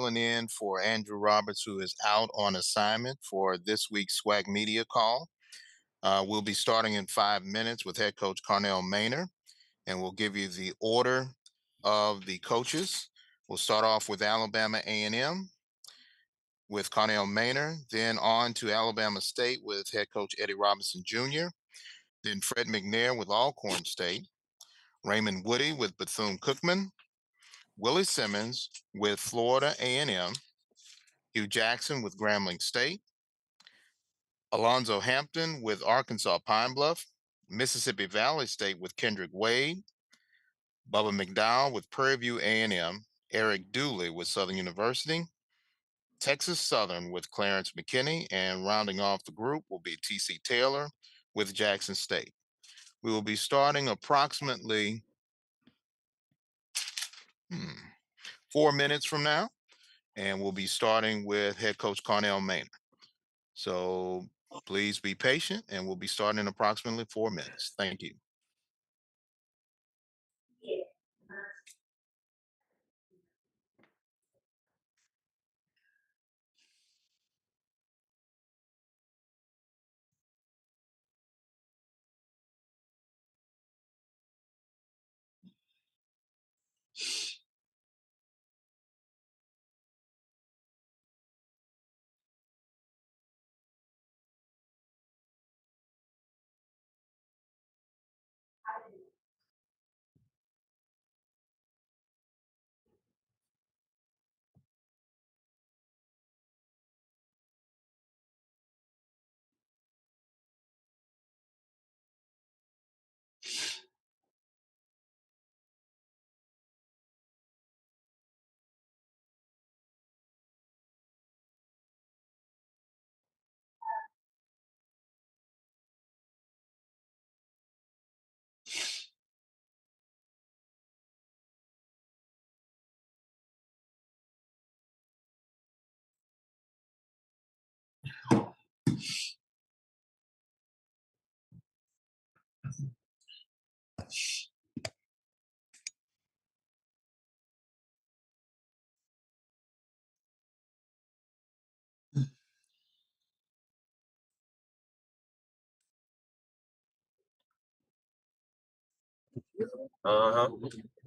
filling in for Andrew Roberts, who is out on assignment for this week's SWAC media call. We'll be starting in 5 minutes with head coach Connell Maynor, and we'll give you the order of the coaches. We'll start off with Alabama A&M with Connell Maynor, then on to Alabama State with head coach Eddie Robinson Jr., then Fred McNair with Alcorn State, Raymond Woodie with Bethune-Cookman, Willie Simmons with Florida A&M, Hugh Jackson with Grambling State, Alonzo Hampton with Arkansas Pine Bluff, Mississippi Valley State with Kendrick Wade, Bubba McDowell with Prairie View A&M, Eric Dooley with Southern University, Texas Southern with Clarence McKinney, and rounding off the group will be TC Taylor with Jackson State. We will be starting approximately 4 minutes from now, and we'll be starting with head coach Connell Maynor. So please be patient, and we'll be starting in approximately 4 minutes. Thank you.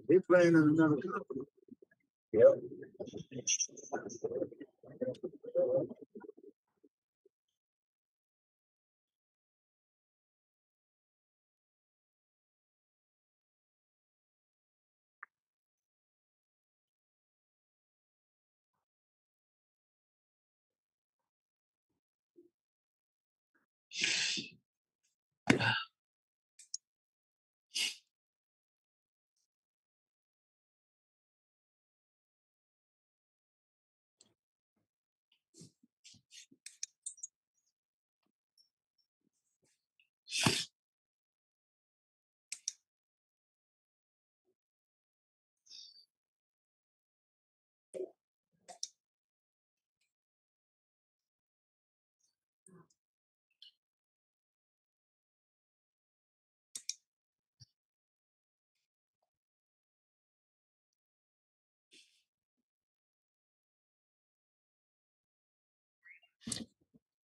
They're playing in another company. Yep.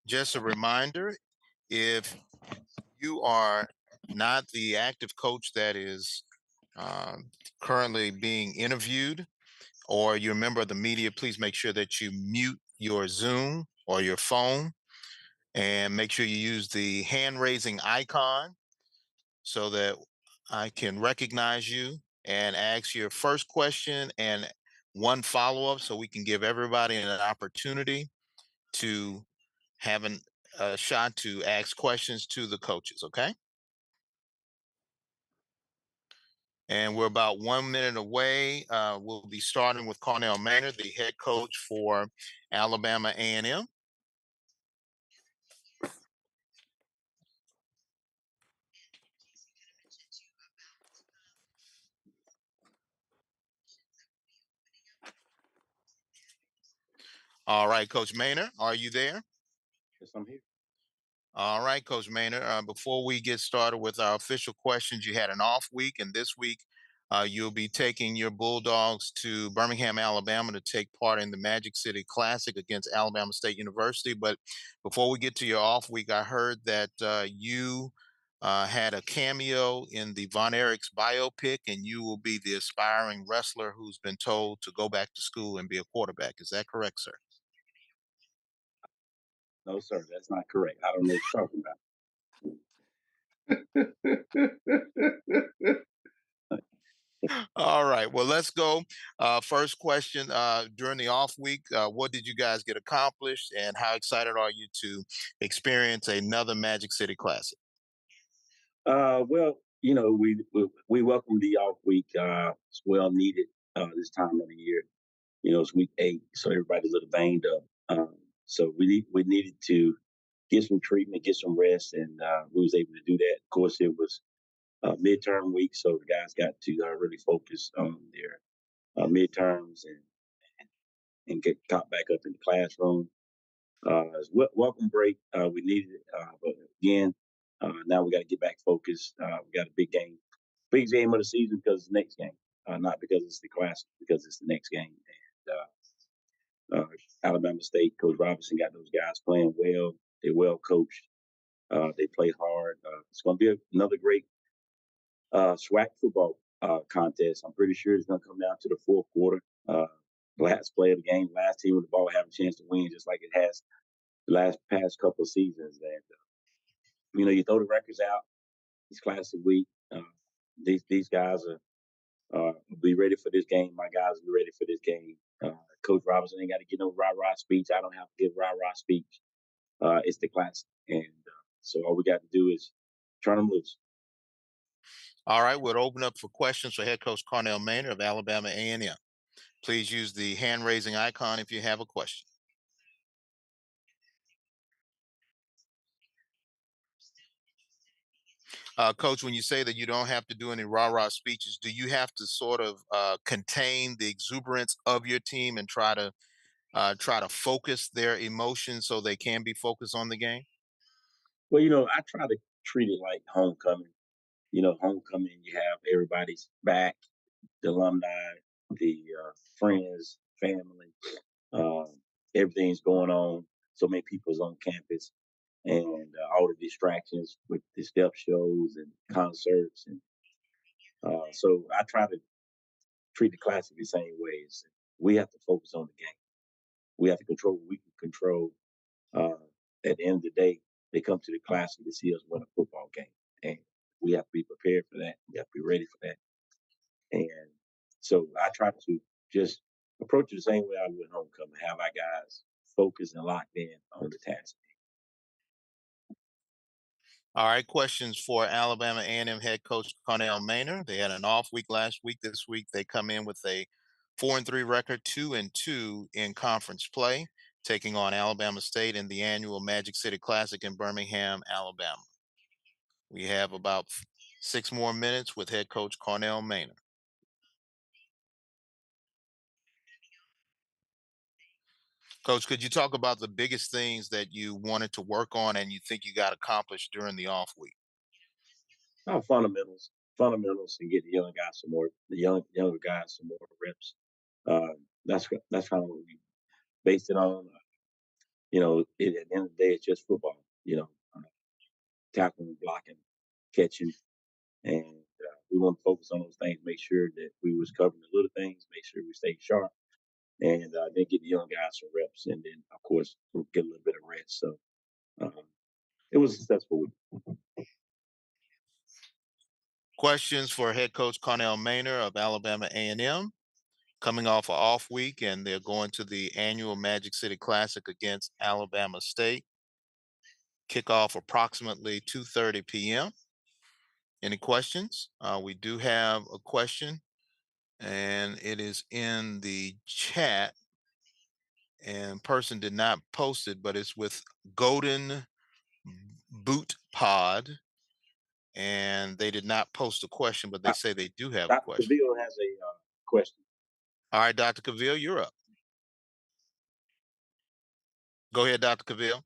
Just a reminder, if you are not the active coach that is currently being interviewed, or you're a member of the media, please make sure that you mute your Zoom or your phone, and make sure you use the hand raising icon so that I can recognize you and ask your first question and one follow-up, so we can give everybody an opportunity to have a shot to ask questions to the coaches, okay? And we're about 1 minute away. We'll be starting with Connell Maynor, the head coach for Alabama A&M. All right, Coach Maynor, are you there? Yes, I'm here. All right, Coach Maynor. Before we get started with our official questions, you had an off week, and this week You'll be taking your Bulldogs to Birmingham, Alabama to take part in the Magic City Classic against Alabama State University. But before we get to your off week, I heard that you had a cameo in the Von Erich's biopic, and you will be the aspiring wrestler who's been told to go back to school and be a quarterback. Is that correct, sir? No, sir, that's not correct. I don't know what you're talking about. All right. Well, let's go. First question. During the off week, what did you guys get accomplished, and how excited are you to experience another Magic City Classic? Well, we welcome the off week. It's well needed this time of the year. It's week 8, so everybody's a little banged up. So we needed to get some treatment, get some rest, and we was able to do that. Of course, it was midterm week, so the guys got to really focus on their midterms and get caught back up in the classroom. Welcome break. We needed it, but again, now we got to get back focused. We got a biggest game of the season because it's the next game, not because it's the classic, because it's the next game. Alabama State, Coach Robinson got those guys playing well. They're well coached. They play hard. It's going to be another great SWAC football contest. I'm pretty sure it's going to come down to the fourth quarter. Last play of the game, last team with the ball have a chance to win, just like it has the past couple of seasons. And you throw the records out. It's classic week. These guys are be ready for this game. My guys will be ready for this game. Coach Robinson ain't got to get no rah-rah speech. I don't have to give rah-rah speech. It's the classic. And so all we got to do is turn them loose. All right. We'll open up for questions for head coach Connell Maynor of Alabama A&M. Please use the hand raising icon if you have a question. Coach, when you say that you don't have to do any rah-rah speeches, do you have to sort of contain the exuberance of your team and try to focus their emotions so they can be focused on the game? Well, I try to treat it like homecoming. Homecoming, you have everybody's back, the alumni, the friends, family. Everything's going on. So many people's on campus, and all the distractions with the step shows and concerts, and so I try to treat the classic the same way. We have to focus on the game. We have to control what we can control. Uh, at the end of the day, they come to the classic to see us win a football game, and we have to be prepared for that. We have to be ready for that. And so I try to just approach it the same way I would homecoming. Have our guys focused and locked in on the task. All right, questions for Alabama A&M head coach Connell Maynor. They had an off week last week. This week they come in with a 4-3 record, 2-2 in conference play, taking on Alabama State in the annual Magic City Classic in Birmingham, Alabama. We have about 6 more minutes with head coach Connell Maynor. Coach, could you talk about the biggest things that you wanted to work on and you think you got accomplished during the off week? Fundamentals, and get the younger guys some more reps. That's kind of what we based it on. At the end of the day, it's just football. Tackling, blocking, catching, and we want to focus on those things. Make sure that we was covering the little things. Make sure we stay sharp, and then get the young guys some reps, and then of course we'll get a little bit of rest. So um, it was a successful week. Questions for head coach Connell Maynor of Alabama A&M, coming off an off week, and they're going to the annual Magic City Classic against Alabama State. Kickoff approximately 2:30 p.m. Any questions? We do have a question, and it is in the chat. And person did not post it, but it's with Golden Boot Pod, and they did not post a question, but they say they do have a Dr. question. Cavill has a question. All right, Dr. Cavill, you're up. Go ahead, Dr. Cavill.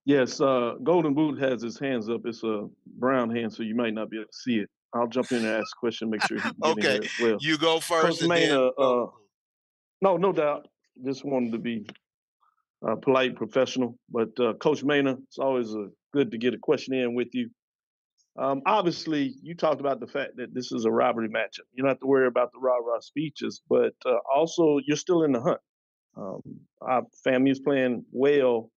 Yes, Golden Boot has his hands up. It's a brown hand, so you might not be able to see it. I'll jump in and ask a question, make sure he can get in Okay, here as well. you go Coach first, and then Maynor, go. no doubt. Just wanted to be polite, professional. But Coach Maynor, it's always good to get a question in with you. Obviously, you talked about the fact that this is a rivalry matchup. You don't have to worry about the rah-rah speeches, but also you're still in the hunt. Our family is playing well.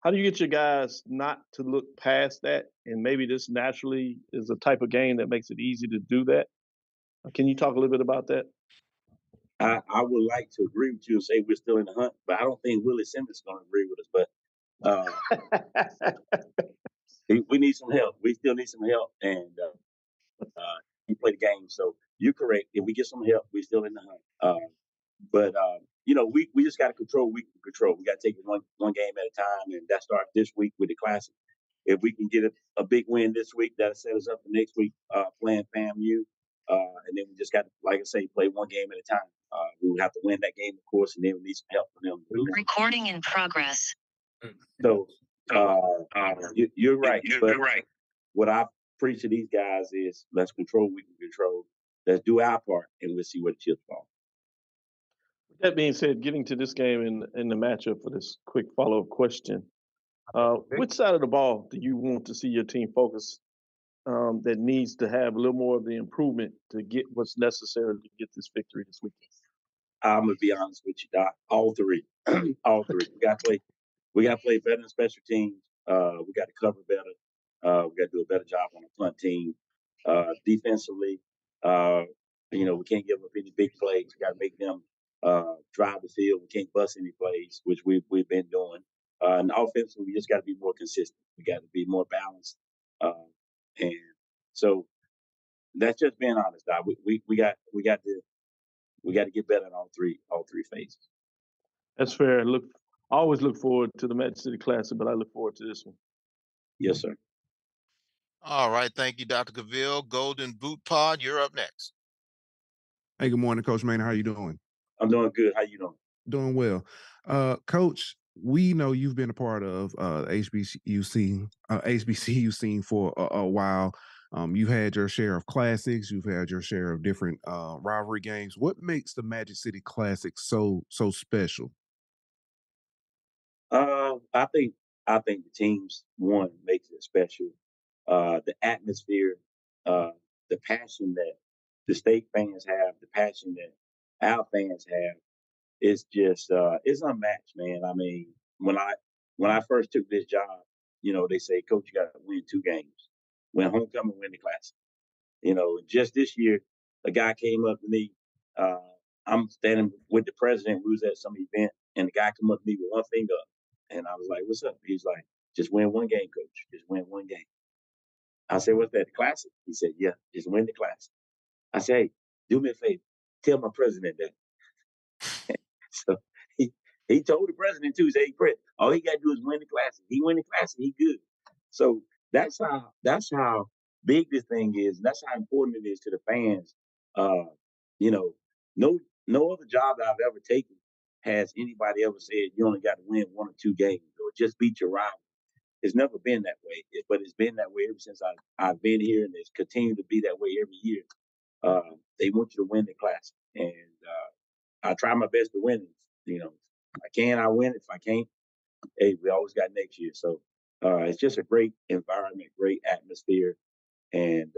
How do you get your guys not to look past that? And maybe this naturally is a type of game that makes it easy to do that. Can you talk a little bit about that? I would like to agree with you and say we're still in the hunt, but I don't think Willie Simmons is going to agree with us. But we need some help. We still need some help, and we play the game. So you're correct. If we get some help, we're still in the hunt. But we just got to control what we can control. We got to take it one game at a time, and that starts this week with the Classic. If we can get a big win this week, that'll set us up for next week playing FAMU. And then we just got to, like I say, play one game at a time. We would have to win that game, of course, and then we need some help from them. Recording in progress. So you're right. But what I preach to these guys is let's control what we can control. Let's do our part, and we'll see where the chips fall. With that being said, getting to this game in the matchup for this quick follow-up question, which side of the ball do you want to see your team focus that needs to have a little more of the improvement to get what's necessary to get this victory this weekend? I'm gonna be honest with you, Doc. All three, all three. We got to play better in special teams. We got to cover better. We got to do a better job on the punt team. Defensively, we can't give up any big plays. We got to make them drive the field. We can't bust any plays, which we've been doing. And offensively, we just got to be more consistent. We got to be more balanced. And so that's just being honest, Doc. We got to get better in all three phases. That's fair. I always look forward to the Magic City Classic, but I look forward to this one. Yes, sir. All right, thank you, Dr. Cavill. Golden Boot Pod, you're up next. Hey, good morning, Coach Maynor. How you doing? I'm doing good. How you doing? Doing well. Coach, we know you've been a part of HBCU scene for a while. You've had your share of classics. You've had your share of different rivalry games. What makes the Magic City Classic so special? I think the teams one makes it special. The atmosphere, the passion that the state fans have, the passion that our fans have, it's just it's unmatched, man. I mean, when I first took this job, they say, Coach, you got to win 2 games. Win homecoming, win the classic. Just this year, a guy came up to me. I'm standing with the president. We was at some event, and the guy come up to me with one finger up. And I was like, what's up? He's like, just win one game, Coach. Just win one game. I said, what's that, the classic? He said, yeah, just win the classic. I said, hey, do me a favor. Tell my president that. So he told the president too, he said, hey, all he got to do is win the classic. He win the classic, he good. So that's how big this thing is. And that's how important it is to the fans. You know, no other job that I've ever taken has anybody ever said you only got to win 1 or 2 games or just beat your rival. It's never been that way, but it's been that way ever since I've been here, and it's continued to be that way every year. They want you to win the class, and I try my best to win it. If I can, I win. If I can't, hey, we always got next year. So it's just a great environment, great atmosphere, and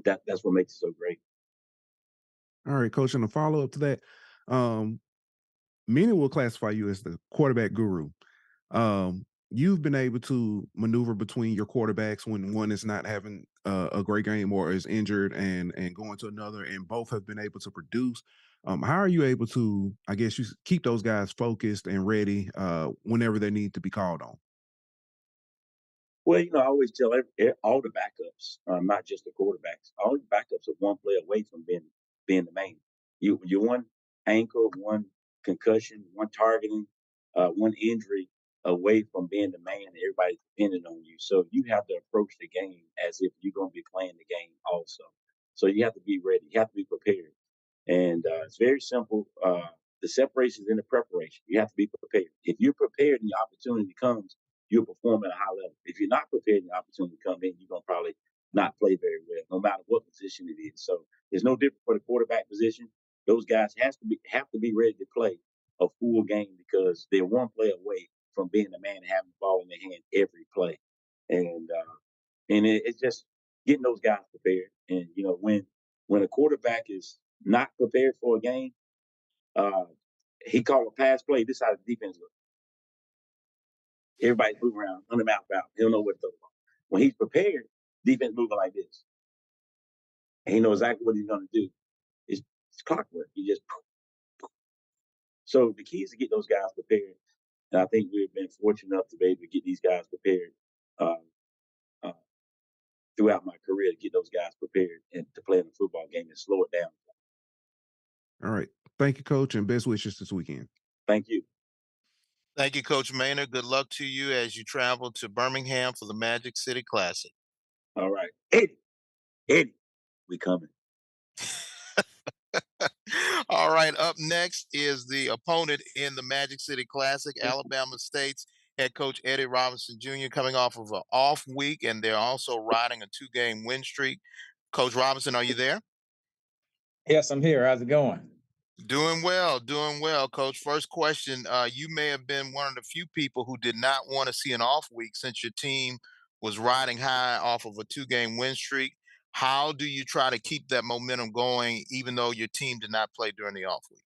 that's what makes it so great. All right, Coach, and a follow-up to that, many will classify you as the quarterback guru. You've been able to maneuver between your quarterbacks when one is not having a great game or is injured and going to another, and both have been able to produce. How are you able to, I guess, you keep those guys focused and ready whenever they need to be called on? Well, I always tell all the backups, not just the quarterbacks, all the backups are one play away from being the main. You're one ankle, one concussion, one targeting, one injury away from being the man. Everybody's depending on you, so you have to approach the game as if you're going to be playing the game also. So you have to be ready. You have to be prepared, and it's very simple. The separation is in the preparation. You have to be prepared. If you're prepared and the opportunity comes, you'll perform at a high level. If you're not prepared and the opportunity comes in, you're going to probably not play very well, no matter what position it is. So it's no different for the quarterback position. Those guys have to be ready to play a full game because they're one play away from being the man and having the ball in their hand every play. And it's just getting those guys prepared. And when a quarterback is not prepared for a game, uh, he called a pass play. This is how the defense looks. Everybody's moving around, 100 mile per hour. He don't know where to throw the ball. When he's prepared, defense moving like this. And he knows exactly what he's going to do. It's clockwork. You just so the key is to get those guys prepared. And I think we've been fortunate enough to be able to get these guys prepared uh, throughout my career to get those guys prepared and to play in a football game and slow it down. All right. Thank you, Coach, and best wishes this weekend. Thank you. Thank you, Coach Maynor. Good luck to you as you travel to Birmingham for the Magic City Classic. All right. Eddie, we coming. All right, up next is the opponent in the Magic City Classic, Alabama State's head coach Eddie Robinson Jr. coming off of an off week, and they're also riding a 2-game win streak. Coach Robinson, are you there? Yes, I'm here. How's it going? Doing well, Coach. First question: you may have been one of the few people who did not want to see an off week since your team was riding high off of a 2-game win streak. How do you try to keep that momentum going, even though your team did not play during the off week?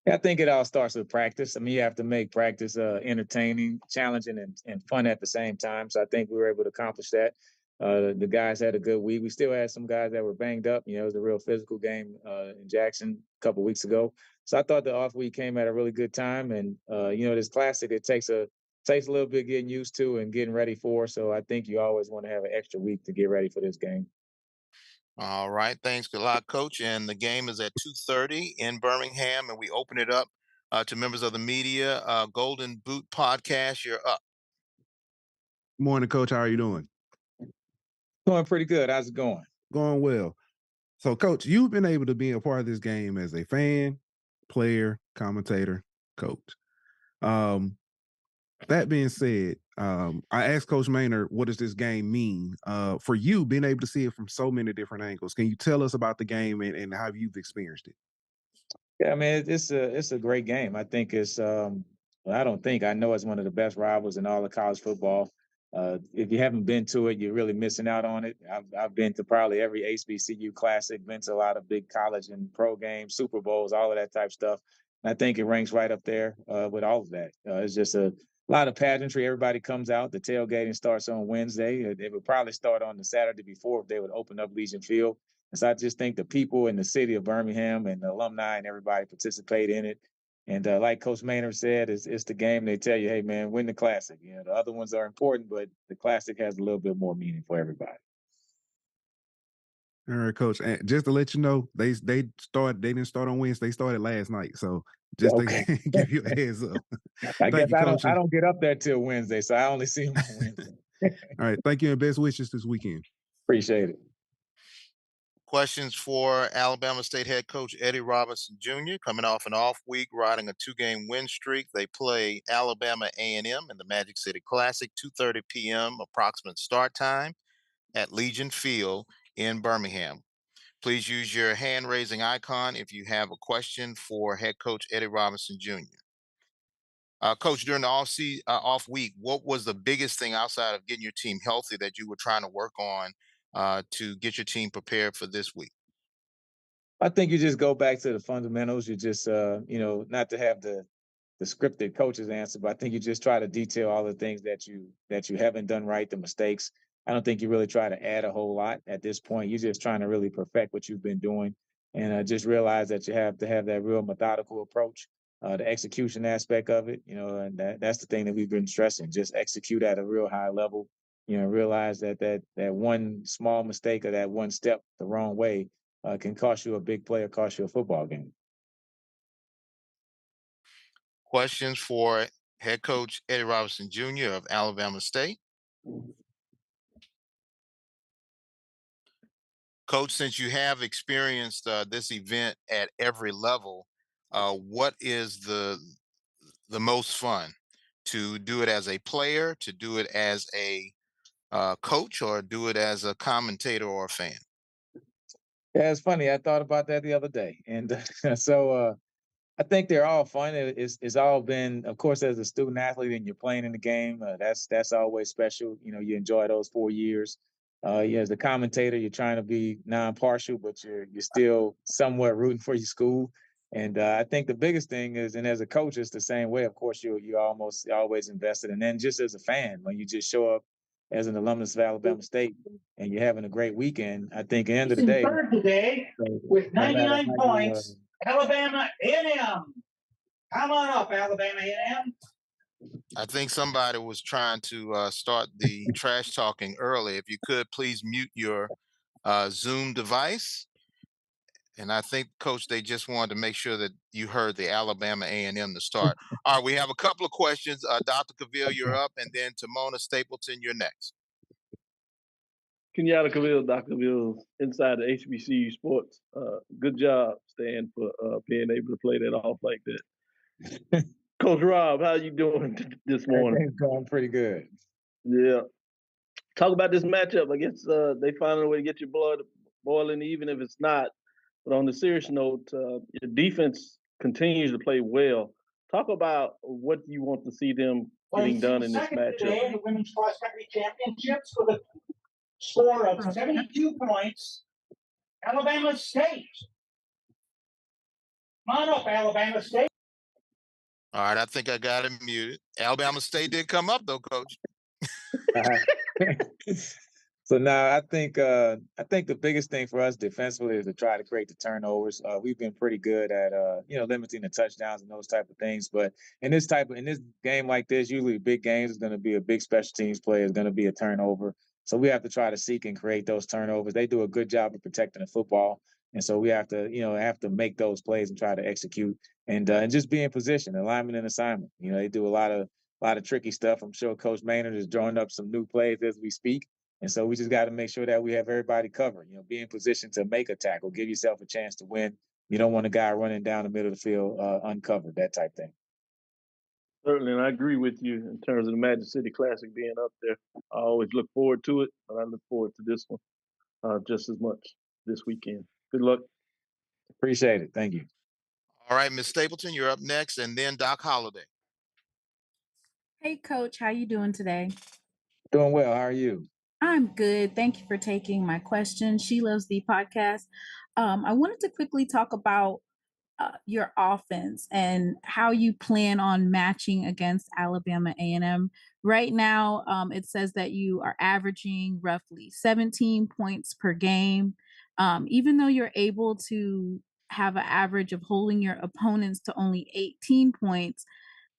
I think it all starts with practice. I mean, you have to make practice entertaining, challenging, and fun at the same time. So I think we were able to accomplish that. The guys had a good week. We still had some guys that were banged up. It was a real physical game in Jackson a couple weeks ago. So I thought the off week came at a really good time. And this classic, it takes a little bit getting used to and getting ready for. So I think you always want to have an extra week to get ready for this game. All right, thanks a lot, Coach. And the game is at 2:30 in Birmingham, and we open it up to members of the media. Golden Boot Podcast, you're up. Morning, Coach. How are you doing? Going pretty good. How's it going? Going well. So, Coach, you've been able to be a part of this game as a fan, player, commentator, coach. That being said, I asked Coach Maynor, what does this game mean for you, being able to see it from so many different angles? Can you tell us about the game and how you've experienced it? Yeah, I mean, it's a great game. I think I know it's one of the best rivals in all of college football. If you haven't been to it, you're really missing out on it. I've been to probably every HBCU classic, been to a lot of big college and pro games, Super Bowls, all of that type stuff. And I think it ranks right up there with all of that. It's just a lot of pageantry. Everybody comes out. The tailgating starts on Wednesday. It would probably start on the Saturday before if they would open up Legion Field. And so I just think the people in the city of Birmingham and the alumni and everybody participate in it. And like Coach Maynor said, it's the game. They tell you, hey, man, win the classic. The other ones are important, but the classic has a little bit more meaning for everybody. All right, Coach. And just to let you know, they didn't start on Wednesday. They started last night. So just Okay. to give you a heads up. I guess you, Coach. I don't get up there till Wednesday, so I only see them on Wednesday. All right. Thank you and best wishes this weekend. Appreciate it. Questions for Alabama State head coach Eddie Robinson Jr. coming off an off week, riding a 2-game win streak. They play Alabama A&M in the Magic City Classic, 2:30 p.m. approximate start time at Legion Field in Birmingham. Please use your hand raising icon if you have a question for head coach Eddie Robinson Jr. Coach, during the off week, what was the biggest thing outside of getting your team healthy that you were trying to work on to get your team prepared for this week? I think you just go back to the fundamentals. You just, not to have the scripted coach's answer, but I think you just try to detail all the things that you haven't done right, the mistakes. I don't think you really try to add a whole lot at this point. You're just trying to really perfect what you've been doing, and just realize that you have to have that real methodical approach, the execution aspect of it. And that's the thing that we've been stressing. Just execute at a real high level. Realize that one small mistake or that one step the wrong way can cost you a big play or cost you a football game. Questions for head coach Eddie Robinson Jr. of Alabama State. Coach, since you have experienced this event at every level, what is the most fun? To do it as a player, to do it as a coach or do it as a commentator or a fan? Yeah, it's funny. I thought about that the other day, and so I think they're all fun. It's all been, of course, as a student athlete and you're playing in the game. That's always special. You know, you enjoy those 4 years. Yeah, as a commentator, you're trying to be non-partial, but you're still somewhat rooting for your school. And I think the biggest thing is, and as a coach, it's the same way. Of course, you're almost always invested, and then just as a fan, when you just show up as an alumnus of Alabama State and you're having a great weekend, I think at the end of the day, third today with no matter 99 how you, points, Alabama A&M. Come on up, Alabama A&M. I think somebody was trying to start the trash talking early. If you could please mute your Zoom device. And I think, Coach, they just wanted to make sure that you heard the Alabama A&M to start. All right, we have a couple of questions. Dr. Cavill, you're up, and then Tamona Stapleton, you're next. Kenyatta Cavill, Dr. Cavill, inside the HBCU sports. Good job, Stan, for being able to play that off like that. Coach Rob, how you doing this morning? everything's going pretty good. Yeah. Talk about this matchup. I guess they found a way to get your blood boiling, even if it's not. But on the serious note, your defense continues to play well. Talk about what you want to see them getting done in this matchup. Today in the women's cross country championships with a score of 72 points. Alabama State. Come on up, Alabama State. All right, I think I got him muted. Alabama State did come up though, Coach. So now I think the biggest thing for us defensively is to try to create the turnovers. We've been pretty good at limiting the touchdowns and those type of things. But in this game like this, usually big games is going to be a big special teams play, is going to be a turnover. So we have to try to seek and create those turnovers. They do a good job of protecting the football, and so we have to make those plays and try to execute and just be in position, alignment and assignment. You know, they do a lot of tricky stuff. I'm sure Coach Maynor is drawing up some new plays as we speak. And so we just got to make sure that we have everybody covered, be in position to make a tackle, give yourself a chance to win. You don't want a guy running down the middle of the field uncovered, that type thing. Certainly, and I agree with you in terms of the Magic City Classic being up there. I always look forward to it, but I look forward to this one just as much this weekend. Good luck. Appreciate it. Thank you. All right, Ms. Stapleton, you're up next, and then Doc Holliday. Hey, Coach, how you doing today? Doing well. How are you? I'm good. Thank you for taking my question. She Loves the podcast. I wanted to quickly talk about your offense and how you plan on matching against Alabama A&M. Right now, it says that you are averaging roughly 17 points per game. Even though you're able to have an average of holding your opponents to only 18 points,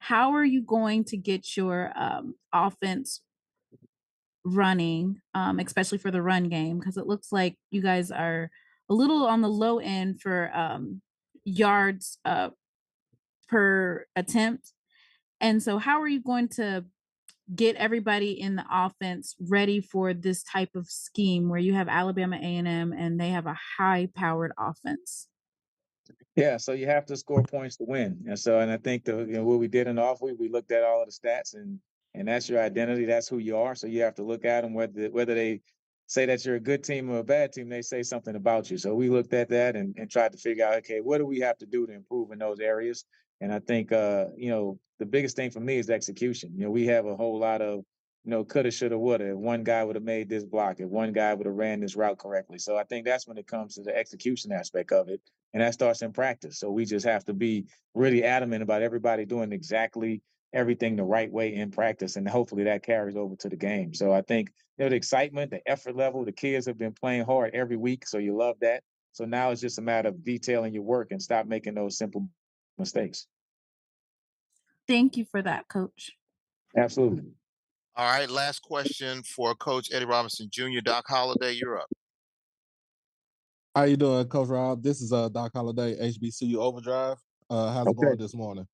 how are you going to get your offense running, especially for the run game? Because it looks like you guys are a little on the low end for yards per attempt. And so how are you going to get everybody in the offense ready for this type of scheme where you have Alabama A&M and they have a high-powered offense? Yeah, so you have to score points to win. And I think what we did in the off week, we looked at all of the stats and that's your identity. That's who you are. So you have to look at them, whether they say that you're a good team or a bad team, they say something about you. So we looked at that and tried to figure out, okay, what do we have to do to improve in those areas? And I think, the biggest thing for me is execution. We have a whole lot of, coulda, shoulda, woulda. If one guy would have made this block, if one guy would have ran this route correctly. So I think that's when it comes to the execution aspect of it. And that starts in practice. So we just have to be really adamant about everybody doing exactly everything the right way in practice. And hopefully that carries over to the game. So I think the excitement, the effort level, the kids have been playing hard every week. So you love that. So now it's just a matter of detailing your work and stop making those simple mistakes. Thank you for that, Coach. Absolutely. All right, last question for Coach Eddie Robinson Jr. Doc Holliday, you're up. How you doing, Coach Rob? This is Doc Holliday, HBCU Overdrive. How's it going this morning?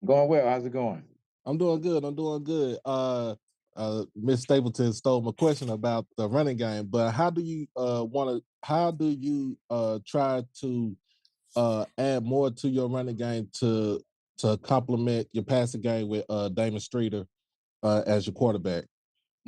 Going well. How's it going? I'm doing good. Miss Stapleton stole my question about the running game, but how do you try to add more to your running game to complement your passing game with Damon Streeter as your quarterback?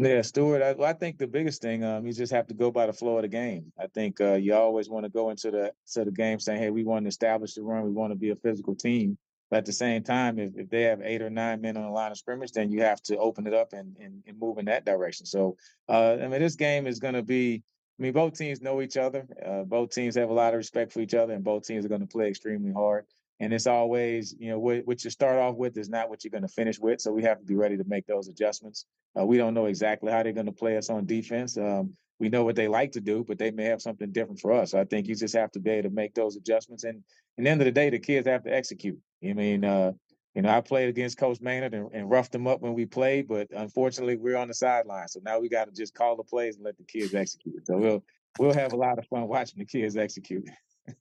Yeah, Stewart. I think the biggest thing, you just have to go by the flow of the game. I think you always want to go into the game saying, "Hey, we want to establish the run. We want to be a physical team." But at the same time, if they have 8 or 9 men on the line of scrimmage, then you have to open it up and move in that direction. So, I mean, this game is going to be. I mean, both teams know each other. Both teams have a lot of respect for each other, and both teams are going to play extremely hard. And it's always, what you start off with is not what you're going to finish with. So we have to be ready to make those adjustments. We don't know exactly how they're going to play us on defense. We know what they like to do, but they may have something different for us. So I think you just have to be able to make those adjustments. And at the end of the day, the kids have to execute. I mean, I played against Coach Maynard and roughed them up when we played, but unfortunately, we're on the sideline. So now we got to just call the plays and let the kids execute. So we'll have a lot of fun watching the kids execute.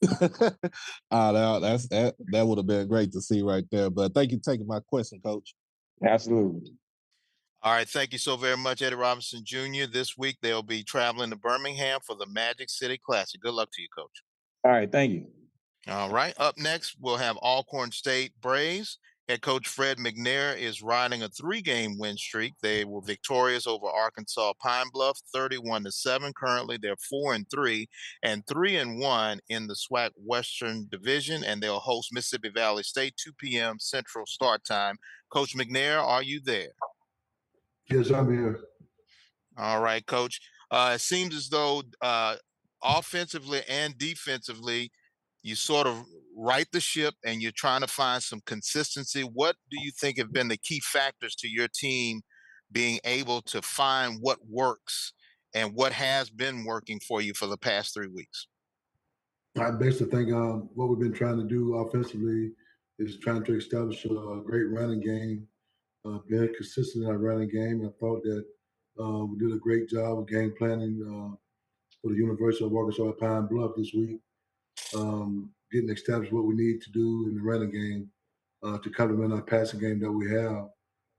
That would have been great to see right there. But thank you for taking my question, Coach. Absolutely. All right, thank you so very much, Eddie Robinson Jr. This week they'll be traveling to Birmingham for the Magic City Classic. Good luck to you, Coach. All right, thank you. All right, up next we'll have Alcorn State Braves. Head coach Fred McNair is riding a 3-game win streak. They were victorious over Arkansas Pine Bluff, 31-7. Currently, they're 4-3 and 3-1 in the SWAC Western Division, and they'll host Mississippi Valley State, 2 p.m. Central start time. Coach McNair, are you there? Yes, I'm here. All right, Coach. It seems as though offensively and defensively, you sort of right the ship and you're trying to find some consistency. What do you think have been the key factors to your team being able to find what works and what has been working for you for the past 3 weeks? I basically think what we've been trying to do offensively is trying to establish a great running game, being consistent in our running game. I thought that we did a great job of game planning for the University of Arkansas at Pine Bluff this week, getting established what we need to do in the running game to complement our passing game that we have.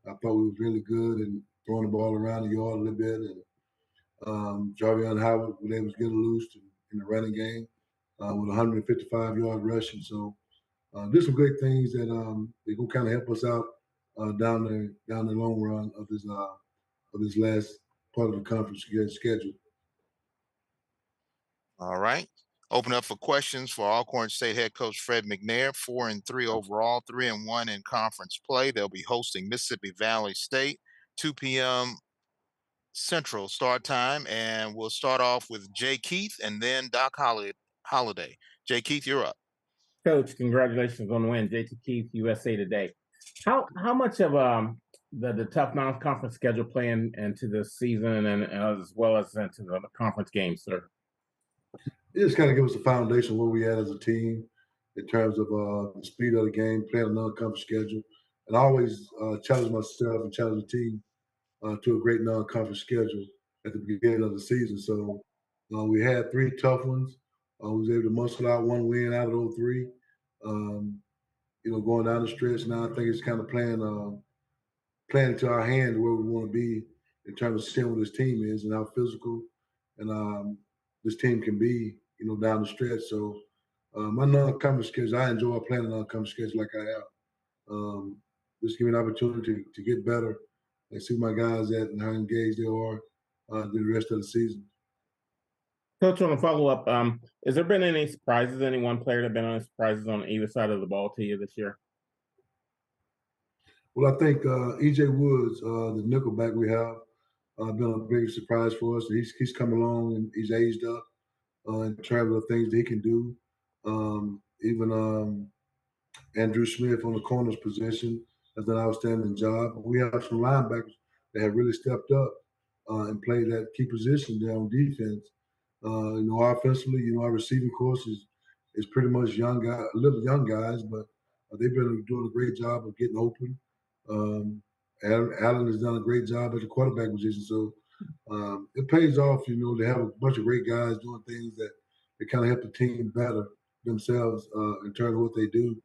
I thought we was really good in throwing the ball around the yard a little bit, and Jarvion Howard was able to get loose in the running game with 155 yard rushing. So there's some great things that they're gonna kind of help us out down the long run of this last part of the conference schedule. All right. Open up for questions for Alcorn State head coach Fred McNair, 4-3 overall, 3-1 in conference play. They'll be hosting Mississippi Valley State, 2 p.m. Central start time. And we'll start off with Jay Keith and then Doc Holiday. Jay Keith, you're up. Coach, congratulations on the win. JT Keith, USA Today. How much of the tough non-conference schedule playing into the season and as well as into the conference games, sir? It just kind of give us a foundation where we at as a team in terms of the speed of the game, playing a non-conference schedule, and I always challenge myself and challenge the team to a great non-conference schedule at the beginning of the season. So we had 3 tough ones. We was able to muscle out 1 win out of those 3. Going down the stretch now, I think it's kind of playing into our hand where we want to be in terms of seeing what this team is and how physical and this team can be, down the stretch. So my non-conference schedule, I enjoy playing a non-conference schedule like I have. Just give me an opportunity to get better and see my guys at and how engaged they are the rest of the season. Coach, on a follow-up, has there been any surprises? Any one player that been any surprises on either side of the ball to you this year? Well, I think E.J. Woods, the nickelback we have, been a big surprise for us. He's come along and he's aged up in terms of things that he can do. Even Andrew Smith on the corners position has done an outstanding job. We have some linebackers that have really stepped up and played that key position there on defense. Offensively, our receiving course is pretty much little young guys, but they've been doing a great job of getting open. Allen has done a great job at the quarterback position, so it pays off, to have a bunch of great guys doing things that kind of help the team better themselves in terms of what they do.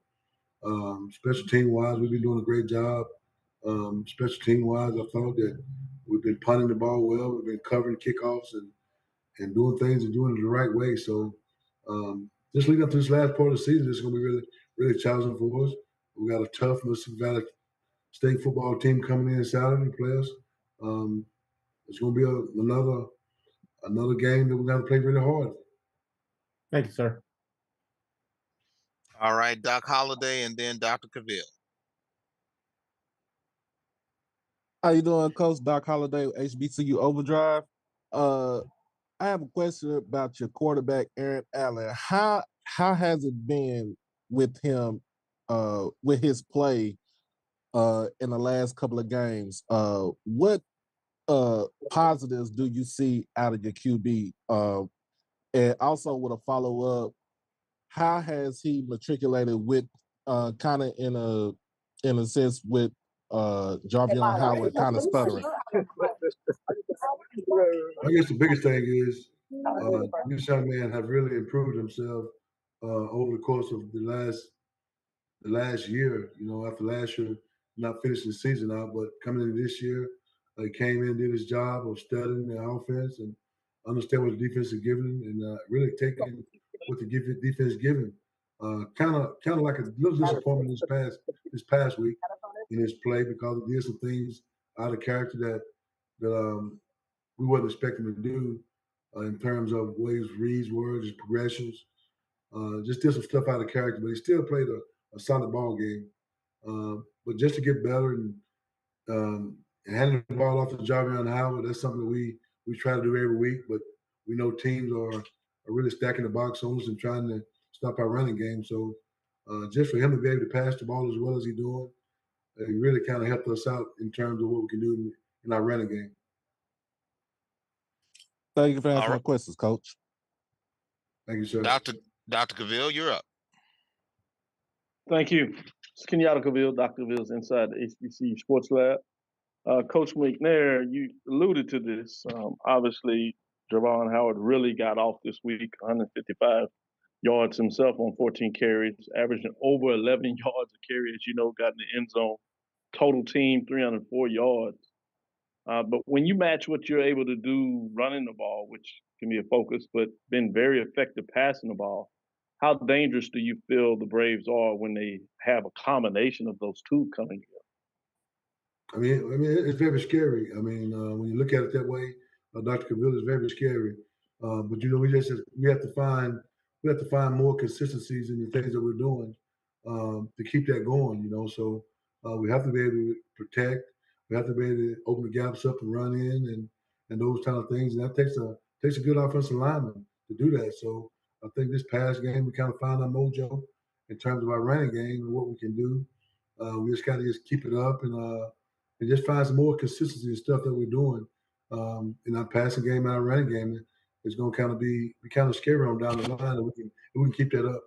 Special team wise, we've been doing a great job. Special team wise, I thought that we've been punting the ball well. We've been covering kickoffs and doing things and doing it the right way. So just leading up to this last part of the season, it's going to be really, really challenging for us. We got a tough Mississippi Valley State football team coming in Saturday to play us. it's going to be another game that we're going to play really hard. Thank you, sir. All right, Doc Holliday, and then Dr. Cavill. How you doing, Coach? Doc Holliday, HBCU Overdrive. I have a question about your quarterback, Aaron Allen. How has it been with him, with his play in the last couple of games? What positives do you see out of your QB? And also with a follow-up, how has he matriculated with kind of in a sense with Jarvion Howard kind of stuttering? I guess the biggest thing is this young man have really improved himself over the course of the last year. You know, after last year not finishing the season out, but coming into this year, he came in, did his job of studying the offense and understand what the defense is giving him, and really taking what the defense is giving. Kind of like a little disappointment this past week in his play because he did some things out of character that we wasn't expecting to do in terms of ways reads words, his progressions. Just did some stuff out of character, but he still played a solid ball game. But just to get better and handing the ball off to Jarvion Howard, that's something that we try to do every week. But we know teams are really stacking the box on us and trying to stop our running game. So just for him to be able to pass the ball as well as he's doing, he really kind of helped us out in terms of what we can do in our running game. Thank you for answering All my right. questions, Coach. Thank you, sir. Dr. Cavill, you're up. Thank you. It's Kenyatta Cavill, Dr. Cavill's inside the HBCU Sports Lab. Coach McNair, you alluded to this. Obviously, Javon Howard really got off this week, 155 yards himself on 14 carries, averaging over 11 yards a carry, as you know, got in the end zone. Total team, 304 yards. But when you match what you're able to do running the ball, which can be a focus, but been very effective passing the ball, how dangerous do you feel the Braves are when they have a combination of those two coming in? I mean, it's very scary. I mean, when you look at it that way, Dr. Cavill is very scary. But you know, we have to find more consistencies in the things that we're doing to keep that going. You know, so we have to be able to protect. We have to be able to open the gaps up and run in and those kind of things. And that takes a good offensive lineman to do that. So I think this past game we kind of found our mojo in terms of our running game and what we can do. We just got to keep it up and just find some more consistency and stuff that we're doing in our passing game and our running game. It's going to kind of be kind of scary on down the line, and we can keep that up.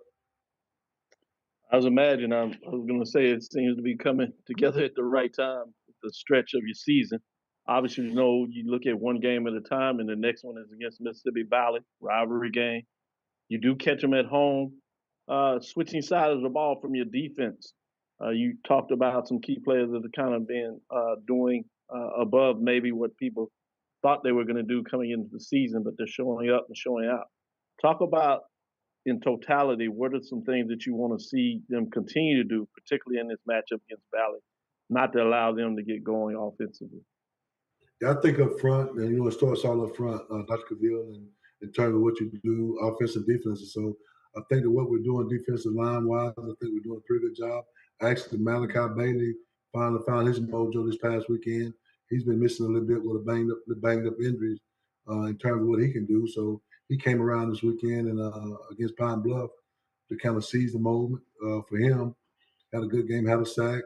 I was going to say it seems to be coming together at the right time, the stretch of your season. Obviously, you know, you look at one game at a time, and the next one is against Mississippi Valley, rivalry game. You do catch them at home. Switching sides of the ball from your defense. You talked about some key players that have kind of been doing above maybe what people thought they were going to do coming into the season, but they're showing up and showing out. Talk about, in totality, what are some things that you want to see them continue to do, particularly in this matchup against Valley, not to allow them to get going offensively? Yeah, I think up front, and you know, it starts all up front, Dr. Cavill, and in terms of what you do, offensive, defensive. So I think that what we're doing defensive line wise, I think we're doing a pretty good job. Actually, Malachi Bailey finally found his mojo this past weekend. He's been missing a little bit with a banged up injuries in terms of what he can do. So he came around this weekend and against Pine Bluff to kind of seize the moment for him. Had a good game, had a sack.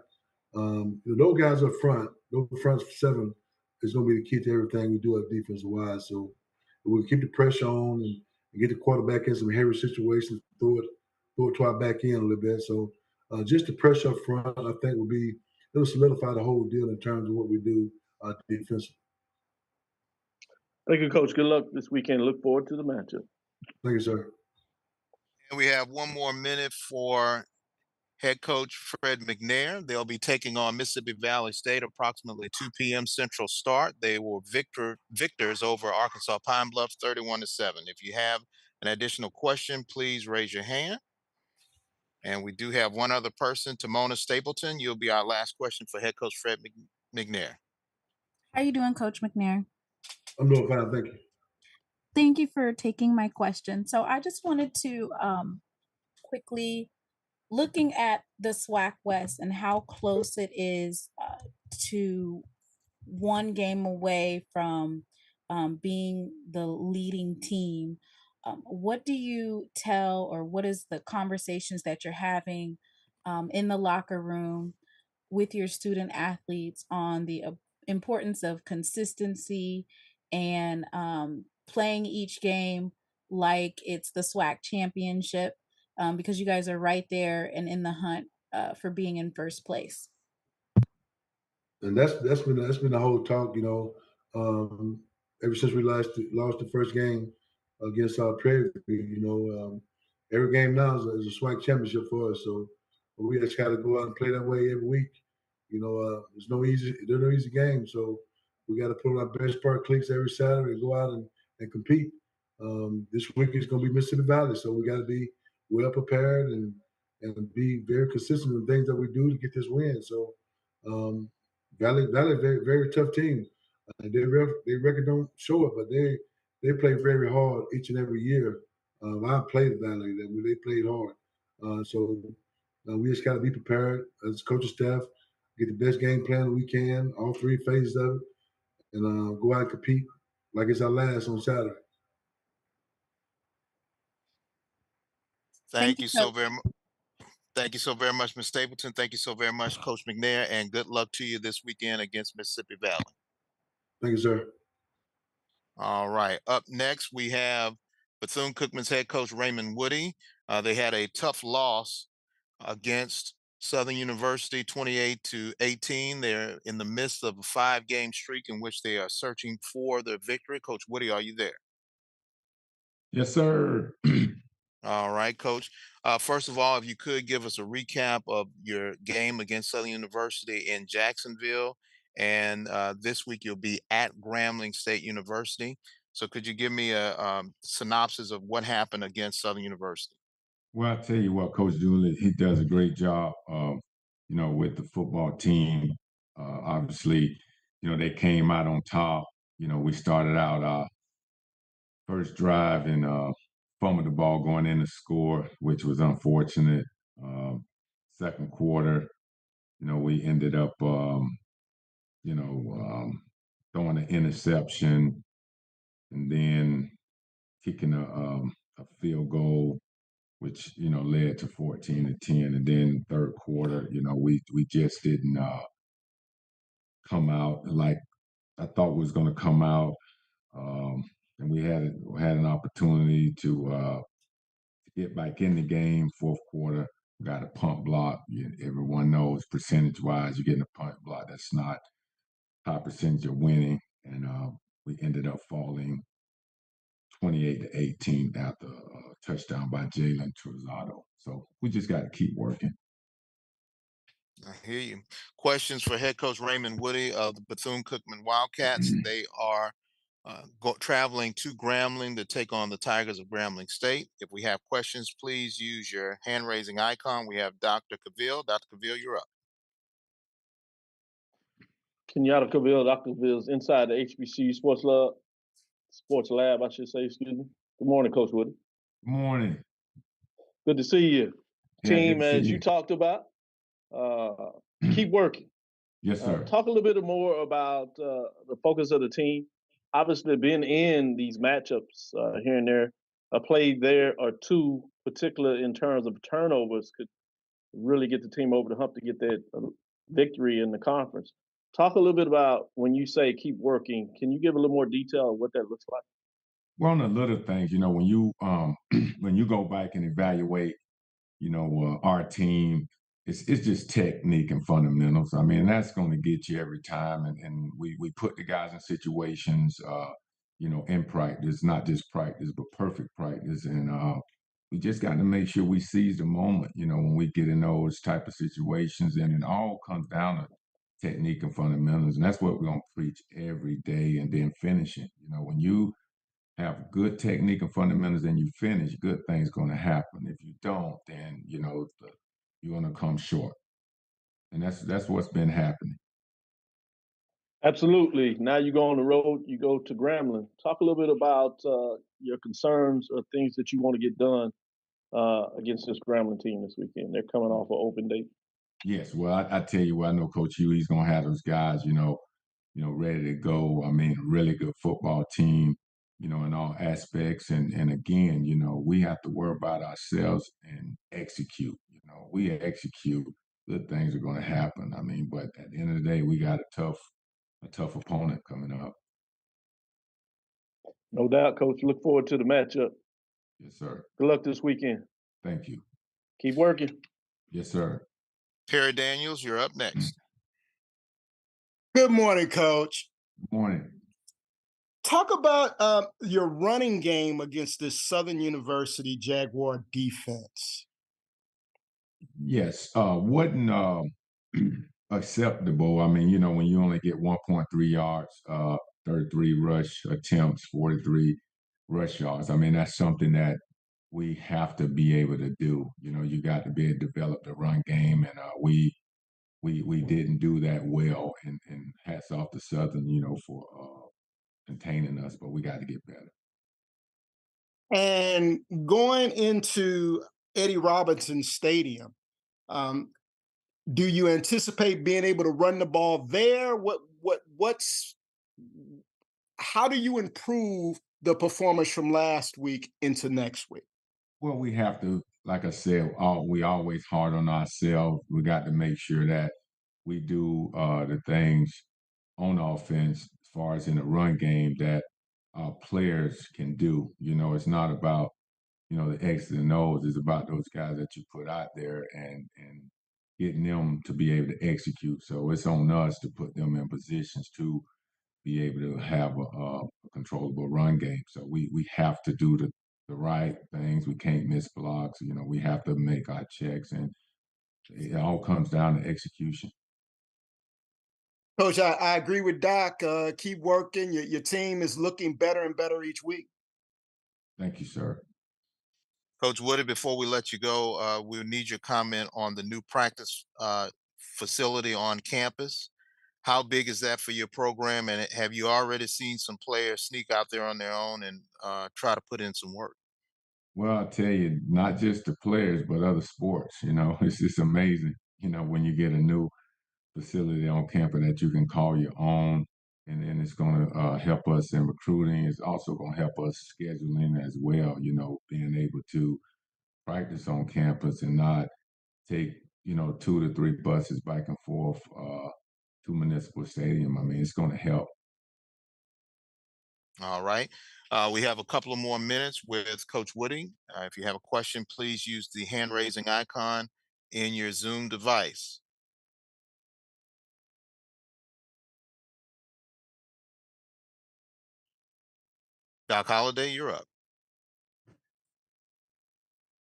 You know, those guys up front, those front seven, is going to be the key to everything we do at defensive wise. So we'll keep the pressure on and get the quarterback in some heavy situations, throw it to our back end a little bit. So just the pressure up front, I think, it'll solidify the whole deal in terms of what we do defensively. Thank you, Coach. Good luck this weekend. Look forward to the matchup. Thank you, sir. And we have one more minute for head coach Fred McNair. They'll be taking on Mississippi Valley State approximately 2 p.m. Central start. They were victors over Arkansas Pine Bluff 31-7. If you have an additional question, please raise your hand. And we do have one other person, Tamona Stapleton. You'll be our last question for head coach Fred McNair. How you doing, Coach McNair? I'm doing fine, thank you. Thank you for taking my question. So I just wanted to quickly looking at the SWAC West and how close it is to one game away from being the leading team. What do you tell, or what is the conversations that you're having in the locker room with your student athletes on the importance of consistency and playing each game like it's the SWAC championship, because you guys are right there and in the hunt for being in first place? And that's been the whole talk, ever since we lost the first game against Prairie. Every game now is a SWAC championship for us. So we just got to go out and play that way every week. There's no easy game. So we got to put on our best part clicks every Saturday and go out and compete. This week is going to be Mississippi Valley, so we got to be well prepared and be very consistent in things that we do to get this win. So. Valley, very very tough team. Their record don't show it, but they play very hard each and every year. I played Valley, they played hard. So we just got to be prepared as coaching staff, get the best game plan we can, all three phases of it, and go out and compete like it's our last on Saturday. Thank you so very much. Thank you so very much, Ms. Stapleton. Thank you so very much, Coach McNair, and good luck to you this weekend against Mississippi Valley. Thank you, sir. All right. Up next, we have Bethune-Cookman's head coach, Raymond Woodie. They had a tough loss against Southern University, 28-18. They're in the midst of a 5-game streak in which they are searching for their victory. Coach Woodie, are you there? Yes, sir. All right, Coach. First of all, if you could give us a recap of your game against Southern University in Jacksonville, and this week you'll be at Grambling State University. So could you give me a synopsis of what happened against Southern University? Well, I tell you what, Coach Dooley, he does a great job, with the football team. Obviously, they came out on top. We started out first drive and fumbled the ball going in to score, which was unfortunate. Second quarter, we ended up, throwing an interception and then kicking a field goal, which led to 14-10. And then third quarter, we just didn't come out like I thought was going to come out. And we had an opportunity to get back in the game. Fourth quarter, got a punt block. Everyone knows percentage-wise, you're getting a punt block. That's not high percentage of winning. And we ended up falling 28-18 after a touchdown by Jalen Trozado. So we just got to keep working. I hear you. Questions for head coach Raymond Woodie of the Bethune-Cookman Wildcats. They are traveling to Grambling to take on the Tigers of Grambling State. If we have questions, please use your hand-raising icon. We have Dr. Cavill. Dr. Cavill, you're up. Kenyatta Cavill, Dr. Cavill's inside the HBCU Sports Lab, I should say, excuse me. Good morning, Coach Woodie. Good morning. Good to see you. Yeah, Team, good to see as you you. talked about, keep working. Yes, sir. Talk a little bit more about the focus of the team. Obviously, being in these matchups here and there, a play there or two, particular in terms of turnovers, could really get the team over the hump to get that victory in the conference. Talk a little bit about when you say keep working. Can you give a little more detail of what that looks like? Well, on the little things, when you when you go back and evaluate, our team, it's just technique and fundamentals. I mean, that's going to get you every time. And we put the guys in situations, in practice, not just practice, but perfect practice. And we just got to make sure we seize the moment, when we get in those type of situations. And it all comes down to technique and fundamentals. And that's what we're going to preach every day, and then finishing. When you have good technique and fundamentals and you finish, good things going to happen. If you don't, then you're going to come short. And that's what's been happening. Absolutely. Now you go on the road, you go to Grambling. Talk a little bit about your concerns or things that you want to get done against this Grambling team this weekend. They're coming off an open date. Yes, well, I tell you what, I know Coach Hugh, he's gonna have those guys, ready to go. I mean, a really good football team, in all aspects. And again, we have to worry about ourselves and execute. We execute, good things are gonna happen. I mean, but at the end of the day, we got a tough opponent coming up. No doubt, Coach. Look forward to the matchup. Yes, sir. Good luck this weekend. Thank you. Keep working. Yes, sir. Perry Daniels, you're up next. Good morning, Coach. Good morning. Talk about your running game against this Southern University Jaguar defense. Yes, wasn't acceptable. I mean, when you only get 1.3 yards, 33 rush attempts, 43 rush yards. I mean, that's something that we have to be able to do. You got to be able to develop the run game, and we didn't do that well. And hats off to Southern, for containing us, but we got to get better. And going into Eddie Robinson Stadium, do you anticipate being able to run the ball there? How do you improve the performance from last week into next week? Well, we have to, like I said, we always hard on ourselves. We got to make sure that we do the things on offense as far as in the run game that our players can do. It's not about, the X's and O's. It's about those guys that you put out there and getting them to be able to execute. So it's on us to put them in positions to be able to have a controllable run game. So we have to do the right things. We can't miss blocks. We have to make our checks, and it all comes down to execution. Coach, I agree with Doc. Keep working. Your team is looking better and better each week. Thank you, sir. Coach Woodie, before we let you go, we'll need your comment on the new practice facility on campus. How big is that for your program? And have you already seen some players sneak out there on their own and try to put in some work? Well, I'll tell you, not just the players, but other sports. It's just amazing, when you get a new facility on campus that you can call your own, and then it's going to help us in recruiting. It's also going to help us scheduling as well, being able to practice on campus and not take, 2 to 3 buses back and forth to Municipal Stadium. I mean, it's going to help. All right. We have a couple of more minutes with Coach Woodie. If you have a question, please use the hand raising icon in your Zoom device. Doc Holliday, you're up.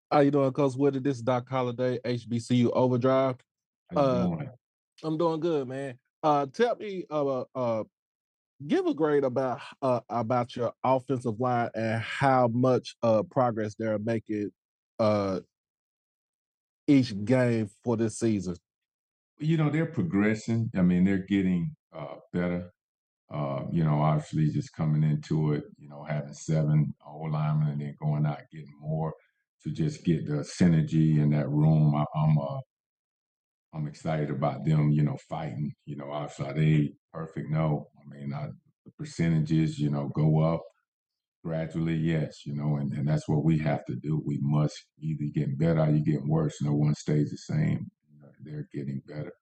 How you doing, Coach Woodie? This is Doc Holliday, HBCU Overdrive. How you doing? I'm doing good, man. Tell me, give a grade about your offensive line and how much progress they're making each game for this season. They're progressing. I mean, they're getting better. Obviously just coming into it, having 7 old linemen and then going out getting more to just get the synergy in that room. I'm excited about them, fighting. Obviously, are they perfect? No. I mean, the percentages, go up gradually, yes, and that's what we have to do. We must either get better or you get worse. No one stays the same. They're getting better.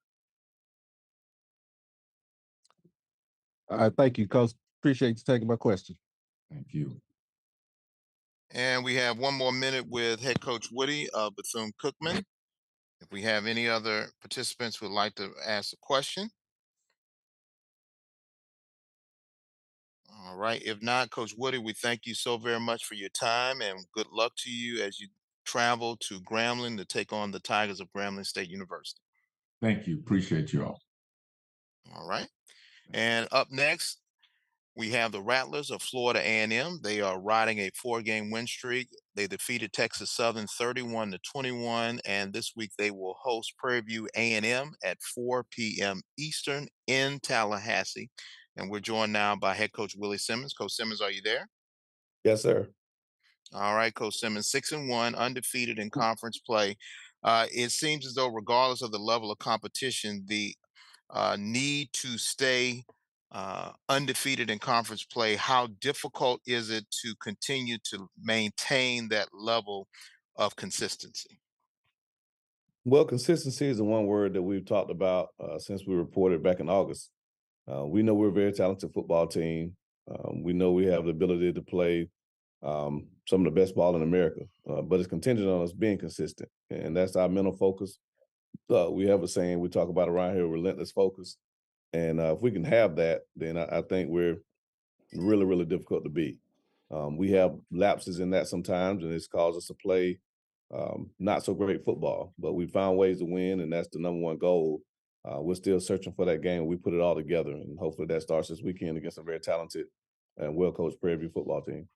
Thank you, Coach. Appreciate you taking my question. Thank you. And we have one more minute with head coach Woodie of Bethune-Cookman. If we have any other participants who would like to ask a question. All right. If not, Coach Woodie, we thank you so very much for your time and good luck to you as you travel to Grambling to take on the Tigers of Grambling State University. Thank you. Appreciate you all. All right. And up next, We have the Rattlers of Florida A&M. They are riding a 4-game win streak. They defeated Texas Southern 31-21, and this week they will host Prairie View A&M at 4 p.m. Eastern in Tallahassee. And we're joined now by head coach Willie Simmons. Coach Simmons, are you there? Yes, sir. All right, Coach Simmons, 6-1, undefeated in conference play. It seems as though, regardless of the level of competition, the need to stay undefeated in conference play, how difficult is it to continue to maintain that level of consistency? Well, consistency is the one word that we've talked about since we reported back in August. We know we're a very talented football team. We know we have the ability to play some of the best ball in America, but it's contingent on us being consistent, and that's our mental focus. We have a saying we talk about around here, relentless focus, and if we can have that, then I think we're really, really difficult to beat. We have lapses in that sometimes, and it's caused us to play not so great football, but we found ways to win, and that's the number one goal. We're still searching for that game. We put it all together, and hopefully that starts this weekend against a very talented and well-coached Prairie View football team.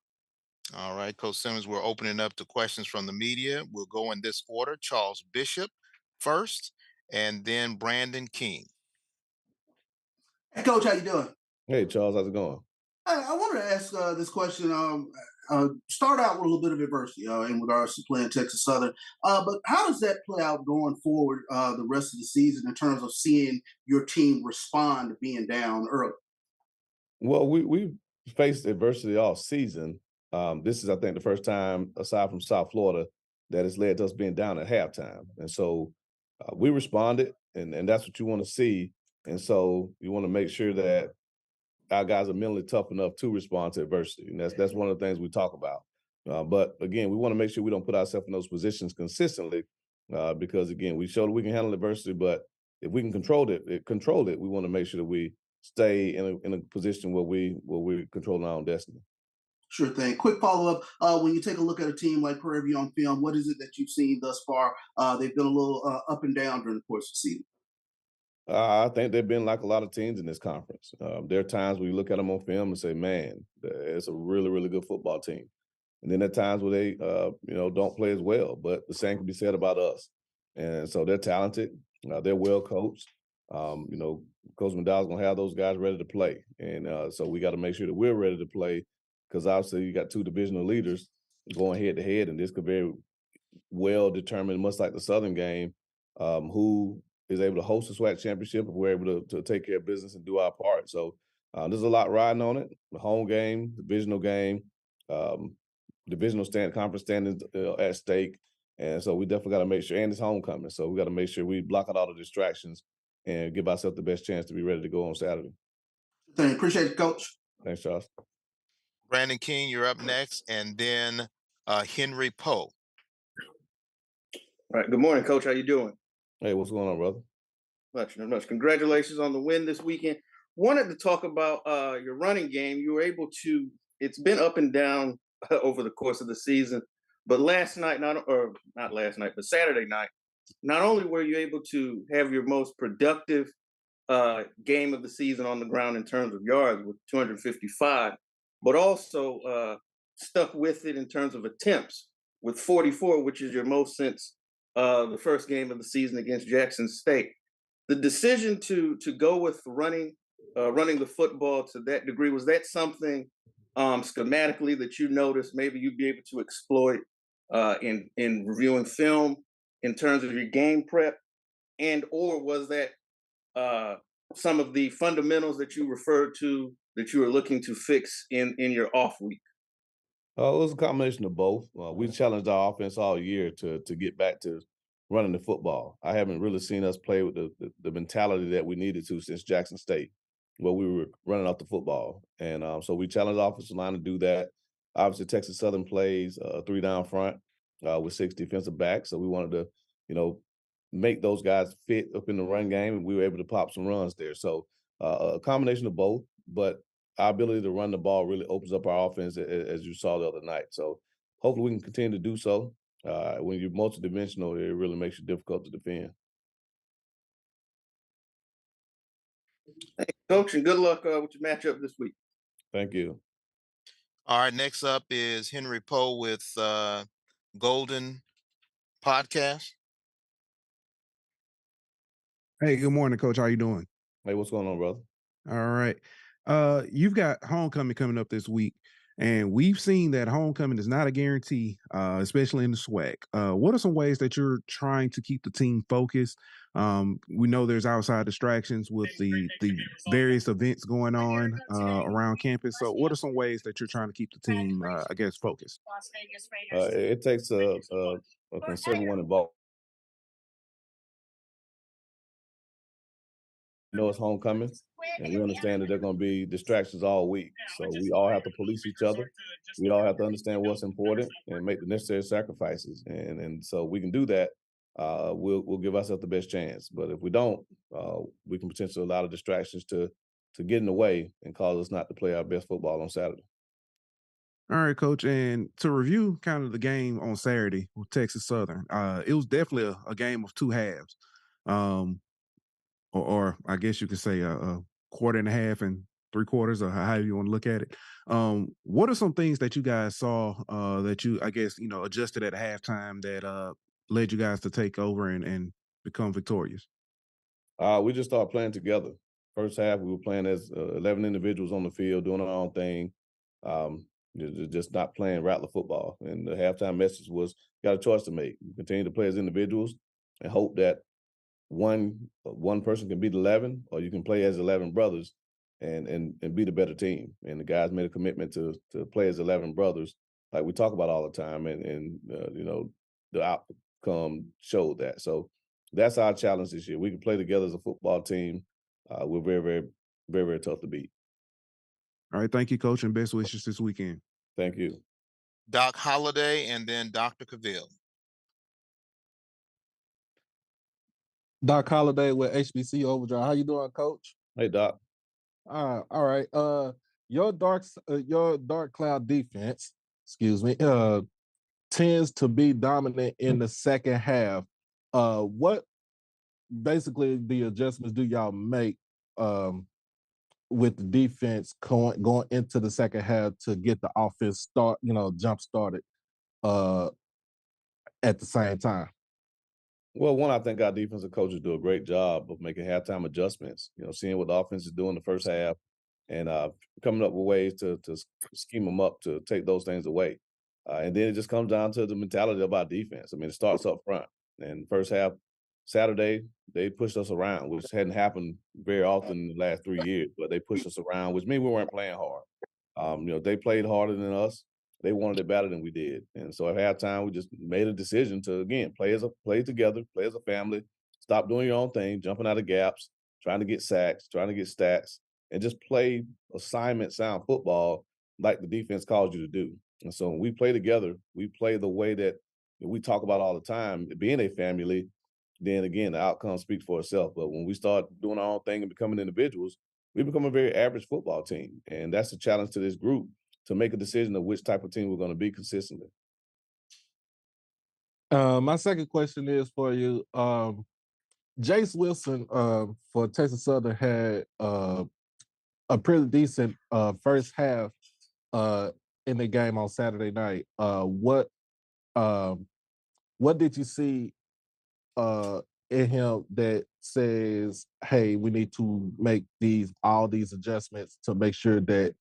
All right, Coach Simmons, we're opening up to questions from the media. We'll go in this order: Charles Bishop first, and then Brandon King. Hey, Coach, how you doing? Hey, Charles, how's it going? I wanted to ask this question. Start out with a little bit of adversity in regards to playing Texas Southern, but how does that play out going forward the rest of the season in terms of seeing your team respond to being down early? Well, we've faced adversity all season. This is, I think, the first time, aside from South Florida, that has led to us being down at halftime. And so we responded, and that's what you want to see. And so you want to make sure that our guys are mentally tough enough to respond to adversity. And that's one of the things we talk about. But again, we want to make sure we don't put ourselves in those positions consistently because, again, we showed that we can handle adversity, but if we can control it, we want to make sure that we stay in a position where we're controlling our own destiny. Sure thing. Quick follow-up. When you take a look at a team like Prairie View on film, what is it that you've seen thus far? They've been a little up and down during the course of the season. I think they've been like a lot of teams in this conference. There are times where you look at them on film and say, man, it's a really, really good football team. And then there are times where they, don't play as well. But the same can be said about us. And so they're talented. They're well coached. Coach McDowell's going to have those guys ready to play. And so we got to make sure that we're ready to play because obviously you got two divisional leaders going head to head. And this could very well determine, much like the Southern game, who is able to host the SWAC championship if we're able to take care of business and do our part. So there's a lot riding on it. The home game, divisional game, conference standings at stake. And so we definitely got to make sure, and it's homecoming. So we got to make sure we block out all the distractions and give ourselves the best chance to be ready to go on Saturday. Appreciate it, Coach. Thanks, Charles. Brandon King, you're up next, and then Henry Poe. All right. Good morning, Coach. How you doing? Hey, what's going on, brother? Not much. Congratulations on the win this weekend. Wanted to talk about your running game. You were able to. It's been up and down over the course of the season, but Saturday night, not only were you able to have your most productive game of the season on the ground in terms of yards with 255, but also stuck with it in terms of attempts with 44, which is your most since the first game of the season against Jackson State. The decision to go with running the football to that degree, was that something schematically that you noticed maybe you'd be able to exploit in reviewing film in terms of your game prep, and or was that some of the fundamentals that you referred to that you were looking to fix in your off week? It was a combination of both. We challenged our offense all year to get back to running the football. I haven't really seen us play with the mentality that we needed to since Jackson State, where we were running off the football. And so we challenged the offensive line to do that. Obviously, Texas Southern plays 3 down front with 6 defensive backs. So we wanted to, make those guys fit up in the run game, and we were able to pop some runs there. So a combination of both, but our ability to run the ball really opens up our offense, as you saw the other night. So hopefully we can continue to do so. When you're multidimensional, it really makes you difficult to defend. Hey, Coach, and good luck with your matchup this week. Thank you. All right, next up is Henry Poe with Golden Podcast. Hey, good morning, Coach. How you doing? Hey, what's going on, brother? All right. You've got homecoming coming up this week, and we've seen that homecoming is not a guarantee, especially in the SWAC. What are some ways that you're trying to keep the team focused? We know there's outside distractions with the various events going on around campus. So, what are some ways that you're trying to keep the team, focused? It takes a concerned one involved. Know it's homecoming, and we understand that there are going to be distractions all week. So we all have to police each other. We all have to understand what's important and make the necessary sacrifices. And so we can do that. We'll give ourselves the best chance. But if we don't, we can potentially allow the distractions to get in the way and cause us not to play our best football on Saturday. All right, Coach. And to review kind of the game on Saturday with Texas Southern, it was definitely a game of two halves. Or I guess you could say a quarter and a half and 3/4, or however you want to look at it. What are some things that you guys saw that you, adjusted at halftime that led you guys to take over and become victorious? We just started playing together. First half, we were playing as 11 individuals on the field, doing our own thing, just not playing rattler football. And the halftime message was, got a choice to make. You continue to play as individuals and hope that one person can beat 11, or you can play as 11 brothers and be the better team. And the guys made a commitment to play as 11 brothers, like we talk about all the time. And the outcome showed that. So that's our challenge this year. We can play together as a football team. We're very, very, very, very tough to beat. All right. Thank you, Coach, and best wishes this weekend. Thank you. Doc Holliday and then Dr. Cavill. Doc Holliday with HBCU Overdrive. How you doing, Coach? Hey, Doc. All right. Your dark cloud defense, tends to be dominant in the second half. What basically the adjustments do y'all make with the defense going into the second half to get the offense jump started at the same time? Well, one, I think our defensive coaches do a great job of making halftime adjustments, seeing what the offense is doing the first half and coming up with ways to scheme them up to take those things away. And then it just comes down to the mentality of our defense. I mean, it starts up front. And first half, Saturday, they pushed us around, which hadn't happened very often in the last 3 years, but they pushed us around, which means we weren't playing hard. They played harder than us. They wanted it better than we did. And so at halftime, we just made a decision to, again, play together, play as a family, stop doing your own thing, jumping out of gaps, trying to get sacks, trying to get stats, and just play assignment sound football like the defense calls you to do. And so when we play together, we play the way that we talk about all the time, being a family, then again, the outcome speaks for itself. But when we start doing our own thing and becoming individuals, we become a very average football team. And that's the challenge to this group, to make a decision of which type of team we're going to be consistently. My second question is for you. Jace Wilson for Texas Southern had a pretty decent first half in the game on Saturday night. What did you see in him that says, hey, we need to make all these adjustments to make sure that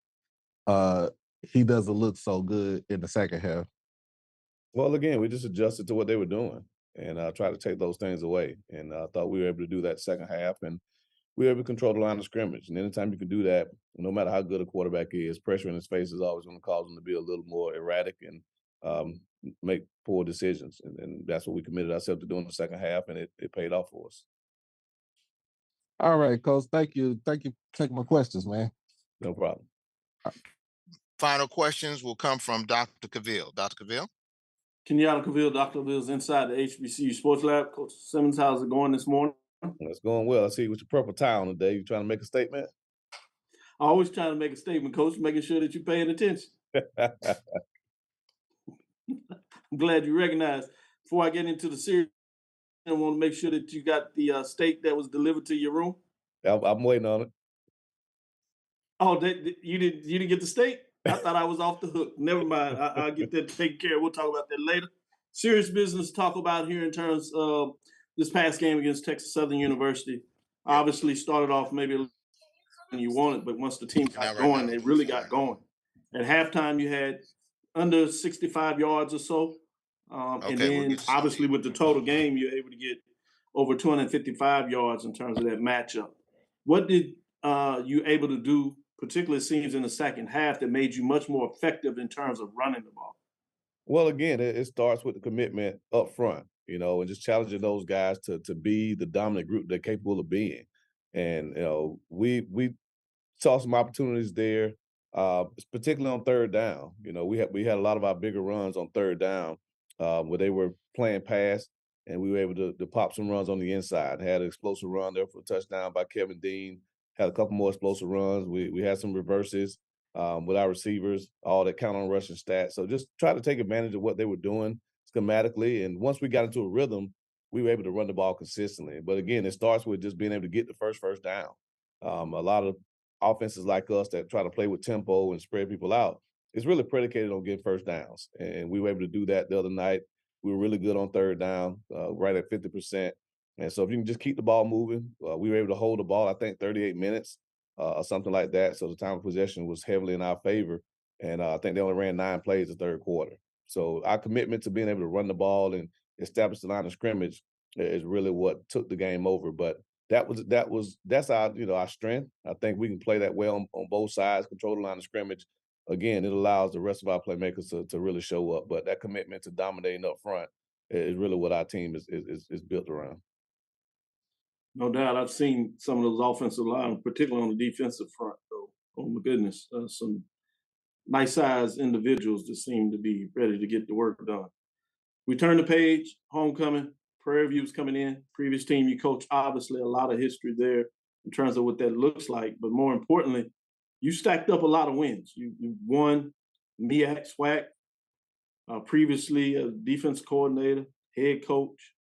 he doesn't look so good in the second half? Well, again, we just adjusted to what they were doing and tried to take those things away. And I thought we were able to do that second half, and we were able to control the line of scrimmage. And anytime you can do that, no matter how good a quarterback is, pressure in his face is always going to cause him to be a little more erratic and make poor decisions. And that's what we committed ourselves to do in the second half, and it paid off for us. All right, Coach. Thank you. Thank you for taking my questions, man. No problem. Final questions will come from Dr. Cavill. Dr. Cavill? Kenyatta Cavill, Dr. Cavill's inside the HBCU Sports Lab. Coach Simmons, how's it going this morning? It's going well. I see you with your purple tie on today. You trying to make a statement? I always trying to make a statement, Coach, making sure that you're paying attention. I'm glad you recognize. Before I get into the series, I want to make sure that you got the steak that was delivered to your room. I'm waiting on it. Oh, you didn't get the steak? I thought I was off the hook. Never mind. I'll get that taken care of. We'll talk about that later. Serious business to talk about here in terms of this past game against Texas Southern University. Obviously started off maybe than you wanted, but once the team got going, they really got going. At halftime, you had under 65 yards or so. And then obviously with the total game, you're able to get over 255 yards in terms of that matchup. What did you able to do, particularly it seems in the second half, that made you much more effective in terms of running the ball? Well, again, it starts with the commitment up front, and just challenging those guys to be the dominant group they're capable of being. And we saw some opportunities there, particularly on third down. We had a lot of our bigger runs on third down where they were playing pass, and we were able to pop some runs on the inside. Had an explosive run there for a touchdown by Kevin Dean. Had a couple more explosive runs. We had some reverses with our receivers, all that count on rushing stats. So just try to take advantage of what they were doing schematically. And once we got into a rhythm, we were able to run the ball consistently. But again, it starts with just being able to get the first down. A lot of offenses like us that try to play with tempo and spread people out, it's really predicated on getting first downs. And we were able to do that the other night. We were really good on third down, right at 50%. And so if you can just keep the ball moving, we were able to hold the ball, I think, 38 minutes or something like that. So the time of possession was heavily in our favor. And I think they only ran 9 plays the third quarter. So our commitment to being able to run the ball and establish the line of scrimmage is really what took the game over. But that's our strength. I think we can play that well on both sides, control the line of scrimmage. Again, it allows the rest of our playmakers to really show up. But that commitment to dominating up front is really what our team is built around. No doubt. I've seen some of those offensive lines, particularly on the defensive front, though. Oh, my goodness. Some nice-sized individuals that seem to be ready to get the work done. We turn the page, homecoming. Prairie View's coming in. Previous team you coached, obviously a lot of history there in terms of what that looks like. But more importantly, you stacked up a lot of wins. You won MEAC, SWAC, previously a defense coordinator, head coach.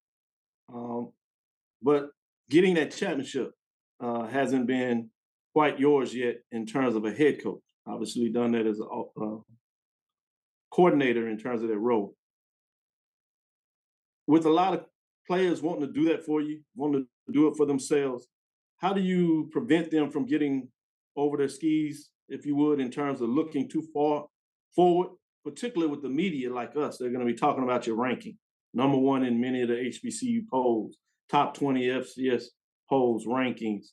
But getting that championship hasn't been quite yours yet in terms of a head coach. Obviously done that as a coordinator in terms of that role. With a lot of players wanting to do that for you, wanting to do it for themselves, how do you prevent them from getting over their skis, if you would, in terms of looking too far forward, particularly with the media like us? They're going to be talking about your ranking. Number 1 in many of the HBCU polls, top 20 FCS polls, rankings.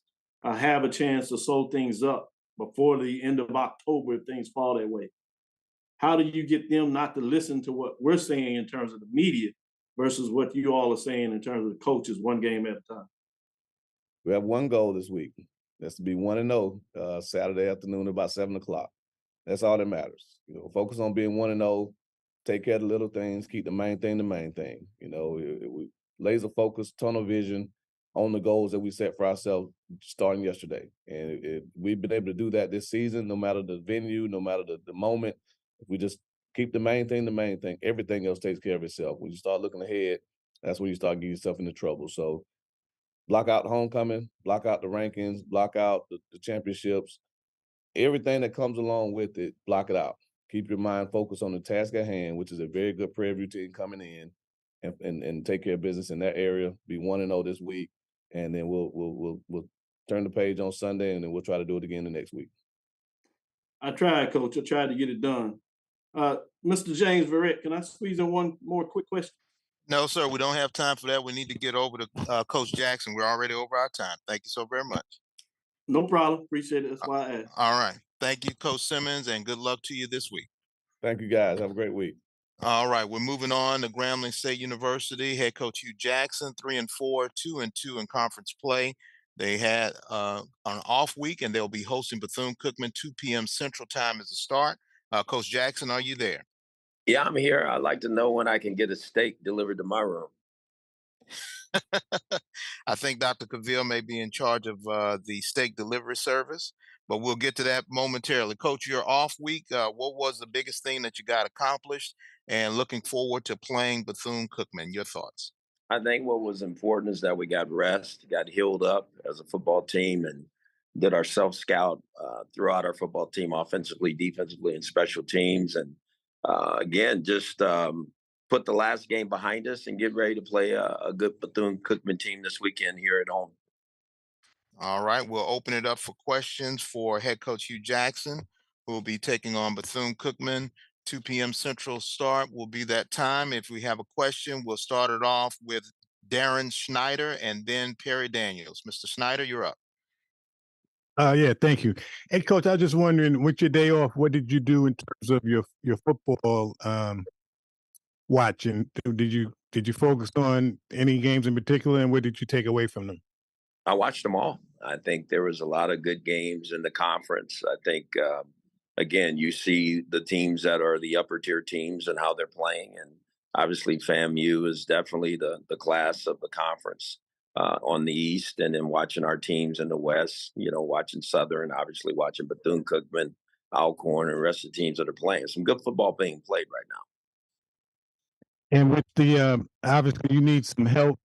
Have a chance to sew things up before the end of October if things fall that way. How do you get them not to listen to what we're saying in terms of the media versus what you all are saying in terms of the coaches, one game at a time? We have one goal this week. That's to be 1-0 Saturday afternoon about 7 o'clock. That's all that matters. Focus on being 1-0, take care of the little things, keep the main thing the main thing. We laser focus, tunnel vision on the goals that we set for ourselves starting yesterday. And we've been able to do that this season, no matter the venue, no matter the moment. If we just keep the main thing, everything else takes care of itself. When you start looking ahead, that's when you start getting yourself into trouble. So block out the homecoming, block out the rankings, block out the championships, everything that comes along with it, block it out. Keep your mind focused on the task at hand, which is a very good Prairie View team coming in, and take care of business in that area. Be 1-0 this week, and then we'll turn the page on Sunday, and then we'll try to do it again the next week. I tried, Coach. I tried to get it done. Mr. James Verrett, can I squeeze in one more quick question? No, sir, we don't have time for that. We need to get over to Coach Jackson. We're already over our time. Thank you so very much. No problem. Appreciate it. That's why I asked. All right. Thank you, Coach Simmons, and good luck to you this week. Thank you, guys. Have a great week. All right, we're moving on to Grambling State University. Head coach Hugh Jackson, 3-4, 2-2 in conference play. They had an off week, and they'll be hosting Bethune-Cookman 2 p.m. Central Time as a start. Coach Jackson, are you there? Yeah, I'm here. I'd like to know when I can get a steak delivered to my room. I think Dr. Cavill may be in charge of the steak delivery service, but we'll get to that momentarily. Coach, your off week, what was the biggest thing that you got accomplished, and looking forward to playing Bethune-Cookman? Your thoughts? I think what was important is that we got rest, got healed up as a football team, and did our self scout throughout our football team, offensively, defensively, and special teams, and again, just put the last game behind us and get ready to play a good Bethune-Cookman team this weekend here at home. All right, we'll open it up for questions for head coach Hugh Jackson, who will be taking on Bethune-Cookman. 2 p.m. Central start will be that time. If we have a question, we'll start it off with Darren Schneider and then Perry Daniels. Mr. Schneider, you're up. Yeah, thank you. Hey, Coach, I was just wondering, with your day off, what did you do in terms of your football watching? Did you focus on any games in particular, and what did you take away from them? I watched them all. I think there was a lot of good games in the conference. I think, again, you see the teams that are the upper tier teams and how they're playing. And obviously FAMU is definitely the class of the conference on the East. And then watching our teams in the West, watching Southern, obviously watching Bethune-Cookman, Alcorn, and the rest of the teams that are playing. Some good football being played right now. And with the, obviously you need some help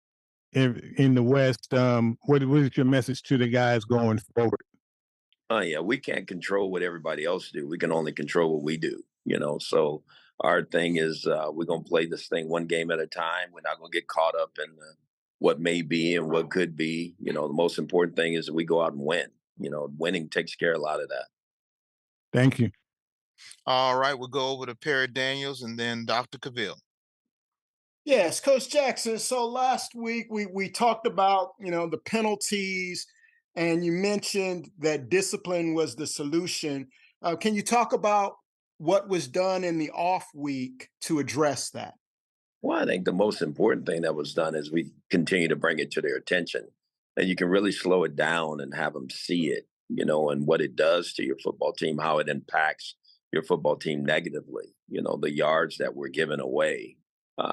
in the West. What is your message to the guys going forward? Oh yeah, we can't control what everybody else do. We can only control what we do. So our thing is we're gonna play this thing one game at a time. We're not gonna get caught up in what may be and what could be. The most important thing is that we go out and win. Winning takes care of a lot of that. Thank you. All right, we'll go over to Perry Daniels and then Dr. Cavill. Yes, Coach Jackson. So last week we talked about, the penalties, and you mentioned that discipline was the solution. Can you talk about what was done in the off week to address that? Well, I think the most important thing that was done is we continue to bring it to their attention. And you can really slow it down and have them see it, and what it does to your football team, how it impacts your football team negatively, the yards that we're giving away.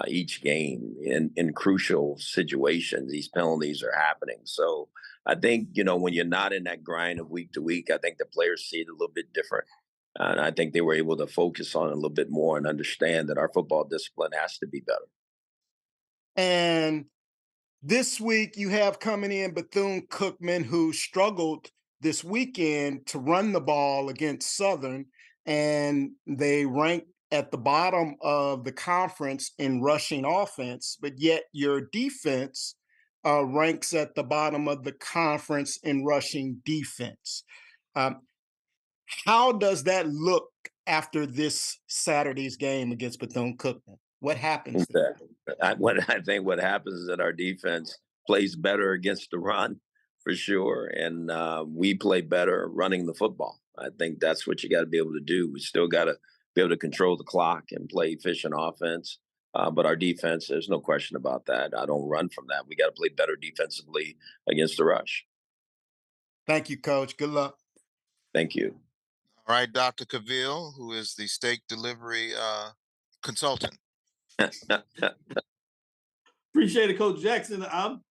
Each game in crucial situations, these penalties are happening. So I think, when you're not in that grind of week to week, I think the players see it a little bit different. And I think they were able to focus on it a little bit more and understand that our football discipline has to be better. And this week you have coming in Bethune-Cookman, who struggled this weekend to run the ball against Southern, and they ranked at the bottom of the conference in rushing offense, but yet your defense ranks at the bottom of the conference in rushing defense. How does that look after this Saturday's game against Bethune-Cookman? What happens there? I think what happens is that our defense plays better against the run, for sure, and we play better running the football. I think that's what you got to be able to do. We still got to be able to control the clock and play efficient offense. But our defense, there's no question about that. I don't run from that. We got to play better defensively against the rush. Thank you, Coach. Good luck. Thank you. All right, Dr. Cavill, who is the steak delivery consultant. Appreciate it, Coach Jackson. I'm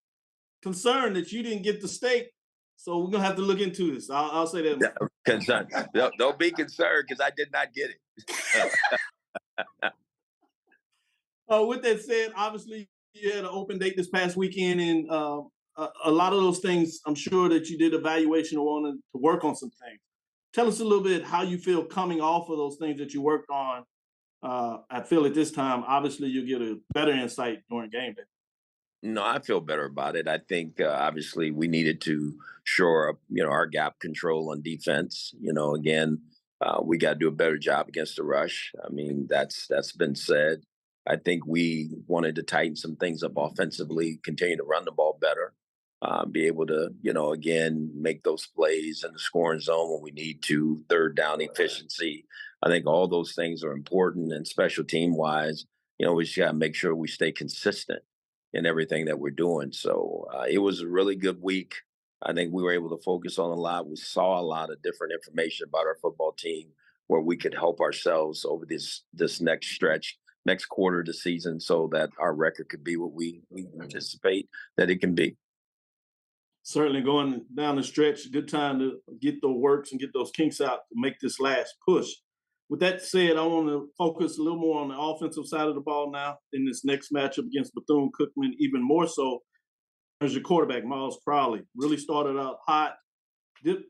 concerned that you didn't get the steak, so we're gonna have to look into this. I'll say that. Yeah, concerned. Don't be concerned, because I did not get it. With that said, obviously you had an open date this past weekend, and a lot of those things, I'm sure that you did evaluation or wanted to work on some things. Tell us a little bit how you feel coming off of those things that you worked on. I feel at this time, obviously you'll get a better insight during game day. No, I feel better about it. I think obviously we needed to shore up, our gap control on defense. Again, we got to do a better job against the rush. I mean, that's been said. I think we wanted to tighten some things up offensively, continue to run the ball better, be able to, again, make those plays in the scoring zone when we need to, third down efficiency. I think all those things are important, and special team wise, we just got to make sure we stay consistent in everything that we're doing. So it was a really good week. I think we were able to focus on a lot. We saw a lot of different information about our football team where we could help ourselves over this next stretch, next quarter of the season, so that our record could be what we anticipate that it can be. Certainly going down the stretch, good time to get the works and get those kinks out to make this last push. With that said, I want to focus a little more on the offensive side of the ball now in this next matchup against Bethune-Cookman, even more so as your quarterback, Miles Crowley. Really started out hot,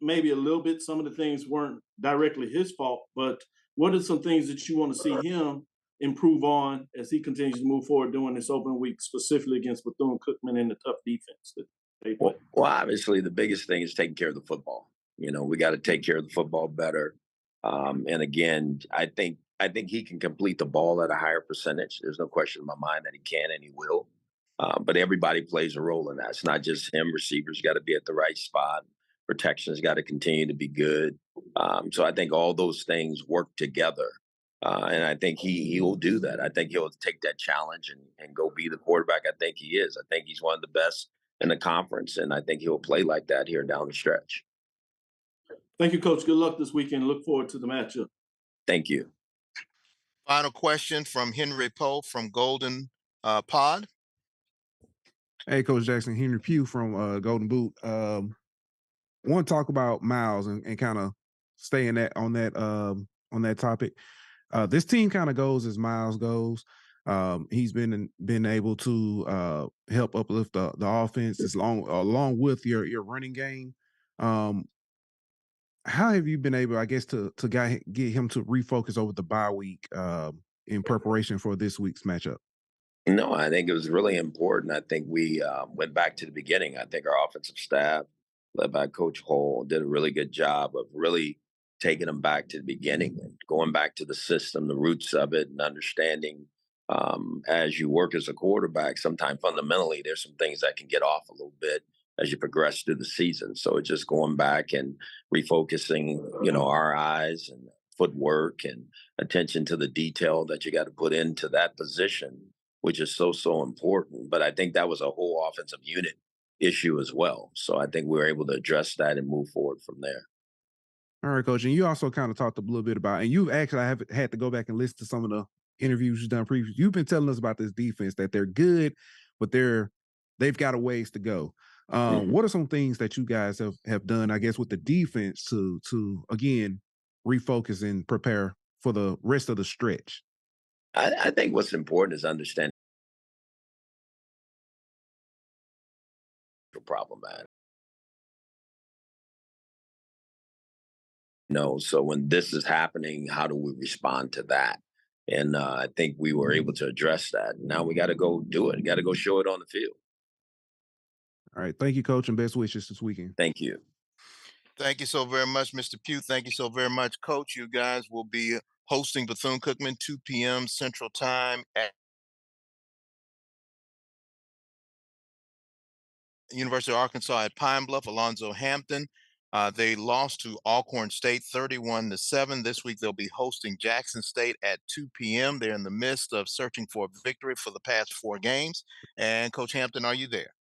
maybe a little bit. Some of the things weren't directly his fault, but what are some things that you want to see him improve on as he continues to move forward during this open week, specifically against Bethune-Cookman and the tough defense that they play? Well, obviously, the biggest thing is taking care of the football. You know, we got to take care of the football better. And again, I think he can complete the ball at a higher percentage. There's no question in my mind that he can and he will. But everybody plays a role in that. It's not just him. Receivers got to be at the right spot. Protection's got to continue to be good. So I think all those things work together. And I think he will do that. I think he'll take that challenge and go be the quarterback I think he is. I think he's one of the best in the conference, and I think he'll play like that here down the stretch. Thank you, Coach. Good luck this weekend. Look forward to the matchup. Thank you. Final question from Henry Poe from Golden Pod. Hey, Coach Jackson, Henry Pugh from Golden Boot. Want to talk about Miles and kind of stay in that on that topic. This team kind of goes as Miles goes. He's been able to help uplift the offense along with your running game. How have you been able, I guess, to get him to refocus over the bye week in preparation for this week's matchup? No, I think it was really important. I think we went back to the beginning. I think our offensive staff, led by Coach Hall, did a really good job of really taking them back to the beginning and going back to the system, the roots of it, and understanding as you work as a quarterback, sometimes fundamentally there's some things that can get off a little bit as you progress through the season. So it's just going back and refocusing, our eyes and footwork and attention to the detail that you got to put into that position, which is so important. But I think that was a whole offensive unit issue as well. So I think we were able to address that and move forward from there. All right, Coach. And you also kind of talked a little bit about, and you actually have had to go back and listen to some of the interviews you've done previously. You've been telling us about this defense, that they're good, but they've got a ways to go. What are some things that you guys have done, I guess, with the defense to again refocus and prepare for the rest of the stretch? I think what's important is understanding the problem, man. So when this is happening, how do we respond to that? And I think we were able to address that. Now we got to go do it. Got to go show it on the field. All right. Thank you, Coach, and best wishes this weekend. Thank you. Thank you so very much, Mr. Pugh. Thank you so very much, Coach. You guys will be hosting Bethune-Cookman 2 p.m. Central Time at University of Arkansas at Pine Bluff, Alonzo, Hampton. They lost to Alcorn State 31-7. This week they'll be hosting Jackson State at 2 p.m. They're in the midst of searching for a victory for the past 4 games. And Coach Hampton, are you there?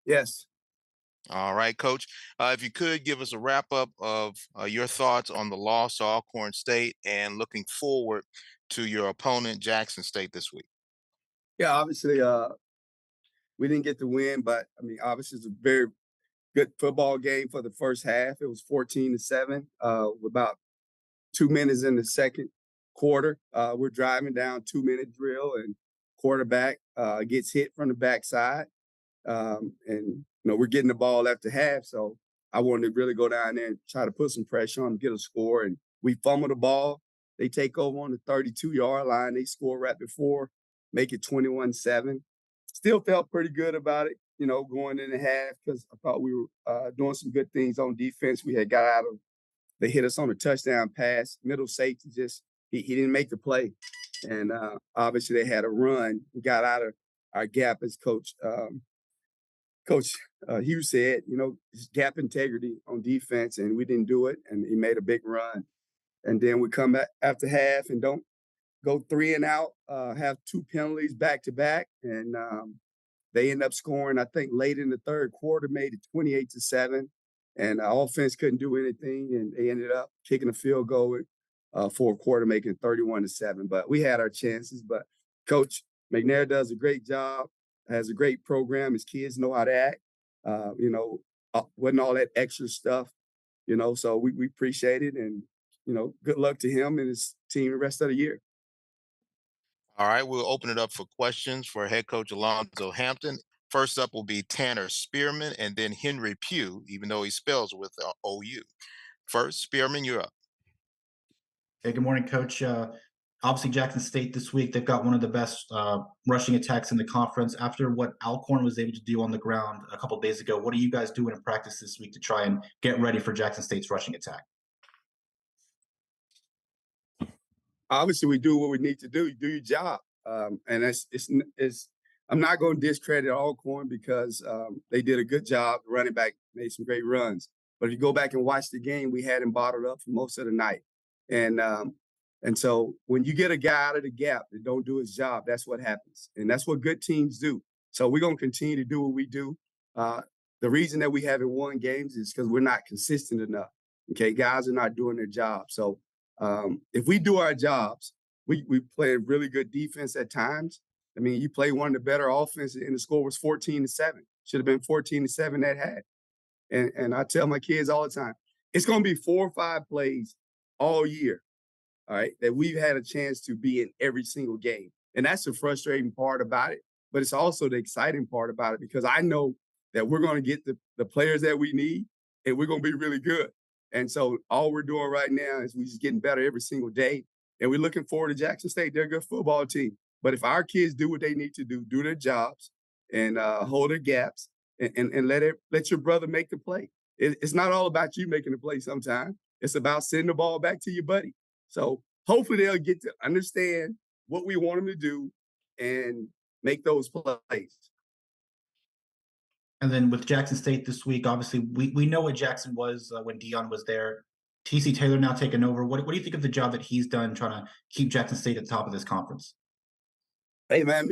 Yes. All right, Coach. If you could give us a wrap up of your thoughts on the loss to Alcorn State and looking forward to your opponent, Jackson State, this week. Yeah, obviously, we didn't get the win, but I mean, obviously, it's a very good football game for the first half. It was 14-7 with about 2 minutes in the second quarter. We're driving down 2-minute drill, and quarterback gets hit from the backside. And we're getting the ball after half, so I wanted to really go down there and try to put some pressure on them, get a score. And we fumble the ball. They take over on the 32-yard line. They score right before, make it 21-7. Still felt pretty good about it, going in the half, because I thought we were doing some good things on defense. We had got out of, they hit us on a touchdown pass. Middle safety he didn't make the play. And obviously they had a run. We got out of our gap, as Coach Hugh said, it's gap integrity on defense, and we didn't do it, and he made a big run. And then we come back after half and don't go 3 and out, have 2 penalties back to back, and they end up scoring, I think, late in the third quarter, made it 28-7, and our offense couldn't do anything, and they ended up kicking a field goal for a quarter, making it 31-7. But we had our chances, but Coach McNair does a great job, has a great program. His kids know how to act. Wasn't all that extra stuff, so we appreciate it, and, good luck to him and his team the rest of the year. All right, we'll open it up for questions for head coach Alonzo Hampton. First up will be Tanner Spearman and then Henry Pugh, even though he spells with OU. First, Spearman, you're up. Hey, good morning, Coach. Obviously, Jackson State this week, they've got one of the best rushing attacks in the conference. After what Alcorn was able to do on the ground a couple of days ago, what are you guys doing in practice this week to try and get ready for Jackson State's rushing attack? Obviously, we do what we need to do. You do your job, and it's. I'm not going to discredit Alcorn because they did a good job. The running back made some great runs. But if you go back and watch the game, we had him bottled up for most of the night. And so when you get a guy out of the gap that don't do his job, that's what happens. And that's what good teams do. So we're going to continue to do what we do. The reason that we haven't won games is because we're not consistent enough. Okay, guys are not doing their job. So if we do our jobs, we play a really good defense at times. I mean, you play one of the better offenses, and the score was 14-7. Should have been 14-7 at half. And I tell my kids all the time, it's going to be 4 or 5 plays all year, all right, that we've had a chance to be in every single game. And that's the frustrating part about it. But it's also the exciting part about it because I know that we're going to get the players that we need, and we're going to be really good. And so all we're doing right now is we're just getting better every single day. And we're looking forward to Jackson State. They're a good football team. But if our kids do what they need to do their jobs and hold their gaps and let your brother make the play. It's not all about you making the play sometimes. It's about sending the ball back to your buddy. So hopefully they'll get to understand what we want them to do and make those plays. And then with Jackson State this week, obviously we know what Jackson was when Dion was there. TC Taylor now taking over. What do you think of the job that he's done trying to keep Jackson State at the top of this conference? Hey, man,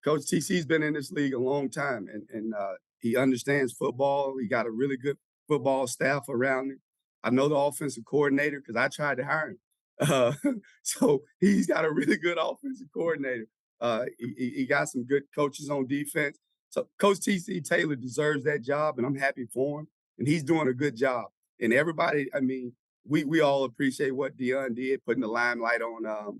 Coach TC's been in this league a long time, and he understands football. He got a really good football staff around him. I know the offensive coordinator because I tried to hire him. So he's got a really good offensive coordinator. He got some good coaches on defense. So Coach TC Taylor deserves that job, and I'm happy for him. And he's doing a good job. And everybody, I mean, we all appreciate what Dion did, putting the limelight on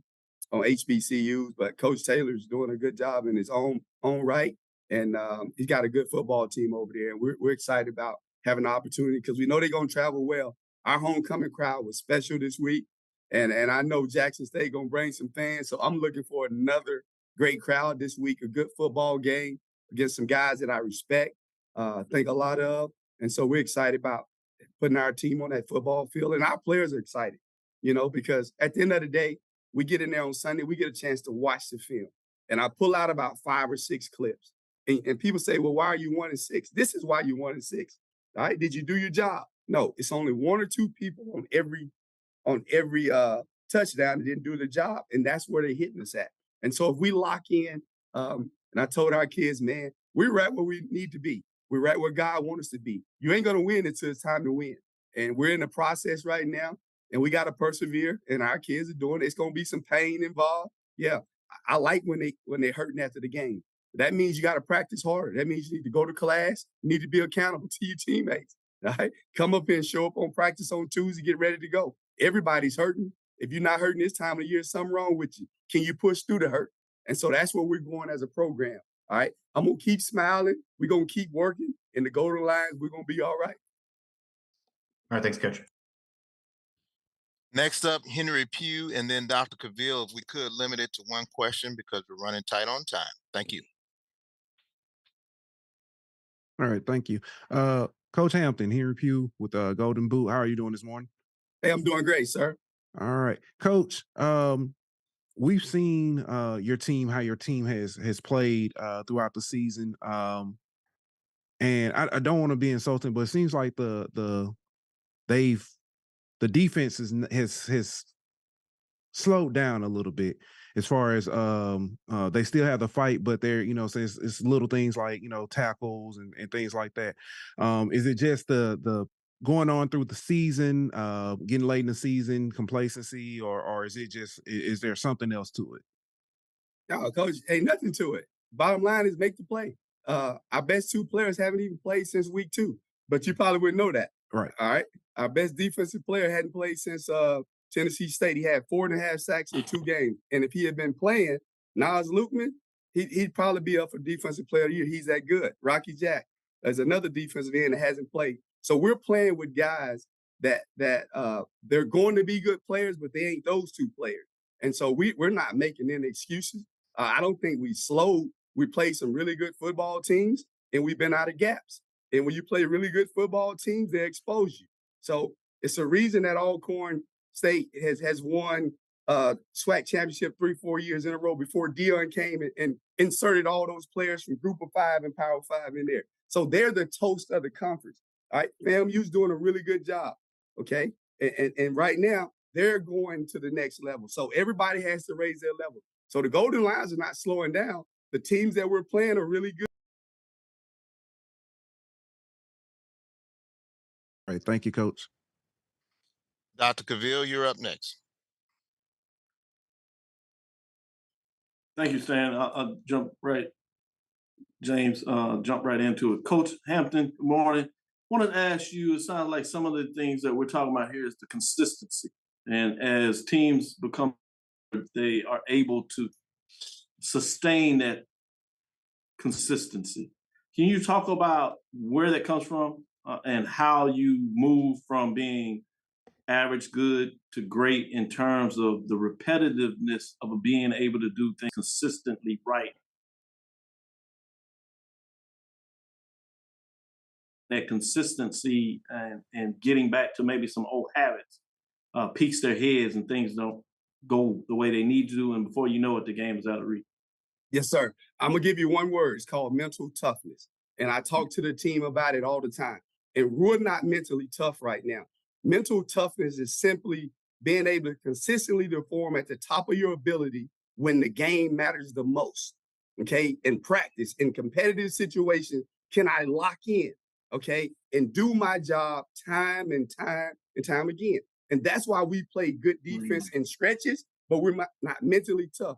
HBCUs, but Coach Taylor's doing a good job in his own right, and he's got a good football team over there, and we're excited about having the opportunity because we know they're going to travel well. Our homecoming crowd was special this week, and I know Jackson State going to bring some fans, so I'm looking for another great crowd this week, a good football game against some guys that I respect, think a lot of, and so we're excited about putting our team on that football field, and our players are excited, because at the end of the day, we get in there on Sunday, we get a chance to watch the film. And I pull out about 5 or 6 clips. And people say, well, why are you 1-6? This is why you're 1-6. All right. Did you do your job? No, it's only 1 or 2 people on every touchdown that didn't do the job. And that's where they're hitting us at. And so if we lock in, and I told our kids, man, we're right where we need to be. We're right where God wants us to be. You ain't going to win until it's time to win. And we're in the process right now. And we got to persevere, and our kids are doing it. It's going to be some pain involved. Yeah, I like when they're hurting after the game. That means you got to practice harder. That means you need to go to class. You need to be accountable to your teammates. All right, come up here and show up on practice on Tuesday. Get ready to go. Everybody's hurting. If you're not hurting this time of the year, something wrong with you. Can you push through the hurt? And so that's where we're going as a program. All right, I'm gonna keep smiling. We're gonna keep working, and the goal lines. We're gonna be all right. All right, thanks, Coach. Next up, Henry Pugh, and then Dr. Cavill, if we could limit it to one question because we're running tight on time. Thank you. All right, thank you. Coach Hampton, Henry Pugh with Golden Boot. How are you doing this morning? Hey, I'm doing great, sir. All right. Coach, we've seen how your team has played throughout the season. And I don't want to be insulting, but it seems like the defense has slowed down a little bit as far as they still have the fight, but they're, so it's little things like, tackles and things like that. Is it just the going on through the season, getting late in the season, complacency, or is there something else to it? No, Coach, ain't nothing to it. Bottom line is make the play. Our best 2 players haven't even played since week 2, but you probably wouldn't know that. Right. All right. Our best defensive player hadn't played since Tennessee State. He had 4.5 sacks in 2 games. And if he had been playing, Nas Lukeman, He'd probably be up for defensive player of the year. He's that good. Rocky Jack is another defensive end that hasn't played. So we're playing with guys that they're going to be good players, but they ain't those two players. And so we're not making any excuses. I don't think we slowed. We played some really good football teams, and we've been out of gaps. And when you play really good football teams, they expose you. So it's a reason that Alcorn State has won SWAC championship 3-4 years in a row before Dion came and inserted all those players from Group of 5 and Power 5 in there. So they're the toast of the conference. All right, FAMU's doing a really good job. Okay, and right now they're going to the next level. So everybody has to raise their level. So the Golden Lions are not slowing down. The teams that we're playing are really good. All right, thank you, Coach. Dr. Cavill, you're up next. Thank you, Stan. I'll jump right, James, jump right into it. Coach Hampton, good morning. Wanted to ask you, it sounds like some of the things that we're talking about here is the consistency. And as teams become, they are able to sustain that consistency. Can you talk about where that comes from and how you move from being average, good to great in terms of the repetitiveness of being able to do things consistently right? That consistency and getting back to maybe some old habits peaks their heads and things don't go the way they need to do. And before you know it, the game is out of reach. Yes, sir. I'm going to give you one word. It's called mental toughness. And I talk to the team about it all the time. And we're not mentally tough right now. Mental toughness is simply being able to consistently perform at the top of your ability when the game matters the most. Okay. In practice, in competitive situations, can I lock in? Okay. And do my job time and time again. And that's why we play good defense in stretches, but we're not mentally tough.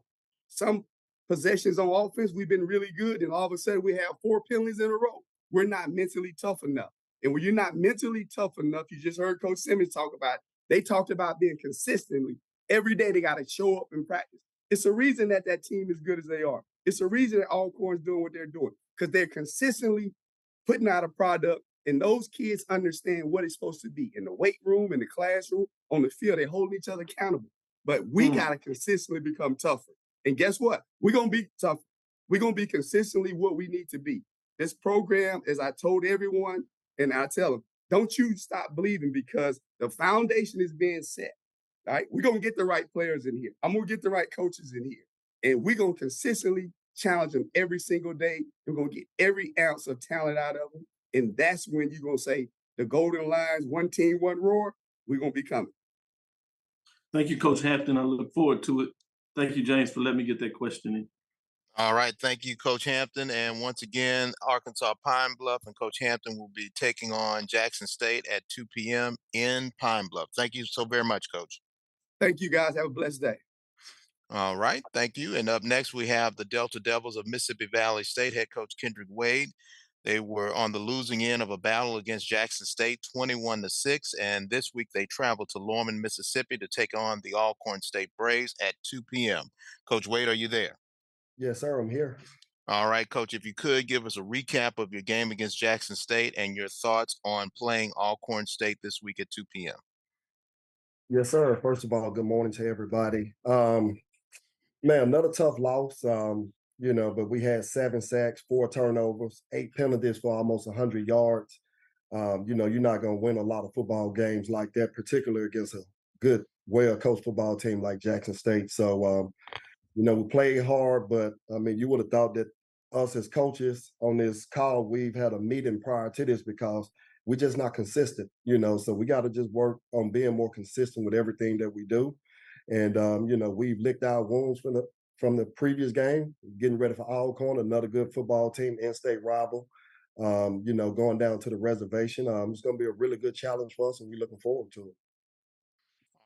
Some possessions on offense, we've been really good. And all of a sudden we have 4 penalties in a row. We're not mentally tough enough. And when you're not mentally tough enough, you just heard Coach Simmons talk about it. They talked about being consistently. Every day they got to show up and practice. It's a reason that team is good as they are. It's a reason that Alcorn's doing what they're doing because they're consistently putting out a product, and those kids understand what it's supposed to be in the weight room, in the classroom, on the field. They're holding each other accountable. But we got to consistently become tougher. And guess what? We're going to be tough. We're going to be consistently what we need to be. This program, as I told everyone, and I tell them, don't you stop believing because the foundation is being set. All right? We're going to get the right players in here. I'm going to get the right coaches in here. And we're going to consistently challenge them every single day. We're going to get every ounce of talent out of them. And that's when you're going to say the Golden Lions, one team, one roar, we're going to be coming. Thank you, Coach Hampton. I look forward to it. Thank you, James, for letting me get that question in. All right. Thank you, Coach Hampton. And once again, Arkansas Pine Bluff and Coach Hampton will be taking on Jackson State at 2 p.m. in Pine Bluff. Thank you so very much, Coach. Thank you, guys. Have a blessed day. All right. Thank you. And up next, we have the Delta Devils of Mississippi Valley State head coach Kendrick Wade. They were on the losing end of a battle against Jackson State, 21-6. And this week they traveled to Lorman, Mississippi to take on the Alcorn State Braves at 2 p.m. Coach Wade, are you there? Yes, sir. I'm here. All right, Coach, if you could give us a recap of your game against Jackson State and your thoughts on playing Alcorn State this week at 2 p.m. Yes, sir. First of all, good morning to everybody. Man, another tough loss, but we had 7 sacks, 4 turnovers, 8 penalties for almost 100 yards. You're not going to win a lot of football games like that, particularly against a good, well-coached football team like Jackson State. So, we played hard, but, you would have thought that us as coaches on this call, we've had a meeting prior to this because we're just not consistent, so we got to just work on being more consistent with everything that we do. And, we've licked our wounds from the previous game, getting ready for Alcorn, another good football team, in-state rival, going down to the reservation. It's going to be a really good challenge for us, and we're looking forward to it.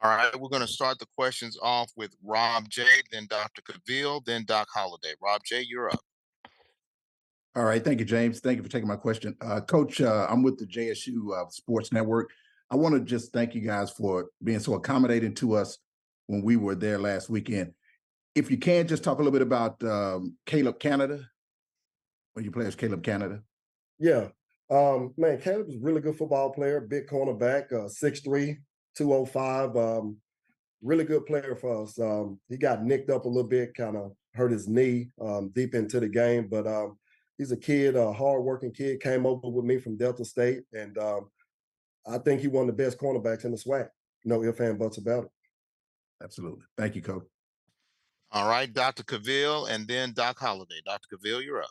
All right, we're going to start the questions off with Rob J., then Dr. Cavill, then Doc Holliday. Rob J., you're up. All right. Thank you, James. Thank you for taking my question. Coach, I'm with the JSU Sports Network. I want to just thank you guys for being so accommodating to us when we were there last weekend. if you can, just talk a little bit about Caleb Canada, when you play as Caleb Canada. Yeah. Man, Caleb's a really good football player, big cornerback, 6'3", 205. Really good player for us. He got nicked up a little bit, kind of hurt his knee deep into the game, but he's a kid, a hardworking kid, came over with me from Delta State, and I think he one of the best cornerbacks in the SWAC. No ifs and buts about it. Absolutely. Thank you, Coach. All right, Dr. Cavill, and then Doc Holliday. Dr. Cavill, you're up.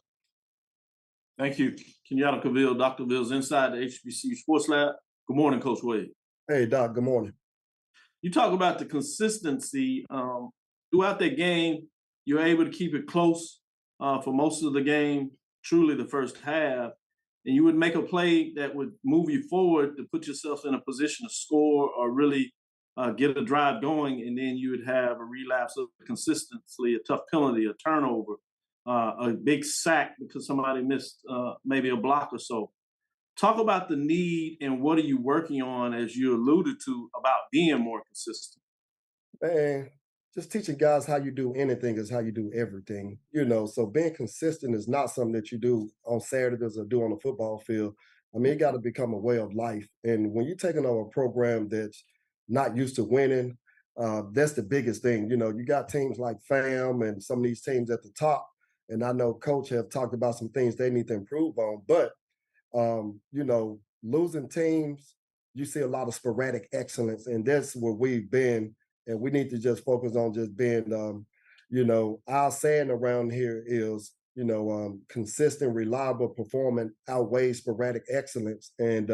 Thank you. Kenyatta Cavill, Dr. Cavill's inside the HBCU Sports Lab. Good morning, Coach Wade. Hey, Doc, good morning. You talk about the consistency throughout that game. You're able to keep it close for most of the game, truly the first half, and you would make a play that would move you forward to put yourself in a position to score or really get a drive going, and then you would have a relapse of consistency, a tough penalty, a turnover, a big sack because somebody missed maybe a block or so. Talk about the need and what are you working on, as you alluded to, about being more consistent? Man, just teaching guys how you do anything is how you do everything. So being consistent is not something that you do on Saturdays or do on the football field. I mean, it got to become a way of life. And when you're taking over a program that's not used to winning, that's the biggest thing. You got teams like FAM and some of these teams at the top, and I know Coach have talked about some things they need to improve on, but losing teams, you see a lot of sporadic excellence, and that's where we've been. And we need to just focus on just being, our saying around here is, consistent, reliable performance outweighs sporadic excellence. And,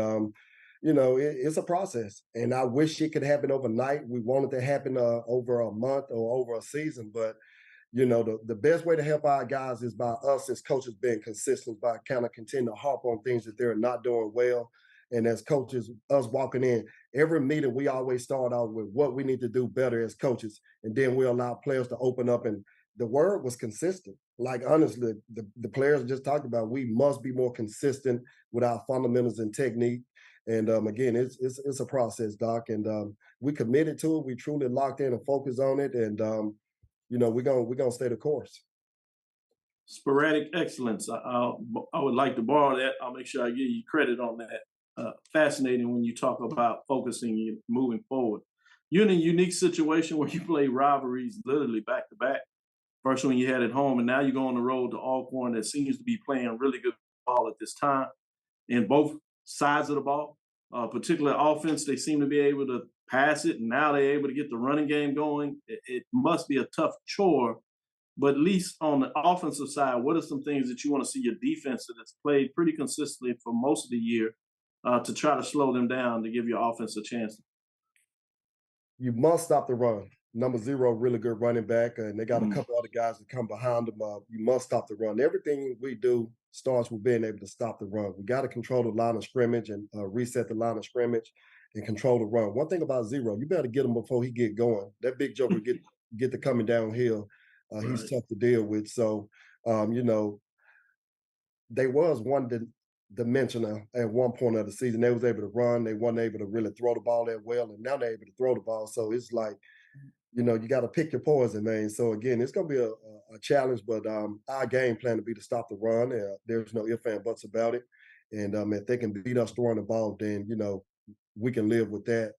it's a process. And I wish it could happen overnight. We want it to happen over a month or over a season, but the best way to help our guys is by us as coaches being consistent, by kind of continue to harp on things that they're not doing well. And as coaches, us walking in, every meeting, we always start out with what we need to do better as coaches. And then we allow players to open up. And the word was consistent. Like, honestly, the players just talked about, we must be more consistent with our fundamentals and technique. And again, it's a process, Doc. And we committed to it. We truly locked in and focused on it. And, we're gonna stay the course. Sporadic excellence. I would like to borrow that. I'll make sure I give you credit on that. Fascinating when you talk about focusing and moving forward. You're in a unique situation where you play rivalries literally back to back. First one you had at home, and now you go on the road to Alcorn that seems to be playing really good ball at this time in both sides of the ball. Particularly offense, they seem to be able to pass it, and now they're able to get the running game going. It must be a tough chore, but at least on the offensive side, what are some things that you want to see your defense that has played pretty consistently for most of the year to try to slow them down to give your offense a chance? You must stop the run. Number 0, really good running back, and they got a couple other guys that come behind them. You must stop the run. Everything we do starts with being able to stop the run. We got to control the line of scrimmage and reset the line of scrimmage and control the run. One thing about 0, you better get him before he get going. That big joker get to coming downhill. He's tough to deal with. So, they was one dimensional at one point of the season. They was able to run. They weren't able to really throw the ball that well, and now they're able to throw the ball. So it's like, you got to pick your poison, man. So again, it's going to be a challenge, but our game plan to be to stop the run. There's no ifs and buts about it. And if they can beat us throwing the ball, then, we can live with that.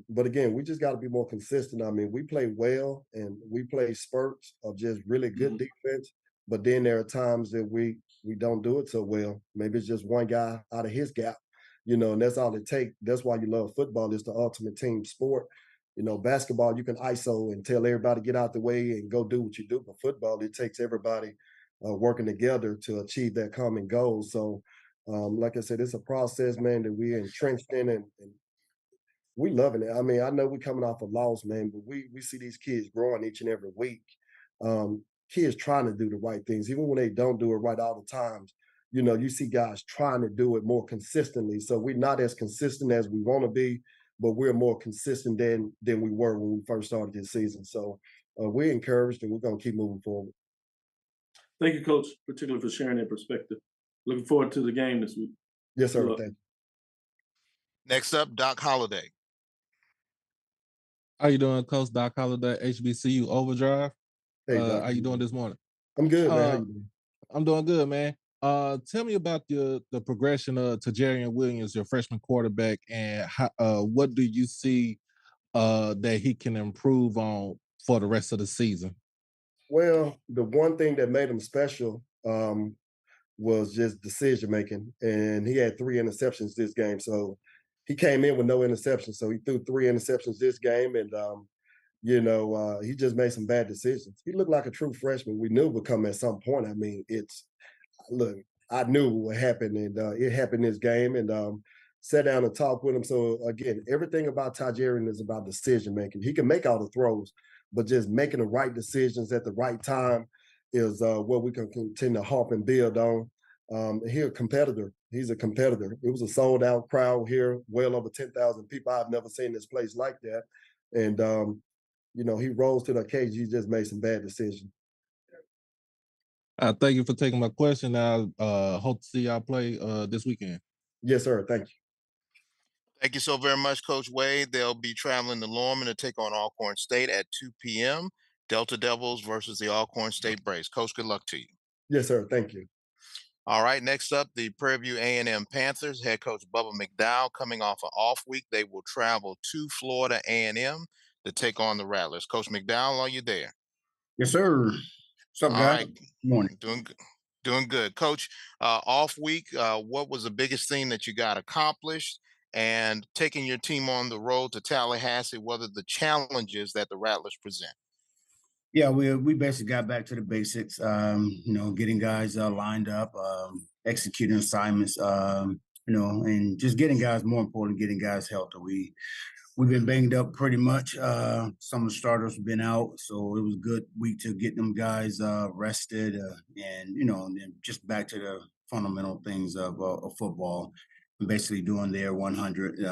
But again, we just got to be more consistent. I mean, we play well and we play spurts of just really good defense, but then there are times that we don't do it so well. Maybe it's just one guy out of his gap, and that's all it takes. That's why you love football. It's the ultimate team sport. Basketball, you can ISO and tell everybody get out the way and go do what you do. But football, it takes everybody working together to achieve that common goal. So, like I said, it's a process, man, that we're entrenched in, and we loving it. I mean, I know we're coming off a loss, man, but we see these kids growing each and every week. Kids trying to do the right things, even when they don't do it right all the times. You see guys trying to do it more consistently. So we're not as consistent as we want to be, but we're more consistent than we were when we first started this season. So we're encouraged, and we're going to keep moving forward. Thank you, Coach, particularly for sharing that perspective. Looking forward to the game this week. Yes, sir. Thank you. Next up, Doc Holliday. How you doing, Coach? Doc Holliday, HBCU Overdrive. Hey, Doc. How you doing this morning? I'm good, man. How Uh, you doing? I'm doing good, man. Tell me about the progression to Jarian Williams, your freshman quarterback, and what do you see that he can improve on for the rest of the season? Well, the one thing that made him special was just decision making, and he had 3 interceptions this game. So he came in with no interceptions. So he threw 3 interceptions this game, and he just made some bad decisions. He looked like a true freshman. We knew it would come at some point. I mean, look, I knew what happened, and it happened this game, and sat down and talked with him. So again, everything about Tajarian is about decision making. He can make all the throws, but just making the right decisions at the right time is what we can continue to harp and build on. He's a competitor. He's a competitor. It was a sold out crowd here, well over 10,000 people. I've never seen this place like that. And he rose to the occasion. He just made some bad decisions. Thank you for taking my question. I hope to see y'all play this weekend. Yes, sir. Thank you. Thank you so very much, Coach Wade. They'll be traveling to Lorman to take on Alcorn State at 2 p.m. Delta Devils versus the Alcorn State Braves. Coach, good luck to you. Yes, sir. Thank you. All right, next up, the Prairie View A&M Panthers. Head coach Bubba McDowell coming off an off week. They will travel to Florida A&M to take on the Rattlers. Coach McDowell, are you there? Yes, sir. What's up, All guys? right. Good morning. Doing good. Coach, off week, what was the biggest thing that you got accomplished? And taking your team on the road to Tallahassee, what are the challenges that the Rattlers present? Yeah, we basically got back to the basics. Getting guys lined up, executing assignments, and just getting guys. More important, getting guys healthy. We've been banged up pretty much. Some of the starters have been out, so it was a good week to get them guys rested, and then just back to the fundamental things of football, and basically doing their 100,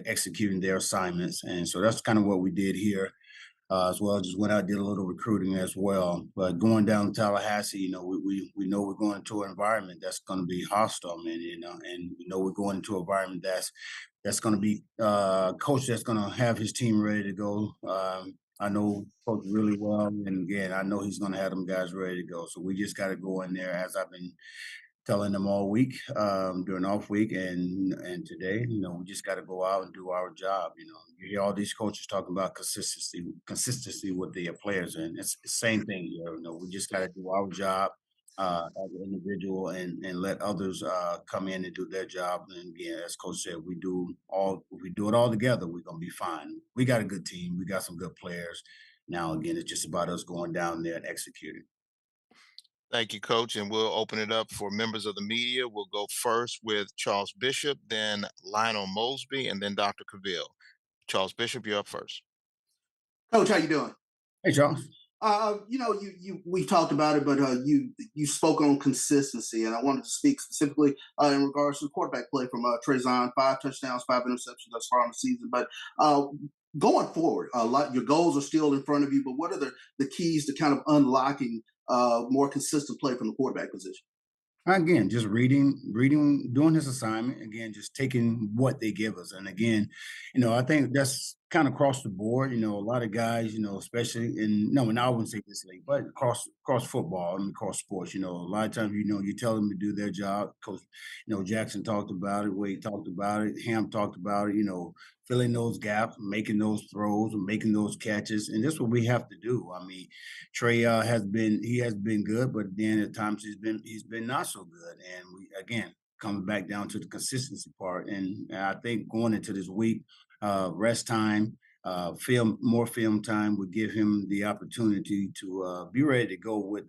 executing their assignments, and so that's kind of what we did here. As well, just went out, did a little recruiting as well. But going down to Tallahassee, we know we're going into an environment that's going to be hostile, man. And we know we're going into an environment that's going to be coach that's going to have his team ready to go. I know coach really well, and again, I know he's going to have them guys ready to go. So we just got to go in there, as I've been telling them all week during off week and today. We just got to go out and do our job. You hear all these coaches talking about consistency with their players, and it's the same thing here. We just got to do our job as an individual and let others come in and do their job. And again, as coach said, if we do it all together, we're gonna be fine. We got a good team. We got some good players. Now again, it's just about us going down there and executing. Thank you, Coach. And we'll open it up for members of the media. We'll go first with Charles Bishop, then Lionel Mosby, and then Dr. Cavill. Charles Bishop, you're up first. Coach, how you doing? Hey, Charles. We talked about it, but you spoke on consistency, and I wanted to speak specifically in regards to quarterback play from Trezon. 5 touchdowns, 5 interceptions thus far in the season. But going forward, your goals are still in front of you. But what are the keys to kind of unlocking more consistent play from the quarterback position? Again, just reading, doing his assignment. Again, just taking what they give us. And again, I think that's kind of across the board. A lot of guys, especially and I wouldn't say this league, but across football and across sports, a lot of times, you tell them to do their job. Coach, Jackson talked about it, Wade talked about it, Ham talked about it, filling those gaps, making those throws, and making those catches. And that's what we have to do. I mean, Trey has been good, but then at times he's been not so good. And we, again, comes back down to the consistency part. And I think going into this week, rest time, more film time would give him the opportunity to be ready to go with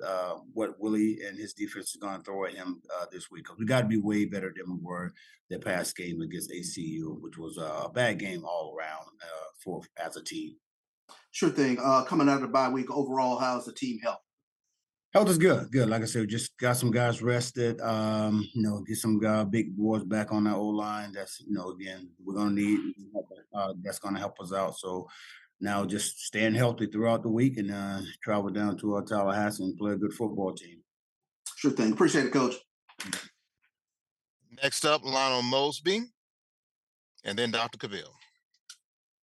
what Willie and his defense is going to throw at him this week. Because we got to be way better than we were the past game against ACU, which was a bad game all around as a team. Sure thing. Coming out of the bye week, overall, how's the team health? Health is good. Good. Like I said, we just got some guys rested. Get some big boys back on that O-line. That's, again, we're going to need. That's going to help us out. So now just staying healthy throughout the week and travel down to Tallahassee and play a good football team. Sure thing. Appreciate it, Coach. Next up, Lionel Mosby, and then Dr. Cavill.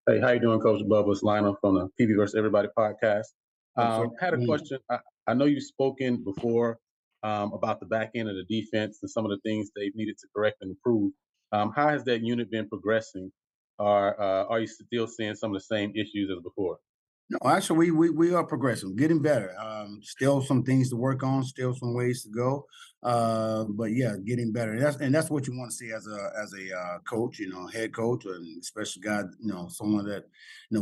Hey, how you doing, Coach Bubba? It's Lionel from the PB vs. Everybody podcast. Had a question. I know you've spoken before about the back end of the defense and some of the things they've needed to correct and improve. How has that unit been progressing? Or are you still seeing some of the same issues as before? No, actually, we are progressing, getting better. Still some things to work on, still some ways to go. But yeah, getting better. That's what you want to see as a coach, head coach, and especially guy, someone that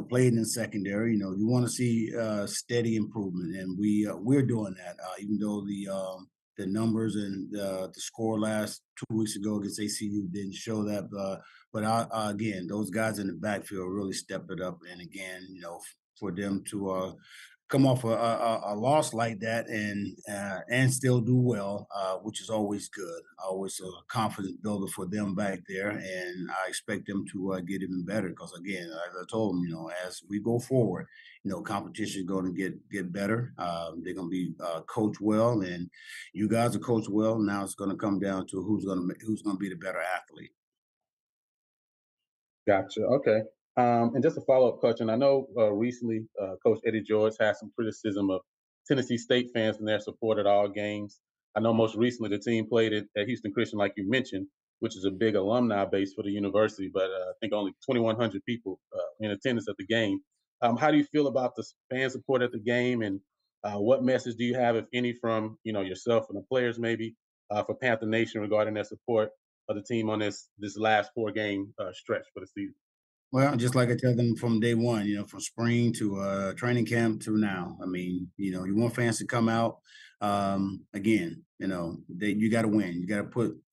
played in secondary. You want to see steady improvement, and we're doing that. Even though the numbers and the score last 2 weeks ago against ACU didn't show that, but again, those guys in the backfield really stepped it up, and again, for them to come off a loss like that and still do well, which is always good. Always a confidence builder for them back there, and I expect them to get even better because, again, as I told them, as we go forward, competition is going to get better. They're going to be coached well, and you guys are coached well. Now it's going to come down to who's going to be the better athlete. Gotcha. Okay. And just a follow-up question. I know recently Coach Eddie George had some criticism of Tennessee State fans and their support at all games. I know most recently the team played at Houston Christian, like you mentioned, which is a big alumni base for the university, but I think only 2,100 people in attendance at the game. How do you feel about the fan support at the game, and what message do you have, if any, from yourself and the players maybe for Panther Nation regarding their support of the team on this last 4-game stretch for the season? Well, just like I tell them from day one, from spring to training camp to now. I mean, you want fans to come out. Again, you got to win. You got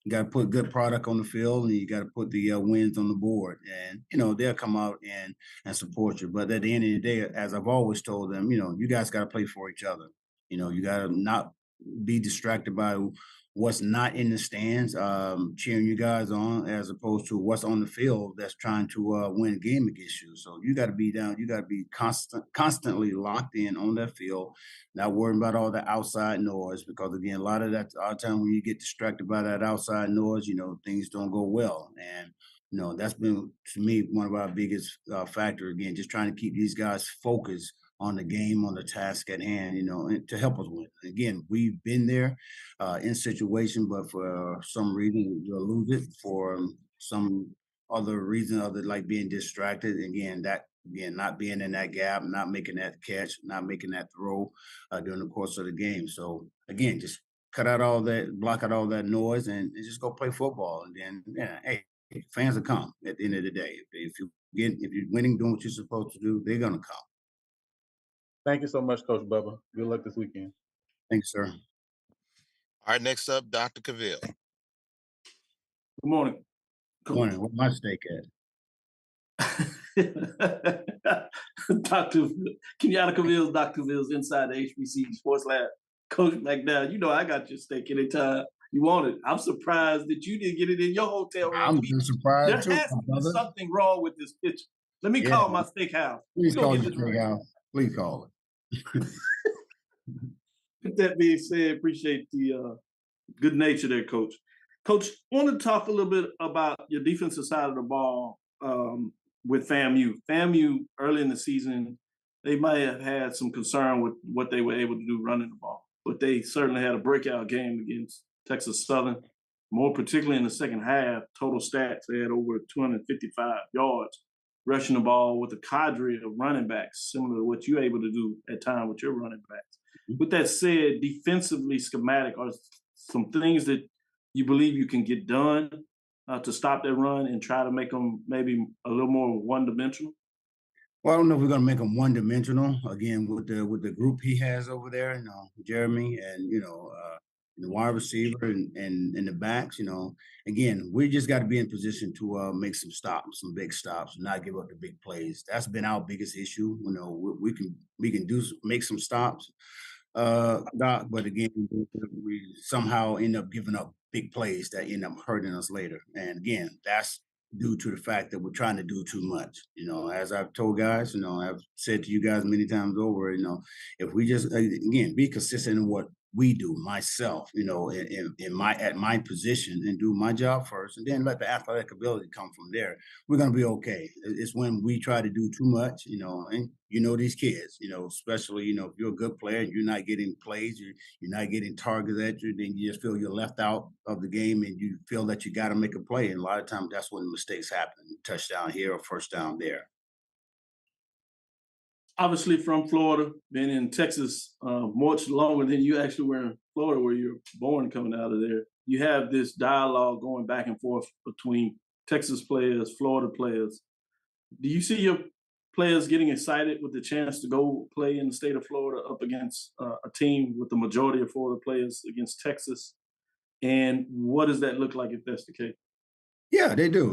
to put good product on the field, and you got to put the wins on the board. And they'll come out and support you. But at the end of the day, as I've always told them, you guys got to play for each other. You got to not be distracted by what's not in the stands, cheering you guys on, as opposed to what's on the field that's trying to win a game against you. So you got to be down. You got to be constantly locked in on that field, not worrying about all the outside noise, because again, a lot of time when you get distracted by that outside noise, things don't go well. And that's been, to me, one of our biggest factors. Again, just trying to keep these guys focused on the game, on the task at hand, and to help us win. Again, we've been there in situation, but for some reason we'll lose it. For some other reason, other like being distracted. Not being in that gap, not making that catch, not making that throw during the course of the game. So again, just block out all that noise, and just go play football. And then, hey, fans will come at the end of the day. If you're winning, doing what you're supposed to do, they're gonna come. Thank you so much, Coach Bubba. Good luck this weekend. Thanks, sir. All right, next up, Dr. Cavill. Good morning. Good morning. Where's my steak at? Dr. Kenyatta Cavill's Dr. Cavill's inside the HBCU Sports Lab. Coach McDowell, I got your steak anytime you want it. I'm surprised that you didn't get it in your hotel room. I'm surprised there has to be something wrong with this picture. Let me call my steakhouse. Please call your steakhouse. Please call it. With that being said, appreciate the good nature there, Coach. Coach, I want to talk a little bit about your defensive side of the ball with FAMU. FAMU, early in the season, they might have had some concern with what they were able to do running the ball, but they certainly had a breakout game against Texas Southern, more particularly in the second half. Total stats, they had over 255 yards rushing the ball with a cadre of running backs, similar to what you're able to do at times with your running backs. With that said, defensively schematic are some things that you believe you can get done to stop that run and try to make them maybe a little more one-dimensional? Well, I don't know if we're going to make him one-dimensional. Again, with the group he has over there, Jeremy and, the wide receiver and the backs, again, we just got to be in position to make some stops, some big stops, and not give up the big plays. That's been our biggest issue. We can make some stops, Doc, but again, we somehow end up giving up big plays that end up hurting us later. And again, that's due to the fact that we're trying to do too much. As I've told guys, I've said to you guys many times over, if we just, again, be consistent in what we do, myself, in my at my position, and do my job first, and then let the athletic ability come from there. We're gonna be okay. It's when we try to do too much, and these kids, especially if you're a good player and you're not getting plays, you're not getting targeted at you, then you just feel you're left out of the game, and you feel that you got to make a play. And a lot of times that's when mistakes happen: touchdown here or first down there. Obviously from Florida, been in Texas much longer than you actually were in Florida, where you're born, coming out of there. You have this dialogue going back and forth between Texas players, Florida players. Do you see your players getting excited with the chance to go play in the state of Florida up against a team with the majority of Florida players against Texas? And what does that look like if that's the case? Yeah, they do.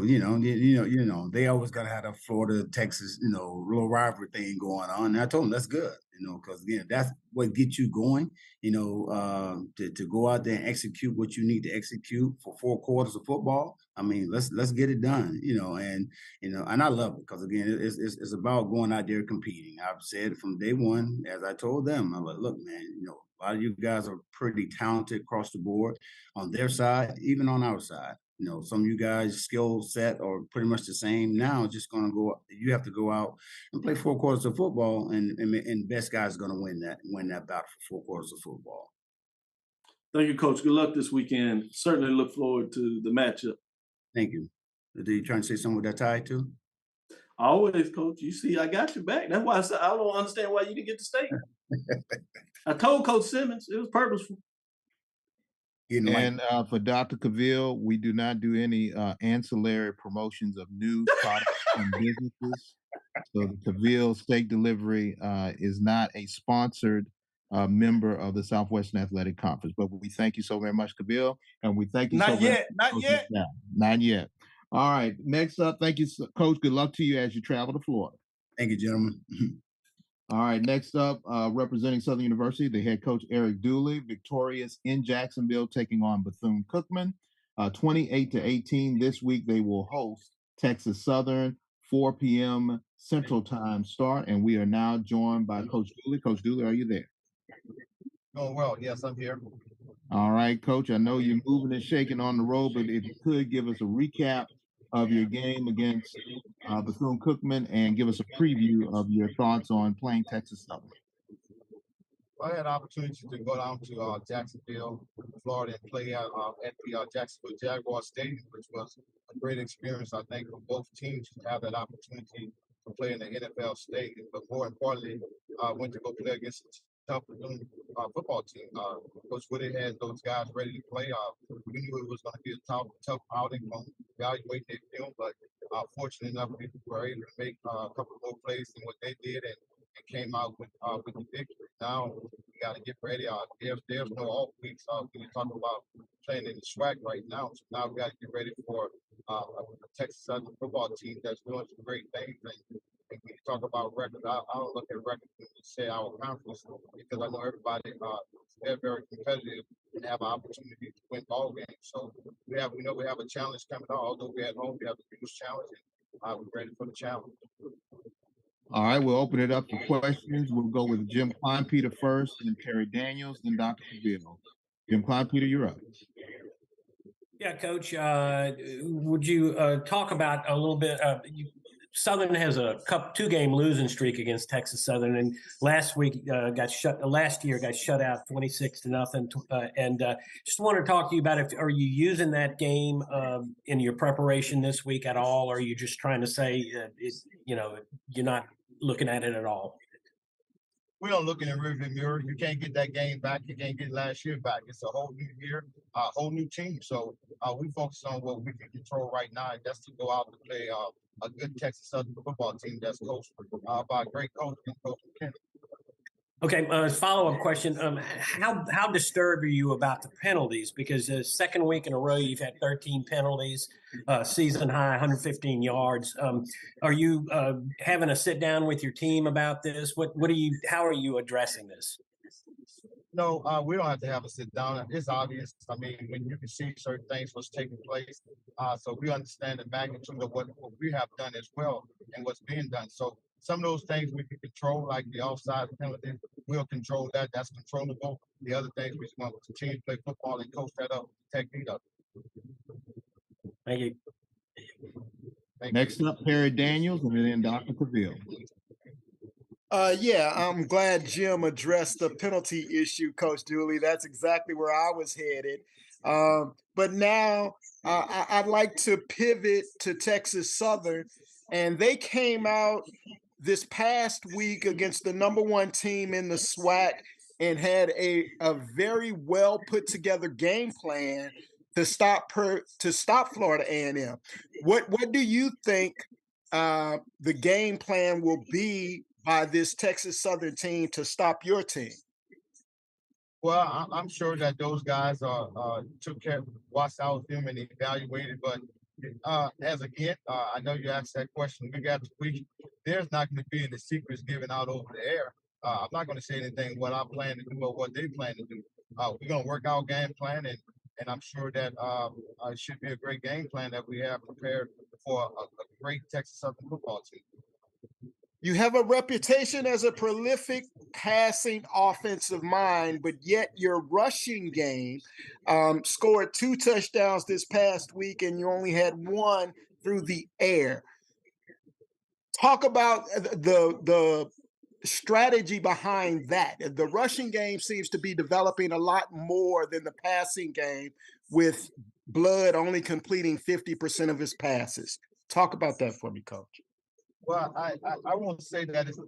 They always gotta have a Florida, Texas, little rivalry thing going on. And I told them that's good, because again, that's what gets you going. To go out there and execute what you need to execute for 4 quarters of football. I mean, let's get it done. And I love it because again, it's about going out there competing. I've said from day one, as I told them, I'm like, look, man, a lot of you guys are pretty talented across the board on their side, even on our side. Some of you guys' skill set are pretty much the same. Now, just going to go. You have to go out and play 4 quarters of football, and best guy's going to win that battle for 4 quarters of football. Thank you, Coach. Good luck this weekend. Certainly look forward to the matchup. Thank you. Are you trying to say something with that tie too? Always, Coach. You see, I got your back. That's why I said I don't understand why you didn't get the state. I told Coach Simmons it was purposeful. And for Dr. Cavill, we do not do any ancillary promotions of new products and businesses. So the Cavill Steak Delivery is not a sponsored member of the Southwestern Athletic Conference. But we thank you so very much, Cavill, and we thank you Not so yet, much. not yet. Not yet. All right. Next up, thank you, Coach. Good luck to you as you travel to Florida. Thank you, gentlemen. All right, next up, representing Southern University, the head coach, Eric Dooley, victorious in Jacksonville, taking on Bethune-Cookman, 28-18. This week, they will host Texas Southern, 4 p.m. Central Time start, and we are now joined by Coach Dooley. Coach Dooley, are you there? Going well. Yes, I'm here. All right, Coach, I know you're moving and shaking on the road, but if you could give us a recap of your game against Bethune-Cookman and give us a preview of your thoughts on playing Texas Southern. I had an opportunity to go down to Jacksonville, Florida, and play at the Jacksonville Jaguar Stadium, which was a great experience, I think, for both teams to have that opportunity to play in the NFL stadium. But more importantly, I went to go play against a tough football team. Coach Woodie had those guys ready to play. We knew it was going to be a tough outing from evaluating their film, but fortunate enough, we were able to make a couple more plays than what they did and came out with the victory. Now we got to get ready. There's no off weeks. When you talk about playing in the SWAC right now, so now we got to get ready for a Texas Southern football team that's doing some great things. And when you talk about records, I don't look at records when you say our conference because I know everybody they're very competitive and have an opportunity to win ball games. So we know we have a challenge coming on. Although we're at home, we have a huge challenge, and we're ready for the challenge. All right, we'll open it up for questions. We'll go with Jim Kleinpeter first, then Terry Daniels, then Dr. Cavill. Jim Kleinpeter, you're up. Yeah, Coach, would you talk about a little bit? Southern has a 2-game losing streak against Texas Southern, and last year got shut out 26-0. And just want to talk to you about are you using that game in your preparation this week at all, or are you just trying to say you're not looking at it at all? We don't look in the rearview mirror. You can't get that game back. You can't get last year back. It's a whole new year, a whole new team. So we focus on what we can control right now. And that's to go out and play a good Texas Southern football team that's coached by a great coach, Coach McKinney. Okay, follow-up question. How disturbed are you about the penalties? Because the second week in a row, you've had 13 penalties, season high, 115 yards. Are you having a sit down with your team about this? How are you addressing this? No, we don't have to have a sit down. It's obvious. I mean, when you can see certain things what's taking place, so we understand the magnitude of what we have done as well and what's being done. So some of those things we can control, like the offside penalty. We'll control that. That's controllable. The other things we just want to continue to play football and coach that up, technique up. Thank you. Next up, Perry Daniels, and then Dr. Cavill. Yeah, I'm glad Jim addressed the penalty issue, Coach Dooley. That's exactly where I was headed. But now I'd like to pivot to Texas Southern, and they came out this past week against the #1 team in the SWAC and had a very well put together game plan to stop Florida A&M. What do you think the game plan will be by this Texas Southern team to stop your team? Well, I'm sure that those guys watched out with them and evaluated. But I know you asked that question. There's not going to be any secrets given out over the air. I'm not going to say anything what I plan to do or what they plan to do. We're going to work our game plan, and I'm sure that it should be a great game plan that we have prepared for a great Texas Southern football team. You have a reputation as a prolific passing offensive mind, but yet your rushing game scored 2 touchdowns this past week, and you only had 1 through the air. Talk about the strategy behind that. The rushing game seems to be developing a lot more than the passing game, with Blood only completing 50% of his passes. Talk about that for me, Coach. Well, I won't say that it's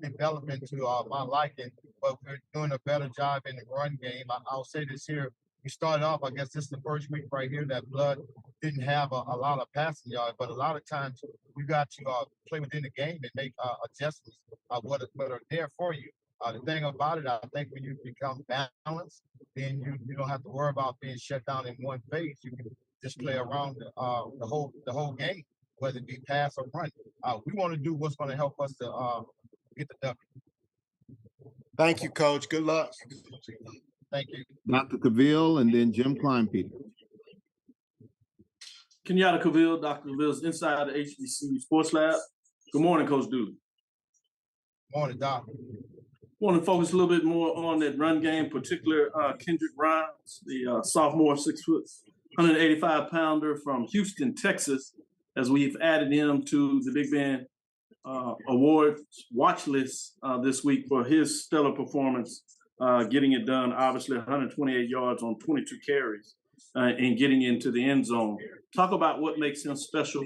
development to my liking, but we're doing a better job in the run game. I'll say this here. We started off, I guess this is the first week right here that Blood didn't have a lot of passing yards, but a lot of times you got to play within the game and make adjustments what are there for you. The thing about it, I think when you become balanced, then you don't have to worry about being shut down in one phase. You can just play around the whole game, whether it be pass or run. We want to do what's going to help us to get the W. Thank you, Coach. Good luck. Thank you. Dr. Cavill, and then Jim Kleinpeter. Kenyatta Cavill, Dr. Cavill's inside the HBCU Sports Lab. Good morning, Coach Dooley. Morning, Doc. Want to focus a little bit more on that run game, particular Kendrick Grimes, the sophomore 6 foot, 185-pounder from Houston, Texas, as we've added him to the Big Ben Awards watch list this week for his stellar performance, getting it done, obviously 128 yards on 22 carries and getting into the end zone. Talk about what makes him special.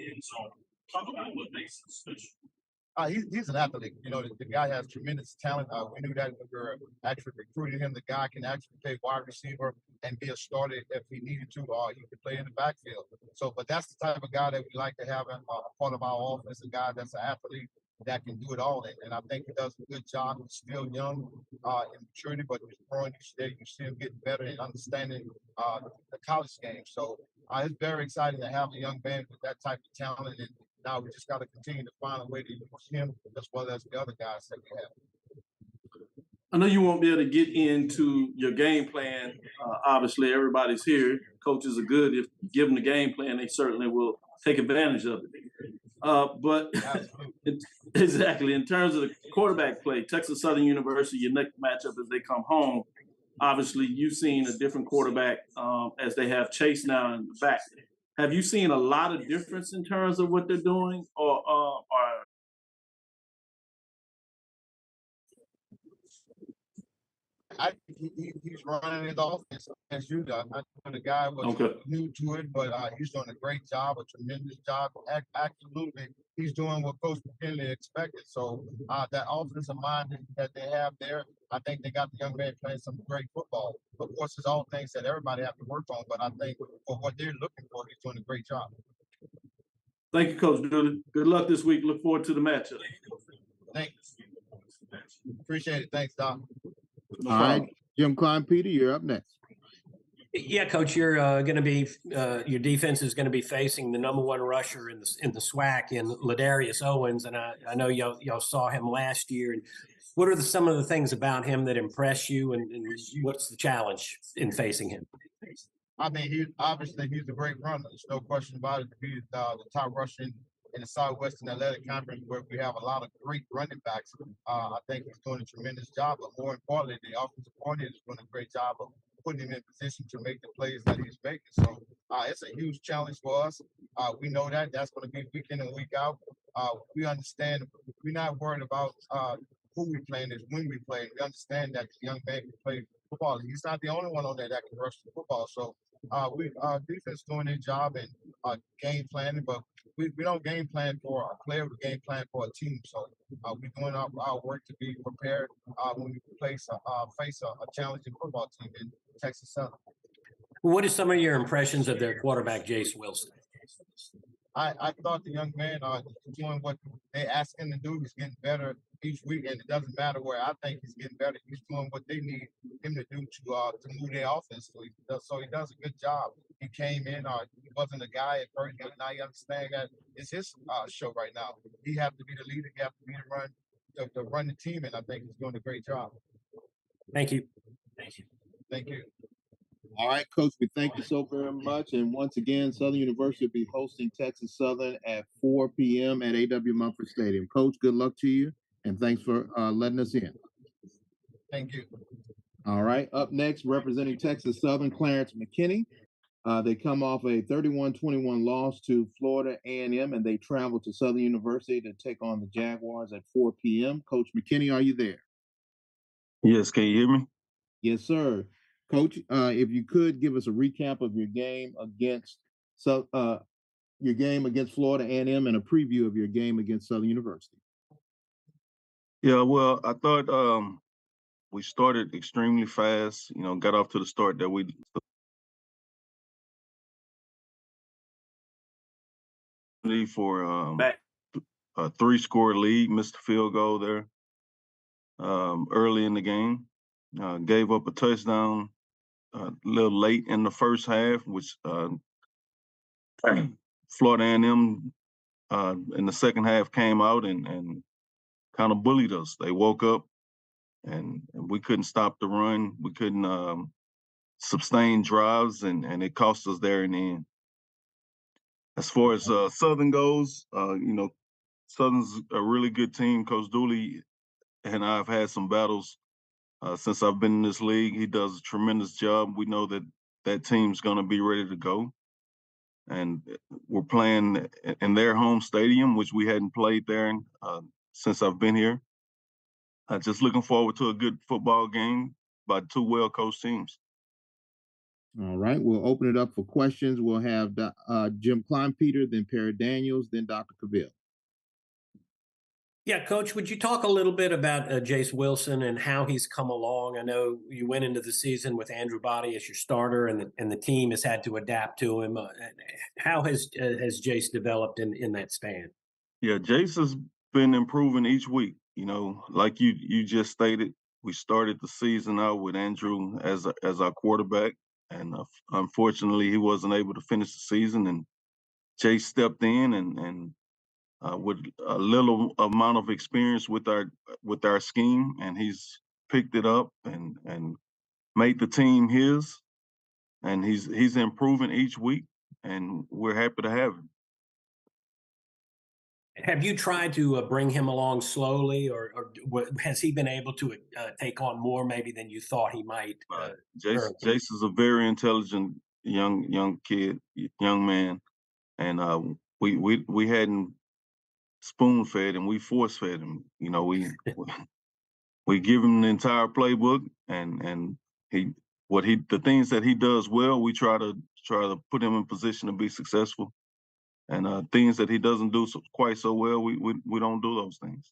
He's an athlete. You know, the guy has tremendous talent. We knew that when we were actually recruiting him. The guy can actually play wide receiver and be a starter if he needed to, or he can play in the backfield. So, but that's the type of guy that we like to have a part of our offense, a guy that's an athlete that can do it all. And I think he does a good job. He's still young in maturity, but he's growing each day. You see him getting better and understanding the college game. So it's very exciting to have a young man with that type of talent. And now we just got to continue to find a way to use him as well as the other guys that we have. I know you won't be able to get into your game plan. Obviously, everybody's here. Coaches are good. If you give them the game plan, they certainly will take advantage of it. But exactly, in terms of the quarterback play, Texas Southern University, your next matchup as they come home, obviously you've seen a different quarterback as they have Chase now in the back. Have you seen a lot of difference in terms of what they're doing, or he's running his offense as you do. I know the guy was new to it, but he's doing a great job, a tremendous job. Absolutely, he's doing what Coach McKinney expected. So that offensive mind that they have there, I think they got the young man playing some great football. Of course, it's all things that everybody have to work on, but I think for what they're looking for, he's doing a great job. Thank you, Coach Dooley. Good luck this week. Look forward to the matchup. Thanks. Appreciate it. Thanks, Doc. All right, Jim Kleinpeter, you're up next. Yeah, Coach, you're going to be your defense is going to be facing the #1 rusher in the SWAC in Ladarius Owens, and I know y'all saw him last year. And what are some of the things about him that impress you, and what's the challenge in facing him? I mean, he's a great runner. There's no question about it. He's the top rushing in the Southwestern Athletic Conference where we have a lot of great running backs. I think he's doing a tremendous job, but more importantly, the offensive coordinator is doing a great job of putting him in position to make the plays that he's making. So it's a huge challenge for us. We know that that's going to be week in and week out. We understand we're not worried about who we playing, is when we play. We understand that the young man can play football. He's not the only one on there that can rush the football. So our defense doing their job and game planning, but we don't game plan for a player, we game plan for a team. So we're doing our work to be prepared when we face a challenging football team in Texas Southern. What are some of your impressions of their quarterback, Jace Wilson? I thought the young man doing what they ask him to do. He's getting better each week, and it doesn't matter where I think he's getting better. He's doing what they need him to do to move their offense. So he does a good job. He came in. He wasn't a guy at first, but now you understand that it's his show right now. He has to be the leader. He has to be to run the team, and I think he's doing a great job. Thank you. Thank you. Thank you. All right, Coach, we thank you so very much. And once again, Southern University will be hosting Texas Southern at 4 p.m. at A.W. Mumford Stadium. Coach, good luck to you, and thanks for letting us in. Thank you. All right, up next, representing Texas Southern, Clarence McKinney. They come off a 31-21 loss to Florida A&M, and they travel to Southern University to take on the Jaguars at 4 p.m. Coach McKinney, are you there? Yes, can you hear me? Yes, sir. Coach, if you could give us a recap of your game against Florida A&M and a preview of your game against Southern University. Yeah, well, I thought we started extremely fast. Got off to the start that we for a 3-score lead, missed a field goal there early in the game. Gave up a touchdown a little late in the first half, which Florida A&M in the second half came out and kind of bullied us. They woke up and we couldn't stop the run. We couldn't sustain drives, and it cost us there in the end. As far as Southern goes, Southern's a really good team. Coach Dooley and I have had some battles since I've been in this league. He does a tremendous job. We know that team's going to be ready to go. And we're playing in their home stadium, which we hadn't played there since I've been here. Just looking forward to a good football game by two well-coached teams. All right, we'll open it up for questions. We'll have Jim Kleinpeter, then Perry Daniels, then Dr. Cavill. Yeah, Coach, would you talk a little bit about Jace Wilson and how he's come along? I know you went into the season with Andrew Body as your starter, and the team has had to adapt to him. How has Jace developed in that span? Yeah, Jace has been improving each week. Like you just stated, we started the season out with Andrew as our quarterback, and unfortunately, he wasn't able to finish the season. And Jace stepped in and with a little amount of experience with our scheme, and he's picked it up and made the team his, and he's improving each week, and we're happy to have him. Have you tried to bring him along slowly, or has he been able to take on more maybe than you thought he might? Jace is a very intelligent young kid, young man, and we hadn't spoon fed him, we force fed him. We give him the entire playbook, and the things that he does well, we try to put him in position to be successful. And things that he doesn't do quite so well, we don't do those things.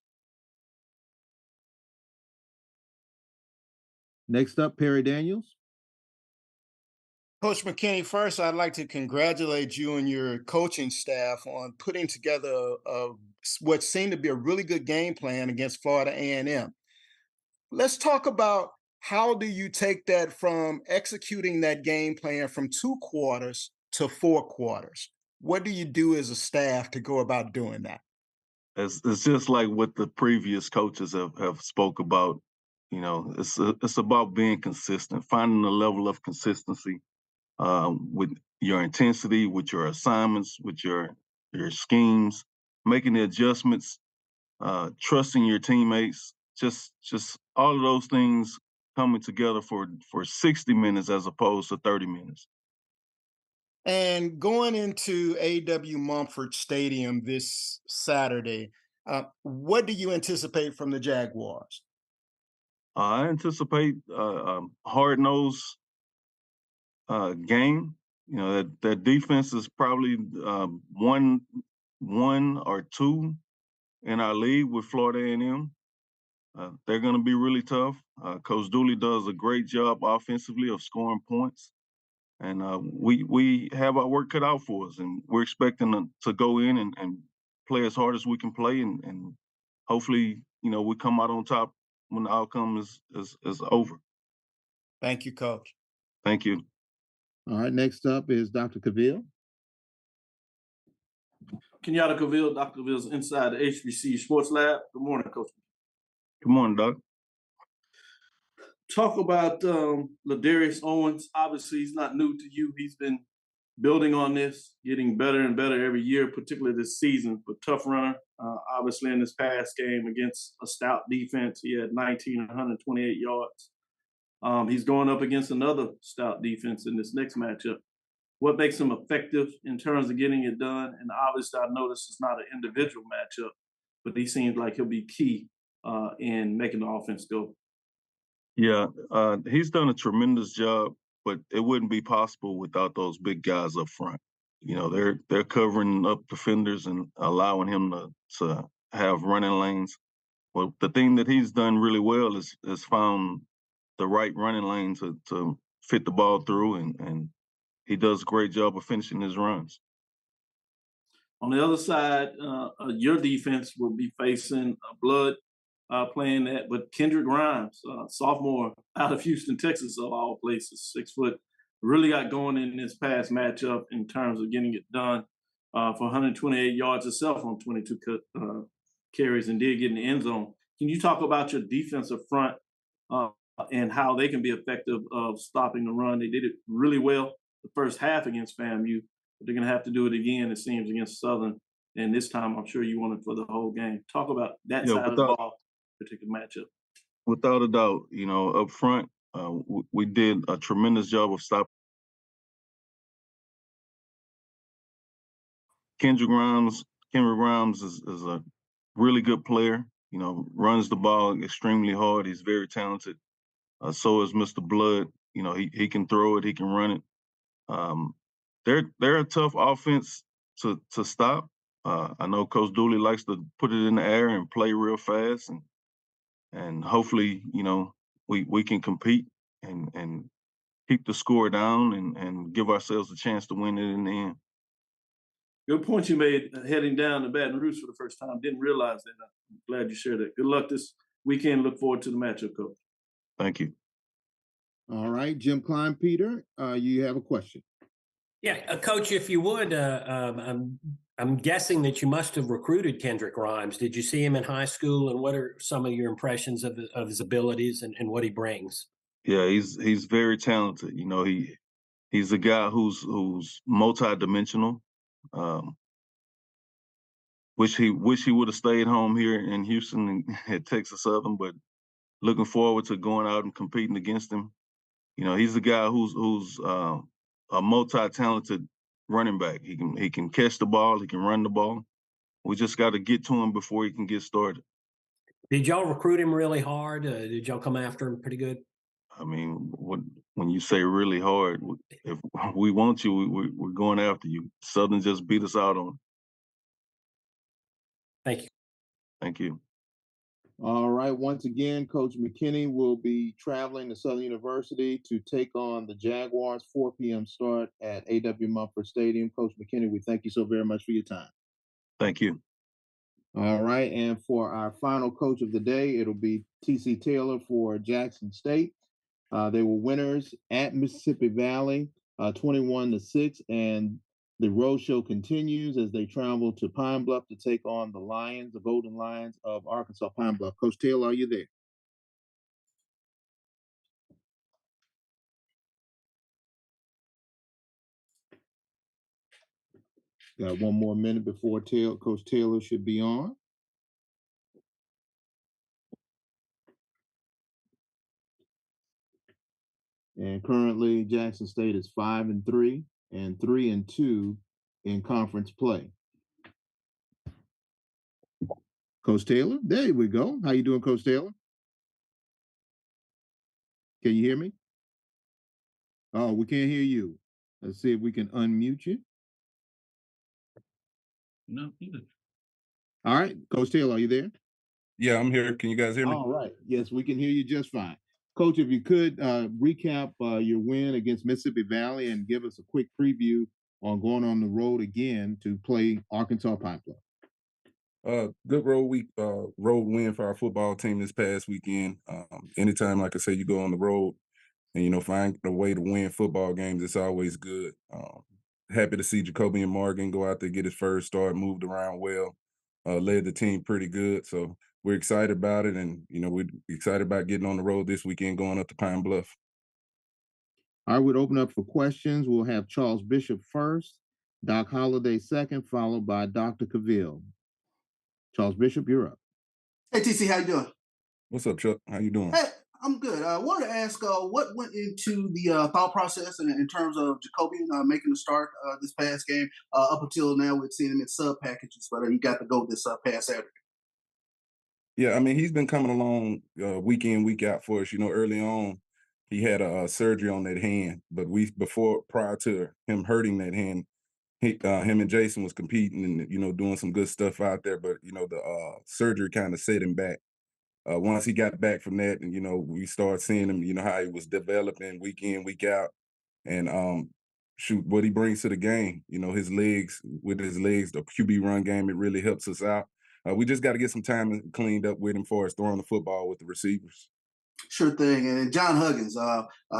Next up, Perry Daniels. Coach McKinney, first, I'd like to congratulate you and your coaching staff on putting together what seemed to be a really good game plan against Florida A&M. Let's talk about how do you take that from executing that game plan from 2 quarters to 4 quarters? What do you do as a staff to go about doing that? It's just like what the previous coaches have spoke about. It's about being consistent, finding a level of consistency with your intensity, with your assignments, with your schemes, making the adjustments, trusting your teammates, just all of those things coming together for 60 minutes as opposed to 30 minutes. And going into A.W. Mumford Stadium this Saturday, what do you anticipate from the Jaguars? I anticipate a hard-nosed game. You know, that defense is probably one or two in our league with Florida A&M. They're going to be really tough. Coach Dooley does a great job offensively of scoring points. And we have our work cut out for us, and we're expecting to go in and play as hard as we can play, and hopefully, we come out on top when the outcome is over. Thank you, Coach. Thank you. All right, next up is Dr. Cavill. Kenyatta Cavill, Dr. Cavill's inside the HBCU Sports Lab. Good morning, Coach. Good morning, Doc. Talk about Ladarius Owens. Obviously, he's not new to you. He's been building on this, getting better and better every year, particularly this season. But tough runner. Obviously, in this past game against a stout defense, he had 128 yards. He's going up against another stout defense in this next matchup. What makes him effective in terms of getting it done? And obviously, I know this is not an individual matchup, but he seems like he'll be key in making the offense go. Yeah, he's done a tremendous job, but it wouldn't be possible without those big guys up front. They're covering up defenders and allowing him to have running lanes. Well, the thing that he's done really well is found the right running lane to fit the ball through, and he does a great job of finishing his runs. On the other side, your defense will be facing Blood playing that, but Kendrick Grimes, sophomore out of Houston, Texas, of all places, 6 foot, really got going in this past matchup in terms of getting it done for 128 yards itself on 22 carries and did get in the end zone. Can you talk about your defensive front and how they can be effective of stopping the run? They did it really well the first half against FAMU, but they're going to have to do it again, it seems, against Southern. And this time, I'm sure you want it for the whole game. Talk about that side of the ball, particular matchup. Without a doubt, up front, we did a tremendous job of stopping. Kendrick Grimes is a really good player. Runs the ball extremely hard. He's very talented. So is Mr. Blood. He can throw it. He can run it. They're a tough offense to stop. I know Coach Dooley likes to put it in the air and play real fast, and hopefully, we can compete and keep the score down and give ourselves a chance to win it in the end. Good point you made heading down to Baton Rouge for the first time. Didn't realize that. I'm glad you shared that. Good luck this weekend. Look forward to the matchup, Coach. Thank you. All right, Jim Klein, Peter, you have a question. Yeah, Coach, if you would, I'm guessing that you must have recruited Kendrick Grimes. Did you see him in high school, and what are some of your impressions of his abilities and what he brings? Yeah, he's very talented. He's a guy who's multidimensional. Wish he would have stayed home here in Houston at Texas Southern, but looking forward to going out and competing against him. He's a guy who's a multi-talented running back. He can catch the ball, he can run the ball. We just got to get to him before he can get started. Did y'all recruit him really hard? Did y'all come after him pretty good? I mean, when you say really hard, if we want you, we're going after you. Southern just beat us out on it. Thank you. Thank you. All right. Once again, Coach McKinney will be traveling to Southern University to take on the Jaguars. 4 p.m. start at A.W. Mumford Stadium. Coach McKinney, we thank you so very much for your time. Thank you. All right. And for our final coach of the day, it'll be T.C. Taylor for Jackson State. They were winners at Mississippi Valley, 21-6, and the road show continues as they travel to Pine Bluff to take on the Golden Lions of Arkansas Pine Bluff. Coach Taylor, are you there? Got one more minute before Coach Taylor should be on. And currently, Jackson State is 5-3 and 3-2 in conference play. Coach Taylor, there we go. How you doing, Coach Taylor? Can you hear me? Oh, we can't hear you. Let's see if we can unmute you. No, either. All right, Coach Taylor, are you there? Yeah, I'm here. Can you guys hear me? All right. Yes, we can hear you just fine. Coach, if you could recap your win against Mississippi Valley and give us a quick preview on going on the road again to play Arkansas Pine Bluff. Good road win for our football team this past weekend. Anytime, like I say, you go on the road and find a way to win football games, it's always good. Happy to see Jacoby and Morgan go out there, get his first start, moved around well, led the team pretty good. So we're excited about it, and we're excited about getting on the road this weekend, going up to Pine Bluff. I would open up for questions. We'll have Charles Bishop first, Doc Holliday second, followed by Dr. Cavill. Charles Bishop, you're up. Hey, TC, how you doing? What's up, Chuck? How you doing? Hey, I'm good. I wanted to ask what went into the thought process in terms of Jacoby making the start this past game. Up until now, we've seen him in sub packages, but he got to go this past Saturday. Yeah, I mean, he's been coming along week in, week out for us. Early on, he had a surgery on that hand, but prior to him hurting that hand, him and Jason was competing and doing some good stuff out there. But the surgery kind of set him back. Once he got back from that, and we started seeing him, how he was developing week in, week out, and what he brings to the game. His legs, the QB run game, it really helps us out. We just got to get some time cleaned up with him for us throwing the football with the receivers. Sure thing. And John Huggins,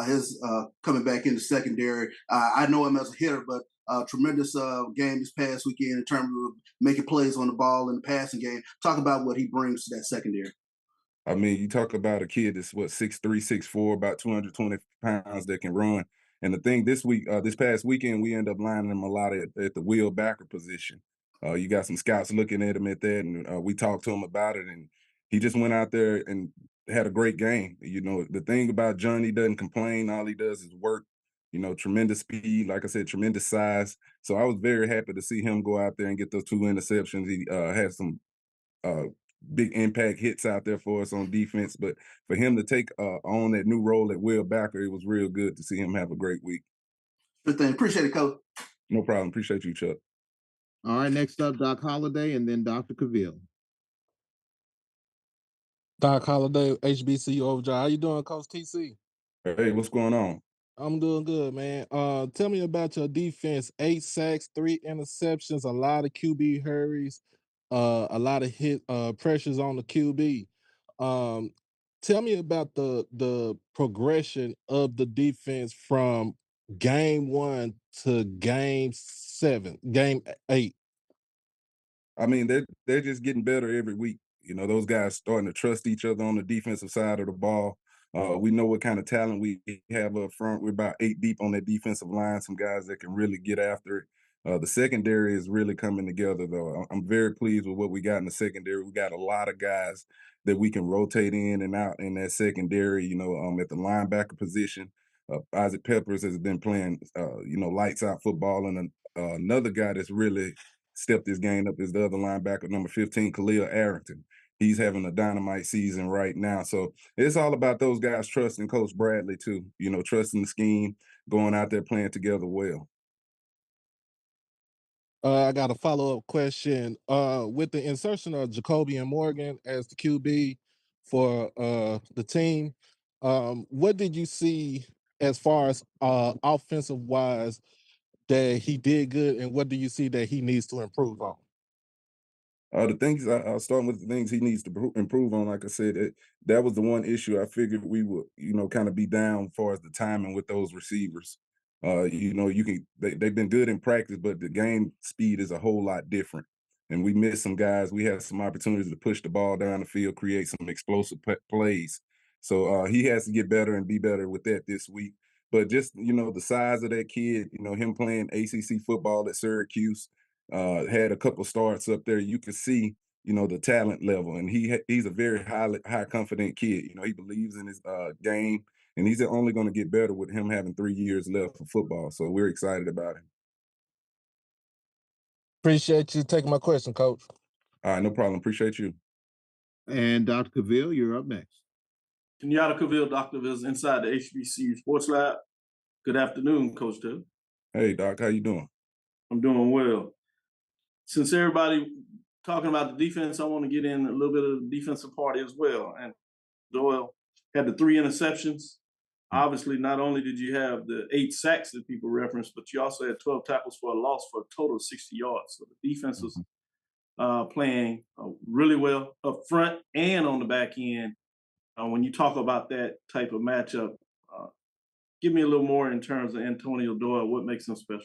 his coming back in the secondary. I know him as a hitter, but tremendous game this past weekend in terms of making plays on the ball in the passing game. Talk about what he brings to that secondary. I mean, you talk about a kid that's 6'3", 6'4", about 220 pounds that can run. And the thing this past weekend, we end up lining him a lot at the wheel backer position. You got some scouts looking at him at that, and we talked to him about it, and he just went out there and had a great game. The thing about John, he doesn't complain. All he does is work. Tremendous speed, like I said, tremendous size. So I was very happy to see him go out there and get those 2 interceptions. He had some big impact hits out there for us on defense, but for him to take on that new role at wheel backer, it was real good to see him have a great week. Good thing. Appreciate it, Coach. No problem. Appreciate you, Chuck. All right, next up, Doc Holliday, and then Dr. Cavill. Doc Holliday, HBCU Overdrive. How you doing, Coach TC? Hey, what's going on? I'm doing good, man. Tell me about your defense. 8 sacks, 3 interceptions, a lot of QB hurries, a lot of pressures on the QB. Tell me about the progression of the defense from game 1 to game 8. I mean, they're just getting better every week. Those guys starting to trust each other on the defensive side of the ball. We know what kind of talent we have up front. We're about 8 deep on that defensive line, some guys that can really get after it. The secondary is really coming together, though. I'm very pleased with what we got in the secondary. We got a lot of guys that we can rotate in and out in that secondary, at the linebacker position. Isaac Peppers has been playing, lights out football. And another guy that's really stepped his game up is the other linebacker, number 15, Khalil Arrington. He's having a dynamite season right now. So it's all about those guys trusting Coach Bradley too, trusting the scheme, going out there playing together well. I got a follow-up question. With the insertion of Jacoby and Morgan as the QB for the team, what did you see as far as offensive-wise that he did good, and what do you see that he needs to improve on? The things I'll start with the things he needs to improve on. Like I said, that was the one issue I figured we would, kind of be down as far as the timing with those receivers. They've been good in practice, but the game speed is a whole lot different. And we missed some guys. We had some opportunities to push the ball down the field, create some explosive plays. So he has to get better and be better with that this week. But just, the size of that kid, him playing ACC football at Syracuse, had a couple starts up there. You could see, the talent level, and he's a very high confident kid. He believes in his game, and he's only going to get better with him having 3 years left for football. So we're excited about him. Appreciate you taking my question, Coach. All right, no problem. Appreciate you. And Dr. Cavill, you're up next. Kenyatta Cavill, Dr. Cavill, inside the HBCU Sports Lab. Good afternoon, Coach Taylor. Hey, Doc, how you doing? I'm doing well. Since everybody talking about the defense, I want to get in a little bit of the defensive party as well. And Doyle had the 3 interceptions. Obviously, not only did you have the 8 sacks that people referenced, but you also had 12 tackles for a loss for a total of 60 yards. So the defense was playing really well up front and on the back end. When you talk about that type of matchup, give me a little more in terms of Antonio Doyle. What makes him special?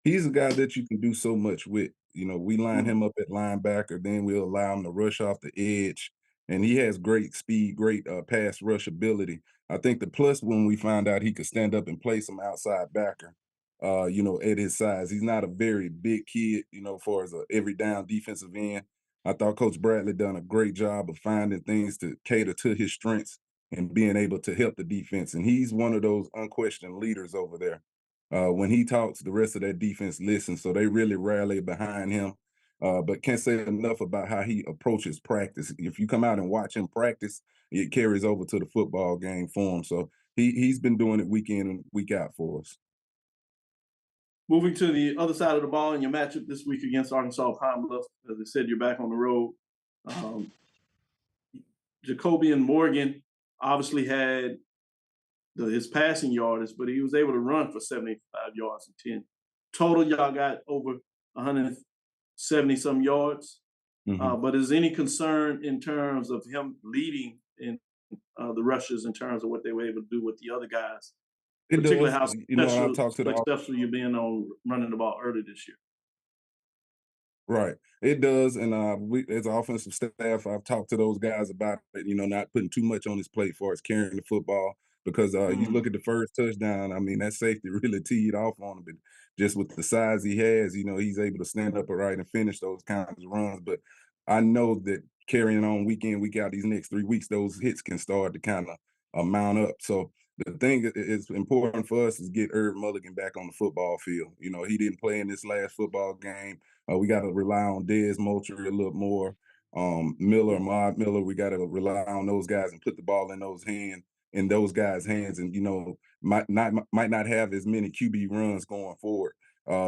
He's a guy that you can do so much with. We line him up at linebacker, then we'll allow him to rush off the edge. And he has great speed, great pass rush ability. I think the plus when we found out he could stand up and play some outside backer, at his size. He's not a very big kid, for as a every down defensive end. I thought Coach Bradley done a great job of finding things to cater to his strengths and being able to help the defense. And he's one of those unquestioned leaders over there. When he talks, the rest of that defense listens, so they really rally behind him. But can't say enough about how he approaches practice. If you come out and watch him practice, it carries over to the football game for him. So he's been doing it week in and week out for us. Moving to the other side of the ball in your matchup this week against Arkansas Pine Bluff, as I said, you're back on the road. Jacobian Morgan obviously had his passing yardage, but he was able to run for 75 yards and 10. Total, y'all got over 170-some yards. But is any concern in terms of him leading in the rushes in terms of what they were able to do with the other guys? Particularly how successful you've been on running the ball early this year. Right. It does. And we, as an offensive staff, I've talked to those guys about it, not putting too much on his plate for as carrying the football. Because you look at the first touchdown, I mean, that safety really teed off on him. But just with the size he has, he's able to stand up upright and finish those kinds of runs. But I know that carrying on week in, week out, these next 3 weeks, those hits can start to kind of mount up. So the thing that is important for us is get Herb Mulligan back on the football field. He didn't play in this last football game. We got to rely on Dez Moultrie a little more. Miller, Mod Miller, we got to rely on those guys and put the ball in those guys' hands, and might not have as many QB runs going forward.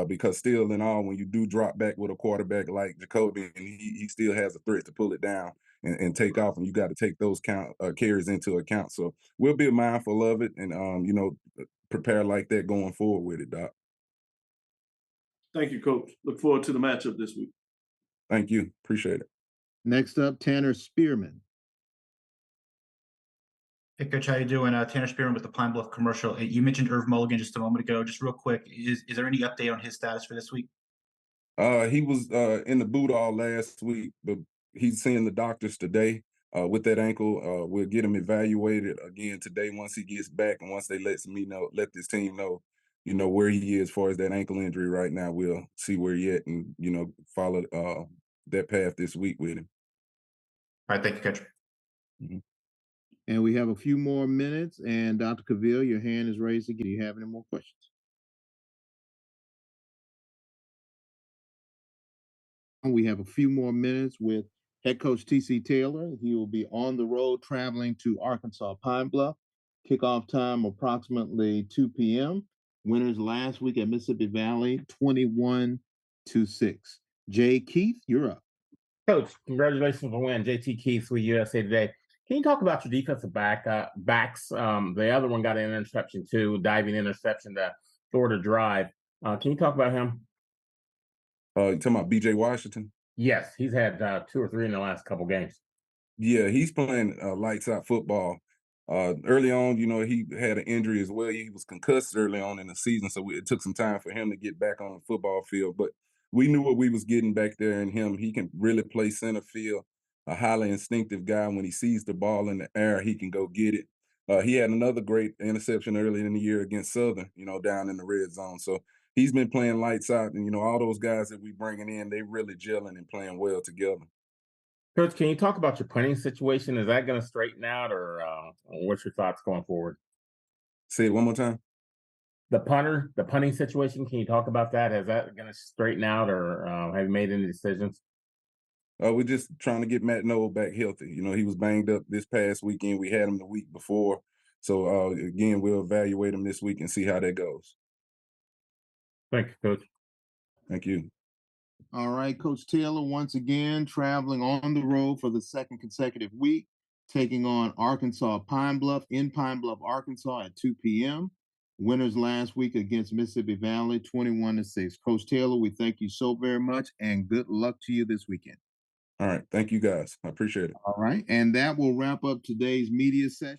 Because still in all, when you do drop back with a quarterback like Jacoby, and he still has a threat to pull it down and take off, and you got to take those carries into account. So we'll be mindful of it and prepare like that going forward with it, Doc. Thank you, Coach. Look forward to the matchup this week. Thank you. Appreciate it. Next up, Tanner Spearman. Hey, Coach, how you doing? Tanner Spearman with the Pine Bluff Commercial. You mentioned Irv Mulligan just a moment ago. Just real quick, is there any update on his status for this week? He was in the boot all last week, but he's seeing the doctors today with that ankle. We'll get him evaluated again today once he gets back, and once they let this team know, where he is as far as that ankle injury right now. We'll see where he at and follow that path this week with him. All right, thank you, Coach. And we have a few more minutes. And Dr. Cavill, your hand is raised again. Do you have any more questions? We have a few more minutes with head coach T.C. Taylor. He will be on the road traveling to Arkansas Pine Bluff. Kickoff time approximately 2 p.m. Winners last week at Mississippi Valley, 21-6. Jay Keith, you're up. Coach, congratulations on the win. JT Keith with USA Today. Can you talk about your defensive backs? The other one got an interception too, diving interception, the Florida drive. Can you talk about him? You talking about B.J. Washington? Yes, he's had 2 or 3 in the last couple games. Yeah, he's playing lights out football. Early on, he had an injury as well. He was concussed early on in the season, so it took some time for him to get back on the football field. But we knew what we was getting back there in him. He can really play center field. A highly instinctive guy. When he sees the ball in the air, he can go get it. He had another great interception early in the year against Southern, down in the red zone. So he's been playing lights out, and all those guys that we bringing in, they really gelling and playing well together. Coach, can you talk about your punting situation? Is that going to straighten out, or what's your thoughts going forward? Say it one more time. The punting situation. Can you talk about that? Is that going to straighten out, or have you made any decisions? We're just trying to get McNair back healthy. He was banged up this past weekend. We had him the week before. So, again, we'll evaluate him this week and see how that goes. Thank you, Coach. Thank you. All right, Coach Taylor, once again, traveling on the road for the second consecutive week, taking on Arkansas Pine Bluff in Pine Bluff, Arkansas at 2 p.m. Winners last week against Mississippi Valley, 21-6. Coach Taylor, we thank you so very much, and good luck to you this weekend. All right. Thank you, guys. I appreciate it. All right. And that will wrap up today's media session.